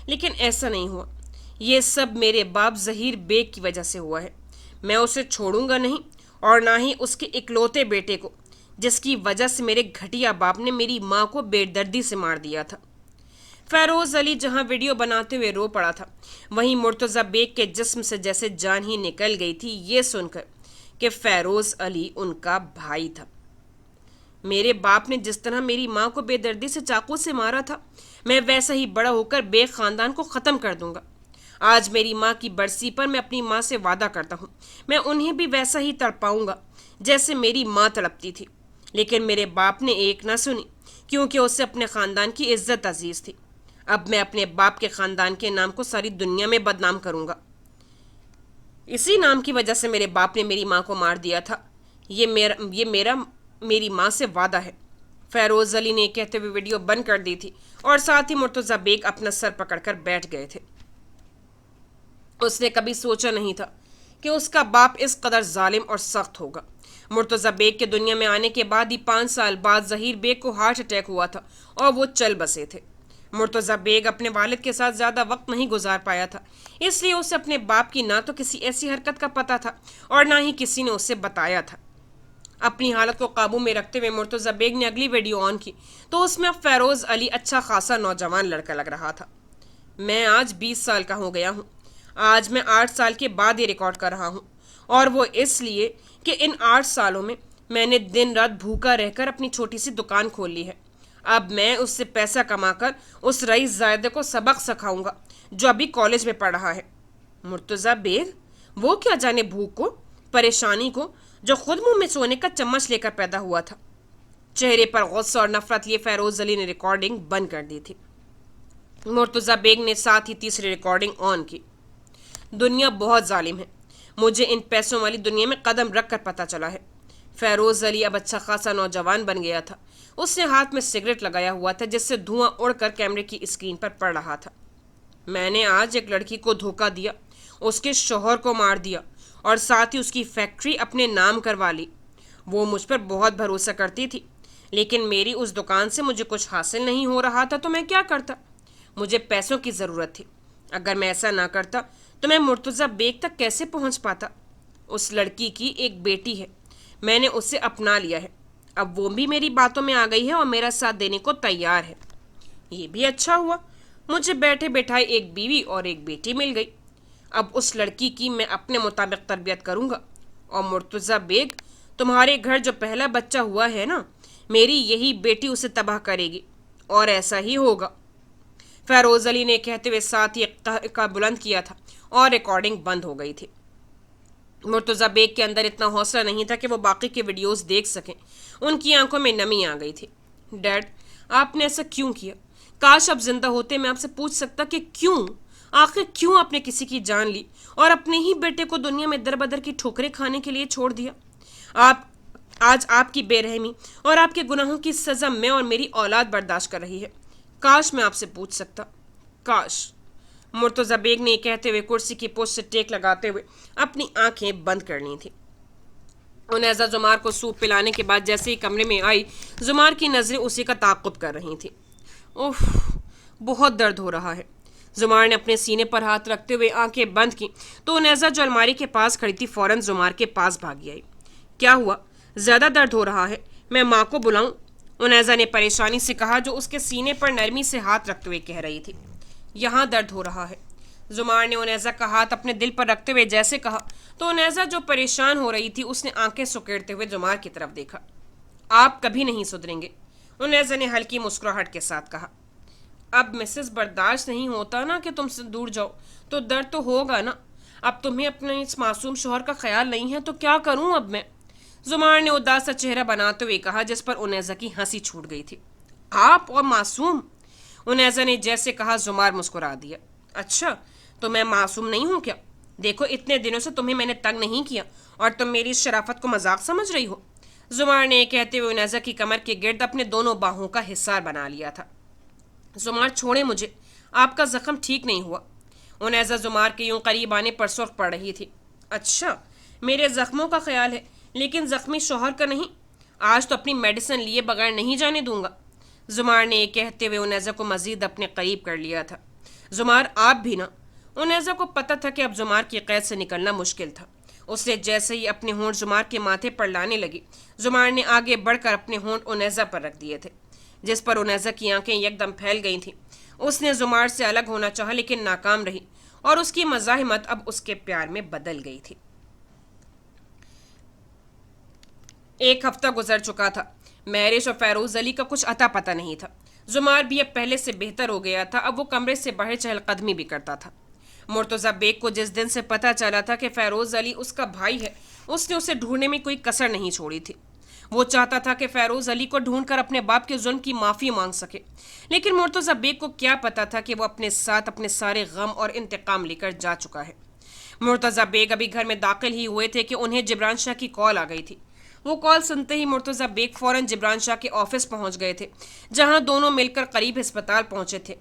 لیکن ایسا نہیں ہوا۔ یہ سب میرے باپ ظہیر بیگ کی وجہ سے ہوا ہے۔ میں اسے چھوڑوں گا نہیں، اور نہ ہی اس کے اکلوتے بیٹے کو، جس کی وجہ سے میرے گھٹیا باپ نے میری ماں کو بے دردی سے مار دیا تھا۔ فیروز علی جہاں ویڈیو بناتے ہوئے رو پڑا تھا، وہیں مرتضی بیگ کے جسم سے جیسے جان ہی نکل گئی تھی یہ سن کر کہ فیروز علی ان کا بھائی تھا۔ میرے باپ نے جس طرح میری ماں کو بے دردی سے چاقو سے مارا تھا، میں ویسا ہی بڑا ہو کر بیگ خاندان کو ختم کر دوں گا۔ آج میری ماں کی برسی پر میں اپنی ماں سے وعدہ کرتا ہوں، میں انہیں بھی ویسا ہی تڑپاؤں گا جیسے میری ماں تڑپتی تھی۔ لیکن میرے باپ نے ایک نہ سنی، کیونکہ اسے اپنے خاندان کی عزت عزیز تھی۔ اب میں اپنے باپ کے خاندان کے نام کو ساری دنیا میں بدنام کروں گا۔ اسی نام کی وجہ سے میرے باپ نے میری ماں کو مار دیا تھا۔ یہ میرا میری ماں سے وعدہ ہے۔ فیروز علی نے کہتے ہوئے ویڈیو بند کر دی تھی اور ساتھ ہی مرتضی بیگ اپنا سر پکڑ کر بیٹھ گئے تھے۔ اس نے کبھی سوچا نہیں تھا کہ اس کا باپ اس قدر ظالم اور سخت ہوگا۔ مرتضی بیگ کے دنیا میں آنے کے بعد ہی 5 سال بعد ظہیر بیگ کو ہارٹ اٹیک ہوا تھا اور وہ چل بسے تھے۔ مرتضی بیگ اپنے والد کے ساتھ زیادہ وقت نہیں گزار پایا تھا، اس لیے اسے اپنے باپ کی نہ تو کسی ایسی حرکت کا پتہ تھا اور نہ ہی کسی نے اسے بتایا تھا۔ اپنی حالت کو قابو میں رکھتے ہوئے مرتضی بیگ نے اگلی ویڈیو آن کی تو اس میں اب فیروز علی اچھا خاصا نوجوان لڑکا لگ رہا تھا۔ میں آج 20 سال کا ہو گیا ہوں۔ آج میں 8 سال کے بعد یہ ریکارڈ کر رہا ہوں، اور وہ اس لیے کہ ان 8 سالوں میں نے دن رات بھوکا رہ کر اپنی چھوٹی سی دکان کھول لی ہے۔ اب میں اس سے پیسہ کما کر اس رئیس زائدہ کو سبق سکھاؤں گا جو ابھی کالج میں پڑھ رہا ہے۔ مرتضی بیگ وہ کیا جانے بھوک کو، پریشانی کو، جو خود منہ میں سونے کا چمچ لے کر پیدا ہوا تھا۔ چہرے پر غصہ اور نفرت لیے فیروز علی نے ریکارڈنگ بند کر دی تھی۔ مرتضی بیگ نے ساتھ ہی تیسری ریکارڈنگ آن کی۔ دنیا بہت ظالم ہے، مجھے ان پیسوں والی دنیا میں قدم رکھ کر پتہ چلا ہے۔ فیروز علی اب اچھا خاصا نوجوان بن گیا تھا۔ اس نے ہاتھ میں سگریٹ لگایا ہوا تھا جس سے دھواں اڑ کر کیمرے کی اسکرین پر پڑ رہا تھا۔ میں نے آج ایک لڑکی کو دھوکہ دیا، اس کے شوہر کو مار دیا اور ساتھ ہی اس کی فیکٹری اپنے نام کروا لی۔ وہ مجھ پر بہت بھروسہ کرتی تھی، لیکن میری اس دکان سے مجھے کچھ حاصل نہیں ہو رہا تھا تو میں کیا کرتا؟ مجھے پیسوں کی ضرورت تھی۔ اگر میں ایسا نہ کرتا تو میں مرتضی بیگ تک کیسے پہنچ پاتا؟ اس لڑکی کی ایک بیٹی ہے، میں نے اسے اپنا لیا ہے، اب وہ بھی میری باتوں میں آ گئی ہے اور میرا ساتھ دینے کو تیار ہے۔ یہ بھی اچھا ہوا، مجھے بیٹھے بیٹھائے ایک بیوی اور ایک بیٹی مل گئی۔ اب اس لڑکی کی میں اپنے مطابق تربیت کروں گا، اور مرتضی بیگ تمہارے گھر جو پہلا بچہ ہوا ہے نا، میری یہی بیٹی اسے تباہ کرے گی، اور ایسا ہی ہوگا۔ فیروز علی نے کہتے ہوئے ساتھ ہی کا بلند کیا تھا اور ریکارڈنگ بند ہو گئی تھی۔ مرتضی بیگ کے اندر اتنا حوصلہ نہیں تھا کہ وہ باقی کے ویڈیوز دیکھ سکیں۔ ان کی آنکھوں میں نمی آ گئی تھی۔ ڈیڈ، آپ نے ایسا کیوں کیا؟ کاش اب زندہ ہوتے میں آپ سے پوچھ سکتا کہ کیوں، آخر کیوں آپ نے کسی کی جان لی اور اپنے ہی بیٹے کو دنیا میں در بدر کی ٹھوکریں کھانے کے لیے چھوڑ دیا۔ آج آپ کی بے رحمی اور آپ کے گناہوں کی سزا میں اور میری اولاد برداشت کر رہی ہے۔ کاش میں آپ سے پوچھ سکتا، کاش۔ مرتضی بیگ نے کہتے ہوئے کرسی کی پوسٹ سے ٹیک لگاتے ہوئے اپنی آنکھیں بند کر لی تھیں۔ انیزہ زمار کو سوپ پلانے کے بعد جیسے ہی کمرے میں آئی، زمار کی نظریں اسی کا تعاقب کر رہی تھیں۔ اوف، بہت درد ہو رہا ہے۔ زمار نے اپنے سینے پر ہاتھ رکھتے ہوئے آنکھیں بند کی تو انیزہ جو الماری کے پاس کھڑی تھی فوراً زمار کے پاس بھاگی آئی۔ کیا ہوا؟ زیادہ درد ہو رہا ہے؟ میں ماں کو بلاؤں؟ انیزہ نے پریشانی سے کہا، جو اس کے سینے پر نرمی سے ہاتھ رکھتے ہوئے کہہ رہی تھی۔ یہاں درد ہو رہا ہے۔ زمار نے انیزہ کا ہاتھ اپنے دل پر رکھتے ہوئے جیسے کہا تو انیزہ جو پریشان ہو رہی تھی اس نے آنکھیں سکیڑتے ہوئے زمار کی طرف دیکھا۔ آپ کبھی نہیں سدھریں گے، انیزہ نے ہلکی مسکراہٹ کے ساتھ کہا۔ اب مسز برداشت نہیں ہوتا نا کہ تم سے دور جاؤ، تو درد تو ہوگا نا۔ اب تمہیں اپنے اس معصوم شوہر کا خیال نہیں ہے تو کیا کروں اب میں؟ زمار نے اداس سا چہرہ بناتے ہوئے کہا، جس پر انیزہ کی ہنسی چھوٹ گئی تھی۔ آپ اور معصوم؟ انیزہ نے جیسے کہا زمار مسکرا دیا۔ اچھا، تو میں معصوم نہیں ہوں کیا؟ دیکھو، اتنے دنوں سے تمہیں میں نے تنگ نہیں کیا اور تم میری اس شرافت کو مذاق سمجھ رہی ہو؟ زمار نے کہتے ہوئے انیزہ کی کمر کے گرد اپنے دونوں باہوں کا حصار بنا لیا تھا۔ زمار چھوڑیں مجھے، آپ کا زخم ٹھیک نہیں ہوا۔ انیزہ زمار کے یوں قریب آنے پر سرخ پڑ رہی تھی۔ اچھا، میرے زخموں کا خیال ہے، لیکن زخمی شوہر کا نہیں۔ آج تو اپنی میڈیسن لیے بغیر نہیں جانے دوں گا۔ زمار نے کہتے ہوئے انیزہ کو مزید اپنے قریب کر لیا تھا۔ زمار، آپ بھی نہ۔ انیزہ کو پتہ تھا کہ اب زمار کی قید سے نکلنا مشکل تھا۔ اس نے جیسے ہی اپنے ہونٹ زمار کے ماتھے پر لانے لگی، زمار نے آگے بڑھ کر اپنے ہونٹ انیزہ پر رکھ دیے تھے، جس پر انیزہ کی آنکھیں یک دم پھیل گئی تھیں۔ اس نے زمار سے الگ ہونا چاہا لیکن ناکام رہی، اور اس کی مزاحمت اب اس کے پیار میں بدل گئی تھی۔ 1 ہفتہ گزر چکا تھا۔ مہرش اور فیروز علی کا کچھ اتا پتہ نہیں تھا۔ زمار بھی اب پہلے سے بہتر ہو گیا تھا، اب وہ کمرے سے باہر چہل قدمی بھی کرتا تھا۔ مرتضی بیگ کو جس دن سے پتہ چلا تھا کہ فیروز علی اس کا بھائی ہے، اس نے اسے ڈھونڈنے میں کوئی کسر نہیں چھوڑی تھی۔ وہ چاہتا تھا کہ فیروز علی کو ڈھونڈ کر اپنے باپ کے ظلم کی معافی مانگ سکے، لیکن مرتضی بیگ کو کیا پتہ تھا کہ وہ اپنے ساتھ اپنے سارے غم اور انتقام لے کر جا چکا ہے۔ مرتضی بیگ ابھی گھر میں داخل ہی ہوئے تھے کہ انہیں جبران شاہ کی کال آ گئی تھی۔ वो कॉल सुनते ही मुर्तज़ा बेग फौरन जिब्रान शाह के ऑफिस पहुंच गए थे, जहां दोनों मिलकर करीब अस्पताल पहुंचे थे।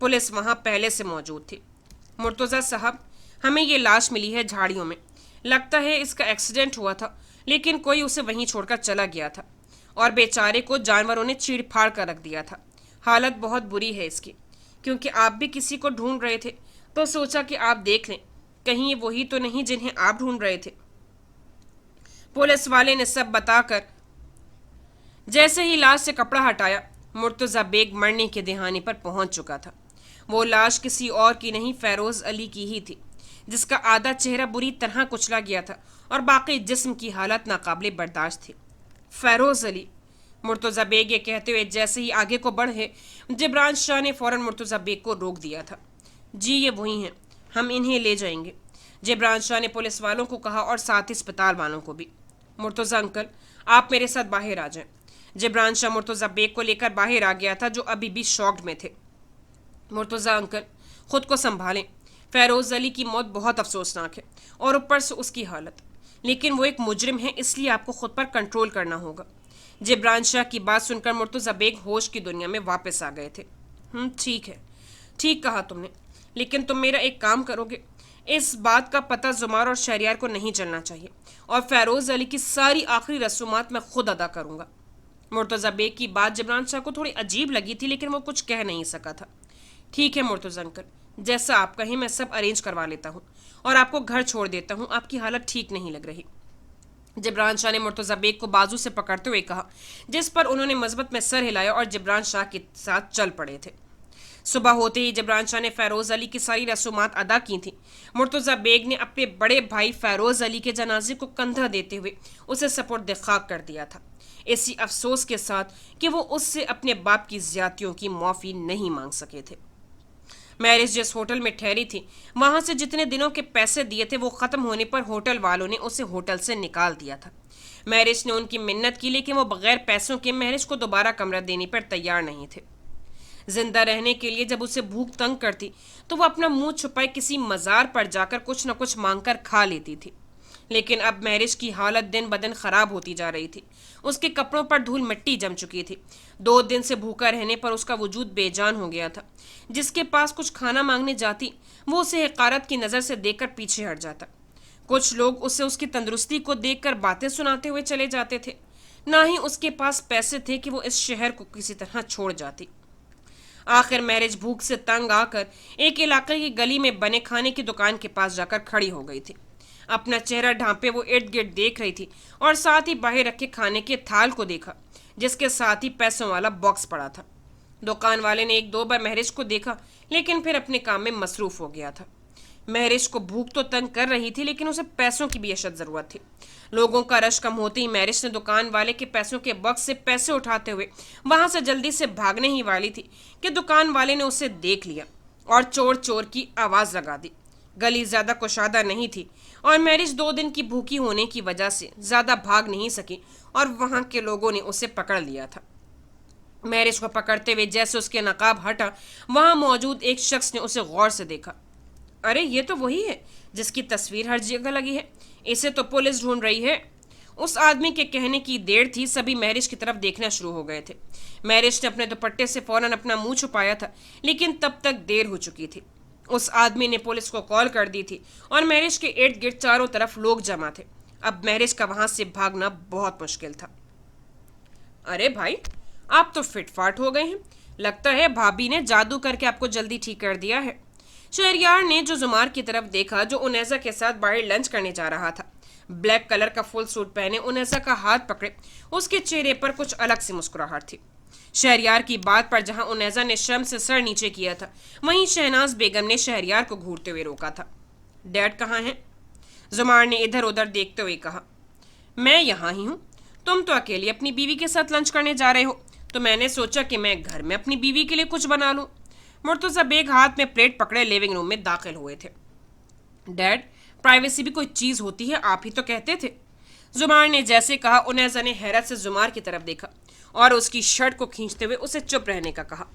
पुलिस वहां पहले से मौजूद थी। मुर्तज़ा साहब, हमें ये लाश मिली है झाड़ियों में। लगता है इसका एक्सीडेंट हुआ था, लेकिन कोई उसे वहीं छोड़कर चला गया था और बेचारे को जानवरों ने चीड़ फाड़ कर रख दिया था। हालत बहुत बुरी है इसकी। क्योंकि आप भी किसी को ढूंढ रहे थे, तो सोचा कि आप देख लें, कहीं ये वही तो नहीं जिन्हें आप ढूंढ रहे थे। पुलिस वाले ने सब बताकर जैसे ही लाश से कपड़ा हटाया, मुर्तज़ा बेग मरने के दहाने पर पहुंच चुका था। वो लाश किसी और की नहीं, फेरोज अली की ही थी, जिसका आधा चेहरा बुरी तरह कुचला गया था और बाकी जिस्म की हालत नाकाबिले बर्दाश्त थी। फेरोज अली, मुर्तज़ा बेग ये कहते हुए जैसे ही आगे को बढ़े, जिब्रान शाह ने फौरन मुर्तज़ा बेग को रोक दिया था। जी ये वही हैं, हम इन्हें ले जाएंगे, जिब्रान शाह ने पुलिस वालों को कहा और साथ ही अस्पताल वालों को भी। मुर्तज़ा अंकल, आप मेरे साथ बाहर आ जाएं। जिब्रान शाह मुर्तज़ा बेग को लेकर बाहर आ गया था, जो अभी भी शॉक्ड में थे। मुर्तज़ा अंकल, खुद को संभालें। फेरोज अली की मौत बहुत अफसोसनाक है और ऊपर से उसकी हालत, लेकिन वो एक मुजरिम है, इसलिए आपको खुद पर कंट्रोल करना होगा। जिब्रान शाह की बात सुनकर मुर्तज़ा बेग होश की दुनिया में वापस आ गए थे। ठीक है, ठीक कहा तुमने, लेकिन तुम मेरा एक काम करोगे? इस बात का पता जुमार और शहरियार को नहीं चलना चाहिए, और फेरोज अली की सारी आखिरी रसूमात मैं खुद अदा करूंगा। मुर्तज़ा बेग की बात जिब्रान शाह को थोड़ी अजीब लगी थी, लेकिन वो कुछ कह नहीं सका था। ठीक है मुर्तज़ा अंकल, जैसा आप कहें मैं सब अरेंज करवा लेता हूँ और आपको घर छोड़ देता हूँ। आपकी हालत ठीक नहीं लग रही। जिब्रान शाह ने मुर्तज़ा बेग को बाजू से पकड़ते हुए कहा, जिस पर उन्होंने मजबत में सर हिलाया और जिब्रान शाह के साथ चल पड़े थे। सुबह होते ही जिब्रान शाह ने फेरोज अली की सारी रसूमात अदा की थी। मुर्तज़ा बेग ने अपने बड़े भाई फेरोज अली के जनाजे को कंधा देते हुए उसे सपुर्द खाक कर दिया था, इसी अफसोस के साथ कि वो उससे अपने बाप की ज्यादतियों की माफ़ी नहीं मांग सके थे। मैरिज जिस होटल में ठहरी थी, वहां से जितने दिनों के पैसे दिए थे, वो खत्म होने पर होटल वालों ने उसे होटल से निकाल दिया था। मैरिज ने उनकी मिन्नत की, लेकिन वो बगैर पैसों के मैरिज को दोबारा कमरा देने पर तैयार नहीं थे। जिंदा रहने के लिए जब उसे भूख तंग करती, तो वो अपना मुंह छुपाए किसी मज़ार पर जाकर कुछ न कुछ मांगकर खा लेती थी। लेकिन अब मैरिज की हालत दिन ब दिन खराब होती जा रही थी। उसके कपड़ों पर धूल मिट्टी जम चुकी थी। 2 दिन से भूखा रहने पर उसका वजूद बेजान हो गया था। जिसके पास कुछ खाना मांगने जाती, वो उसे हकारत की नज़र से देखकर पीछे हट जाता। कुछ लोग उसे उसकी तंदुरुस्ती को देखकर बातें सुनाते हुए चले जाते थे। ना ही उसके पास पैसे थे कि वो इस शहर को किसी तरह छोड़ जाती। आखिर मैरिज भूख से तंग आकर एक इलाके की गली में बने खाने की दुकान के पास जाकर खड़ी हो गई थी। अपना चेहरा ढांपे वो इर्द गिर्द देख रही थी और साथ ही बाहर रखे खाने के थाल को देखा, जिसके साथ ही पैसों वाला बॉक्स पड़ा था। दुकान वाले ने 1-2 बार महरिज को देखा, लेकिन फिर अपने काम में मसरूफ हो गया था। महरिज को भूख तो तंग कर रही थी, लेकिन उसे पैसों की भी अशद जरूरत थी। लोगों का रश कम होते ही महरिज ने दुकान वाले के पैसों के बॉक्स से पैसे उठाते हुए वहां से जल्दी से भागने ही वाली थी कि दुकान वाले ने उसे देख लिया और चोर चोर की आवाज लगा दी। गली ज्यादा कुशादा नहीं थी और मैरिज 2 दिन की भूखी होने की वजह से ज्यादा भाग नहीं सकी और वहां के लोगों ने उसे पकड़ लिया था। मैरिज को पकड़ते हुए जैसे उसके नकाब हटा, वहां मौजूद एक शख्स ने उसे गौर से देखा। अरे ये तो वही है जिसकी तस्वीर हर जगह लगी है, इसे तो पुलिस ढूंढ रही है। उस आदमी के कहने की देर थी, सभी मैरिज की तरफ देखना शुरू हो गए थे। मैरिज ने अपने दुपट्टे से फौरन अपना मुंह छुपाया था, लेकिन तब तक देर हो चुकी थी। उस आदमी ने पुलिस को कॉल कर दी थी और मैरिज के इर्द गिर्द चारों तरफ लोग जमा थे। अब मैरिज का वहां से भागना बहुत मुश्किल था। अरे भाई, आप तो फिटफाट हो गए हैं। लगता है भाभी ने जादू करके आपको जल्दी ठीक कर दिया है। शहरयार ने जो जुमार की तरफ देखा, जो उनैसा के साथ बाहर लंच करने जा रहा था। ब्लैक कलर का फुल सूट पहने उनैसा का हाथ पकड़े उसके चेहरे पर कुछ अलग सी मुस्कुराहट थी। शहरयार की बात पर जहां उनैसा ने शर्म से सर नीचे किया था, वहीं शहनाज बेगम ने शहरयार को घूरते हुए रोका था। डैड कहाँ हैं? जुमार ने इधर उधर देखते हुए कहा। मैं यहाँ ही हूँ। तुम तो अकेली अपनी बीवी के साथ लंच करने जा रहे हो, तो मैंने सोचा कि मैं घर में अपनी बीवी के लिए कुछ बना लूँ। मुर्तज़ा बेग हाथ में प्लेट पकड़े लिविंग रूम में दाखिल हुए थे। डैड, प्राइवेसी भी कोई चीज़ होती है, आप ही तो कहते थे। जुमार ने जैसे कहा, उनैसा ने हैरत से जुमार की तरफ देखा और उसकी शर्ट को खींचते हुए उसे चुप रहने का कहा।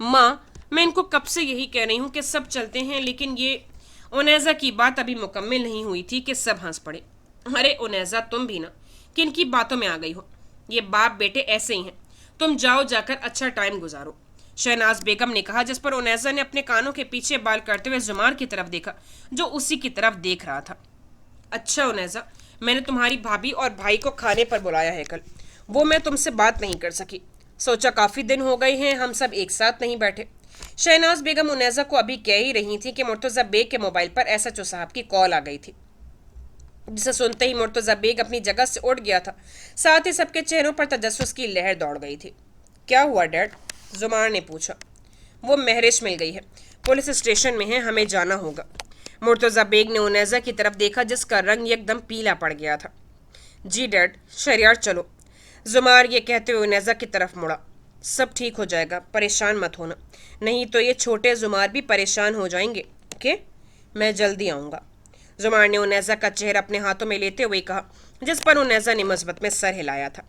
माँ, मैं इनको कब से यही कह रही हूँ कि सब चलते हैं, लेकिन ये। उनैसा की बात अभी मुकम्मल नहीं हुई थी कि सब हंस पड़े। अरे उनैसा, तुम भी ना, किन की बातों में आ गई हो? ये बाप बेटे ऐसे ही हैं। तुम जाओ, जाकर अच्छा टाइम गुजारो, शहनाज बेगम ने कहा, जिस पर उनैजा ने अपने कानों के पीछे बाल करते हुए जुमार की तरफ देखा, जो उसी की तरफ देख रहा था। अच्छा उनैजा, मैंने तुम्हारी भाभी और भाई को खाने पर बुलाया है कल। वो मैं तुमसे बात नहीं कर सकी। सोचा काफ़ी दिन हो गए हैं हम सब एक साथ नहीं बैठे। शहनाज बेगम उनैजा को अभी कह ही रही थी कि मुर्तज़ा बेग के मोबाइल पर एसएचओ साहब की कॉल आ गई थी, जिसे सुनते ही मुर्तज़ा बेग अपनी जगह से उठ गया था। साथ ही सबके चेहरों पर तजस्सुस की लहर दौड़ गई थी। क्या हुआ डैड? जुमार ने पूछा। वो महरिश मिल गई है, पुलिस स्टेशन में है, हमें जाना होगा। मुर्तज़ा बेग ने उनैजा की तरफ देखा, जिसका रंग एकदम पीला पड़ गया था। जी डैड, शरियार चलो। जुमार ये कहते हुए उनैजा की तरफ मुड़ा। सब ठीक हो जाएगा, परेशान मत होना, नहीं तो ये छोटे जुमार भी परेशान हो जाएंगे। ओके, मैं जल्दी आऊँगा। जुमार ने उनैजा का चेहरा अपने हाथों में लेते हुए कहा, जिस पर उनैजा ने मस्बत में सर हिलाया था।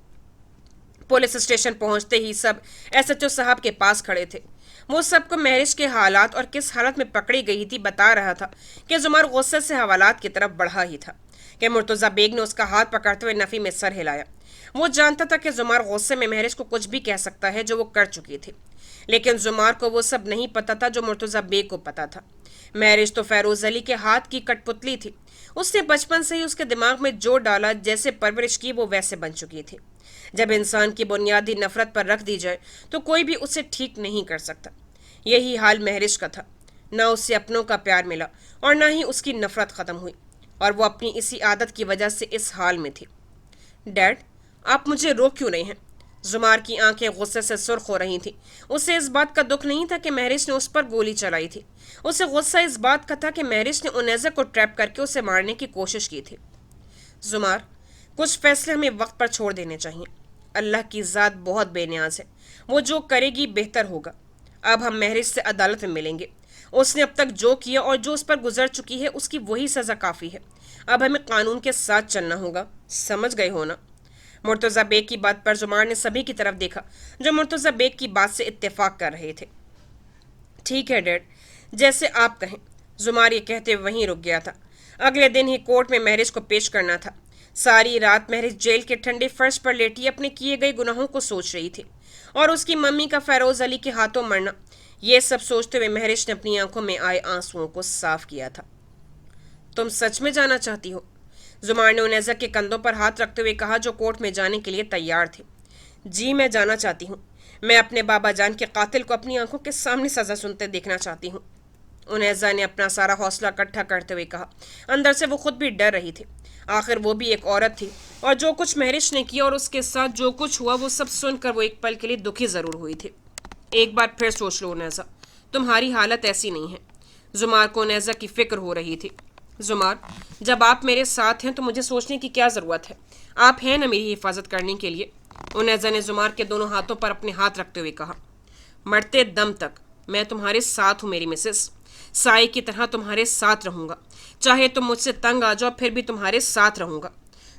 पुलिस स्टेशन पहुंचते ही सब एसएचओ साहब के पास खड़े थे। वो सबको महरिश के हालात और किस हालत में पकड़ी गई थी बता रहा था कि जुमार गुस्से से हवालात की तरफ बढ़ा ही था कि मुर्तज़ा बेग ने उसका हाथ पकड़ते हुए नफ़ी में सर हिलाया। वो जानता था कि जुमार गुस्से में महरिश को कुछ भी कह सकता है, जो वो कर चुकी थी, लेकिन जुमार को वो सब नहीं पता था जो मुर्तज़ा बेग को पता था। महरिश तो फैरोज अली के हाथ की कठपुतली थी। उसने बचपन से ही उसके दिमाग में जो डाला, जैसे परवरिश की, वो वैसे बन चुकी थी। जब इंसान की बुनियादी नफरत पर रख दी जाए तो कोई भी उसे ठीक नहीं कर सकता। यही हाल महरिश का था। ना उससे अपनों का प्यार मिला और ना ही उसकी नफरत ख़त्म हुई, और वो अपनी इसी आदत की वजह से इस हाल में थी। डैड, आप मुझे रोक क्यों नहीं हैं? जुमार की आंखें गुस्से से सुर्ख हो रही थी। उसे इस बात का दुख नहीं था कि महरिश ने उस पर गोली चलाई थी। उसे गुस्सा इस बात का था कि महरिश ने उनैजा को ट्रैप करके उसे मारने की कोशिश की थी। जुमार, कुछ फैसले हमें वक्त पर छोड़ देने चाहिए। अल्लाह की ज़ात बहुत बेनियाज है, वो जो करेगी बेहतर होगा। अब हम महरिश से अदालत में मिलेंगे। उसने अब तक जो किया और जो उस पर गुजर चुकी है, उसकी वही सज़ा काफ़ी है। अब हमें कानून के साथ चलना होगा, समझ गए हो ना? मुर्तज़ा बेग की बात पर जुमार ने सभी की तरफ देखा जो मुर्तज़ा बेग की बात से इत्तेफाक कर रहे थे। ठीक है डैड, जैसे आप कहें। जुमार ये कहते हुए वहीं रुक गया था। अगले दिन ही कोर्ट में महरिश को पेश करना था। सारी रात महरिश जेल के ठंडे फर्श पर लेटी अपने किए गए गुनाहों को सोच रही थी, और उसकी मम्मी का फैरोज अली के हाथों मरना। ये सब सोचते हुए महरिश ने अपनी आंखों में आए आंसुओं को साफ किया था। तुम सच में जाना चाहती हो? जुमार ने उनैजा के कंधों पर हाथ रखते हुए कहा, जो कोर्ट में जाने के लिए तैयार थे। जी, मैं जाना चाहती हूँ। मैं अपने बाबा जान के कातिल को अपनी आंखों के सामने सज़ा सुनते देखना चाहती हूँ। उनैजा ने अपना सारा हौसला इकट्ठा करते हुए कहा। अंदर से वो खुद भी डर रही थी। आखिर वो भी एक औरत थी, और जो कुछ महरिश ने किया और उसके साथ जो कुछ हुआ, वो सब सुनकर वो एक पल के लिए दुखी ज़रूर हुई थी। एक बार फिर सोच लो उनैजा, तुम्हारी हालत ऐसी नहीं है। जुमार को उनैजा की फ़िक्र हो रही थी। जुमार, जब आप मेरे साथ हैं तो मुझे सोचने की क्या ज़रूरत है? आप हैं ना मेरी हिफाजत करने के लिए? उनैजा ने जुमार के दोनों हाथों पर अपने हाथ रखते हुए कहा। मरते दम तक मैं तुम्हारे साथ हूँ मेरी मिसेस। साई की तरह तुम्हारे साथ रहूँगा। चाहे तुम मुझसे तंग आ जाओ, फिर भी तुम्हारे साथ रहूँगा।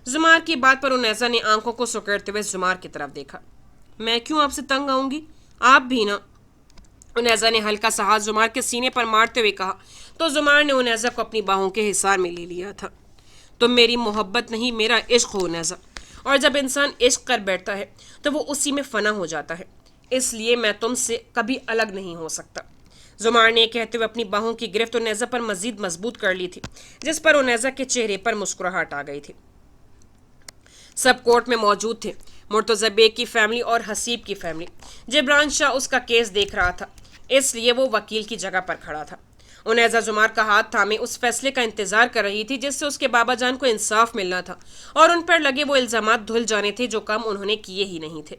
जुमार की बात पर उनैजा ने आंखों को सुकेड़ते हुए जुमार की तरफ देखा। मैं क्यों आपसे तंग आऊँगी? आप भी ना। उनैजा ने हल्का सा हाथ जुमार के सीने पर मारते हुए कहा, तो जुमार ने उनैजा को अपनी बाहों के हिसार में ले लिया था। तुम मेरी मोहब्बत नहीं, मेरा इश्क हो उनैजा, और जब इंसान इश्क कर बैठता है तो वो उसी में फना हो जाता है। इसलिए मैं तुमसे कभी अलग नहीं हो सकता। जुमार ने कहते हुए अपनी बाहों की गिरफ्त उनैजा पर मजीद मजबूत कर ली थी, जिस पर उनैजा के चेहरे पर मुस्कुराहट आ गई थी। सब कोर्ट में मौजूद थे। मुर्तज़ा बेग की फैमिली और हसीब की फैमिली। जिब्रान शाह उसका केस देख रहा था, इसलिए वो वकील की जगह पर खड़ा था। उनैजा जुमार का हाथ थामे उस फैसले का इंतजार कर रही थी जिससे उसके बाबा जान को इंसाफ मिलना था, और उन पर लगे वो इल्ज़ामात धुल जाने थे जो काम उन्होंने किए ही नहीं थे।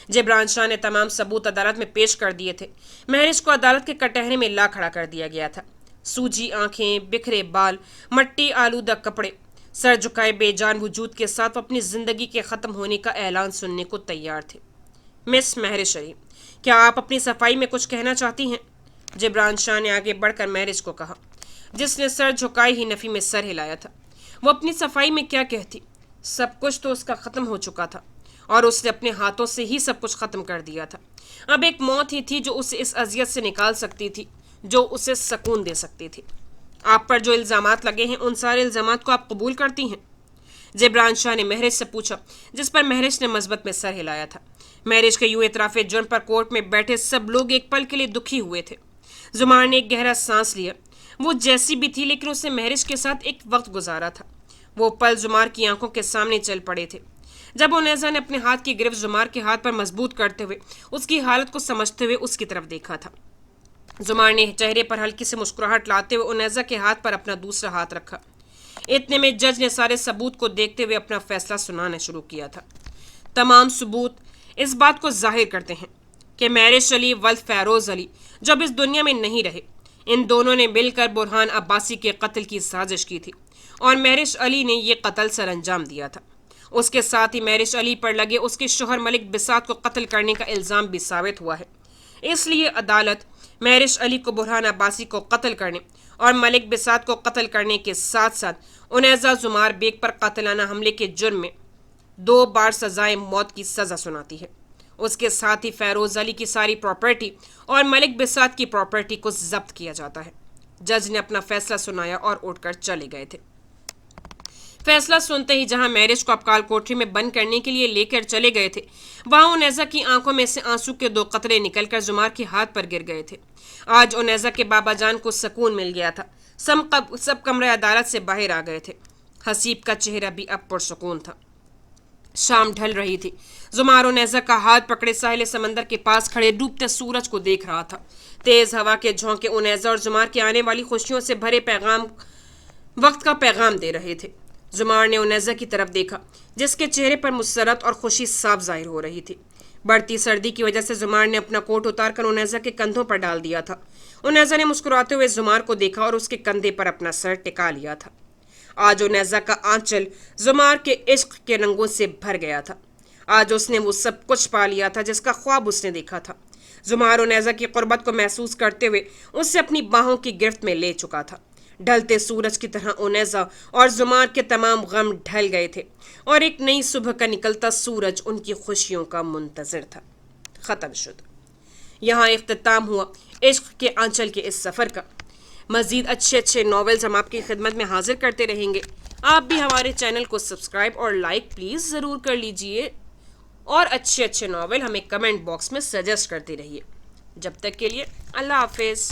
जिब्रान शाह ने तमाम सबूत अदालत में पेश कर दिए थे। महरिश को अदालत के कटहरे में ला खड़ा कर दिया गया था। सूजी आंखें, बिखरे बाल, मट्टी आलूदा कपड़े, सर झुकाए बेजान वजूद के साथ अपनी जिंदगी के ख़त्म होने का ऐलान सुनने को तैयार थे। मिस महरिश अली, क्या आप अपनी सफाई में कुछ कहना चाहती हैं? जिब्रान शाह ने आगे बढ़कर महरिश को कहा, जिसने सर झुकाए ही नफ़ी में सर हिलाया था। वो अपनी सफाई में क्या कहती? सब कुछ तो उसका ख़त्म हो चुका था, और उसने अपने हाथों से ही सब कुछ ख़त्म कर दिया था। अब एक मौत ही थी जो उसे इस अजियत से निकाल सकती थी, जो उसे सुकून दे सकती थी। आप पर जो इल्ज़ामात लगे हैं, उन सारे इल्ज़ामात को आप कबूल करती हैं? جبران شاہ نے مہرش سے پوچھا، جس پر مہرش نے مثبت میں سر ہلایا تھا۔ مہرش کے یوں اعتراف جرم پر کورٹ میں بیٹھے سب لوگ ایک پل کے لیے دکھی ہوئے تھے۔ زمار نے ایک گہرا سانس لیا۔ وہ جیسی بھی تھی لیکن اس نے مہرش کے ساتھ ایک وقت گزارا تھا۔ وہ پل زمار کی آنکھوں کے سامنے چل پڑے تھے۔ جب اونیزا نے اپنے ہاتھ کی گرفت زمار کے ہاتھ پر مضبوط کرتے ہوئے اس کی حالت کو سمجھتے ہوئے اس کی طرف دیکھا تھا، زمار نے چہرے پر ہلکی سے مسکراہٹ لاتے ہوئے اونیزا کے ہاتھ پر اپنا دوسرا ہاتھ رکھا۔ اتنے میں جج نے سارے ثبوت کو دیکھتے ہوئے اپنا فیصلہ سنانا شروع کیا تھا۔ تمام ثبوت اس بات کو ظاہر کرتے ہیں کہ مہرش علی ولد فیروز علی جو اب اس دنیا میں نہیں رہے، ان دونوں نے مل کر برہان عباسی کے قتل کی سازش کی تھی اور مہرش علی نے یہ قتل سر انجام دیا تھا۔ اس کے ساتھ ہی مہرش علی پر لگے اس کے شوہر ملک بساط کو قتل کرنے کا الزام بھی ثابت ہوا ہے۔ اس لیے عدالت مہرش علی کو برہان عباسی کو قتل کرنے اور ملک بساط کو قتل کرنے کے ساتھ ساتھ اونیزا زمار بیگ پر قاتلانہ حملے کے جرم میں 2 بار سزائے موت کی سزا سناتی ہے۔ اس کے ساتھ ہی فیروز علی کی ساری پراپرٹی اور ملک بساط کی پراپرٹی کو ضبط کیا جاتا ہے۔ جج نے اپنا فیصلہ سنایا اور اٹھ کر چلے گئے تھے۔ فیصلہ سنتے ہی جہاں مہرش کو ابکال کوٹری میں بند کرنے کے لیے لے کر چلے گئے تھے، وہاں اونیزا کی آنکھوں میں سے آنسو کے 2 قطرے نکل کر زمار کے ہاتھ پر گر گئے تھے۔ آج اونیزا کے بابا جان کو سکون مل گیا تھا۔ سب کمرہ عدالت سے باہر آ گئے تھے۔ حسیب کا چہرہ بھی اب پرسکون تھا۔ شام ڈھل رہی تھی۔ زمار اونیزا کا ہاتھ پکڑے ساحل سمندر کے پاس کھڑے ڈوبتے سورج کو دیکھ رہا تھا۔ تیز ہوا کے جھونکے اونیزا اور زمار کے آنے والی خوشیوں سے بھرے وقت کا پیغام دے رہے تھے۔ زمار نے اونیزا کی طرف دیکھا جس کے چہرے پر مسرت اور خوشی صاف ظاہر ہو رہی تھی۔ بڑھتی سردی کی وجہ سے زمار نے اپنا کوٹ اتار کر اونیزا کے کندھوں پر ڈال دیا تھا۔ اونیزا نے مسکراتے ہوئے زمار کو دیکھا اور اس کے کندھے پر اپنا سر ٹکا لیا تھا۔ آج اونیزا کا آنچل زمار کے عشق کے رنگوں سے بھر گیا تھا۔ آج اس نے وہ سب کچھ پا لیا تھا جس کا خواب اس نے دیکھا تھا۔ زمار اونیزا کی قربت کو محسوس کرتے ہوئے اسے اپنی باہوں کی گرفت میں لے چکا تھا۔ ڈھلتے سورج کی طرح اونیزا اور زمار کے تمام غم ڈھل گئے تھے اور ایک نئی صبح کا نکلتا سورج ان کی خوشیوں کا منتظر تھا۔ ختم شد۔ یہاں اختتام ہوا عشق کے آنچل کے اس سفر کا۔ مزید اچھے ناولز ہم آپ کی خدمت میں حاضر کرتے رہیں گے۔ آپ بھی ہمارے چینل کو سبسکرائب اور لائک پلیز ضرور کر لیجئے اور اچھے ناول ہمیں کمنٹ باکس میں سجیسٹ کرتے رہیے۔ جب تک کے لیے اللہ حافظ۔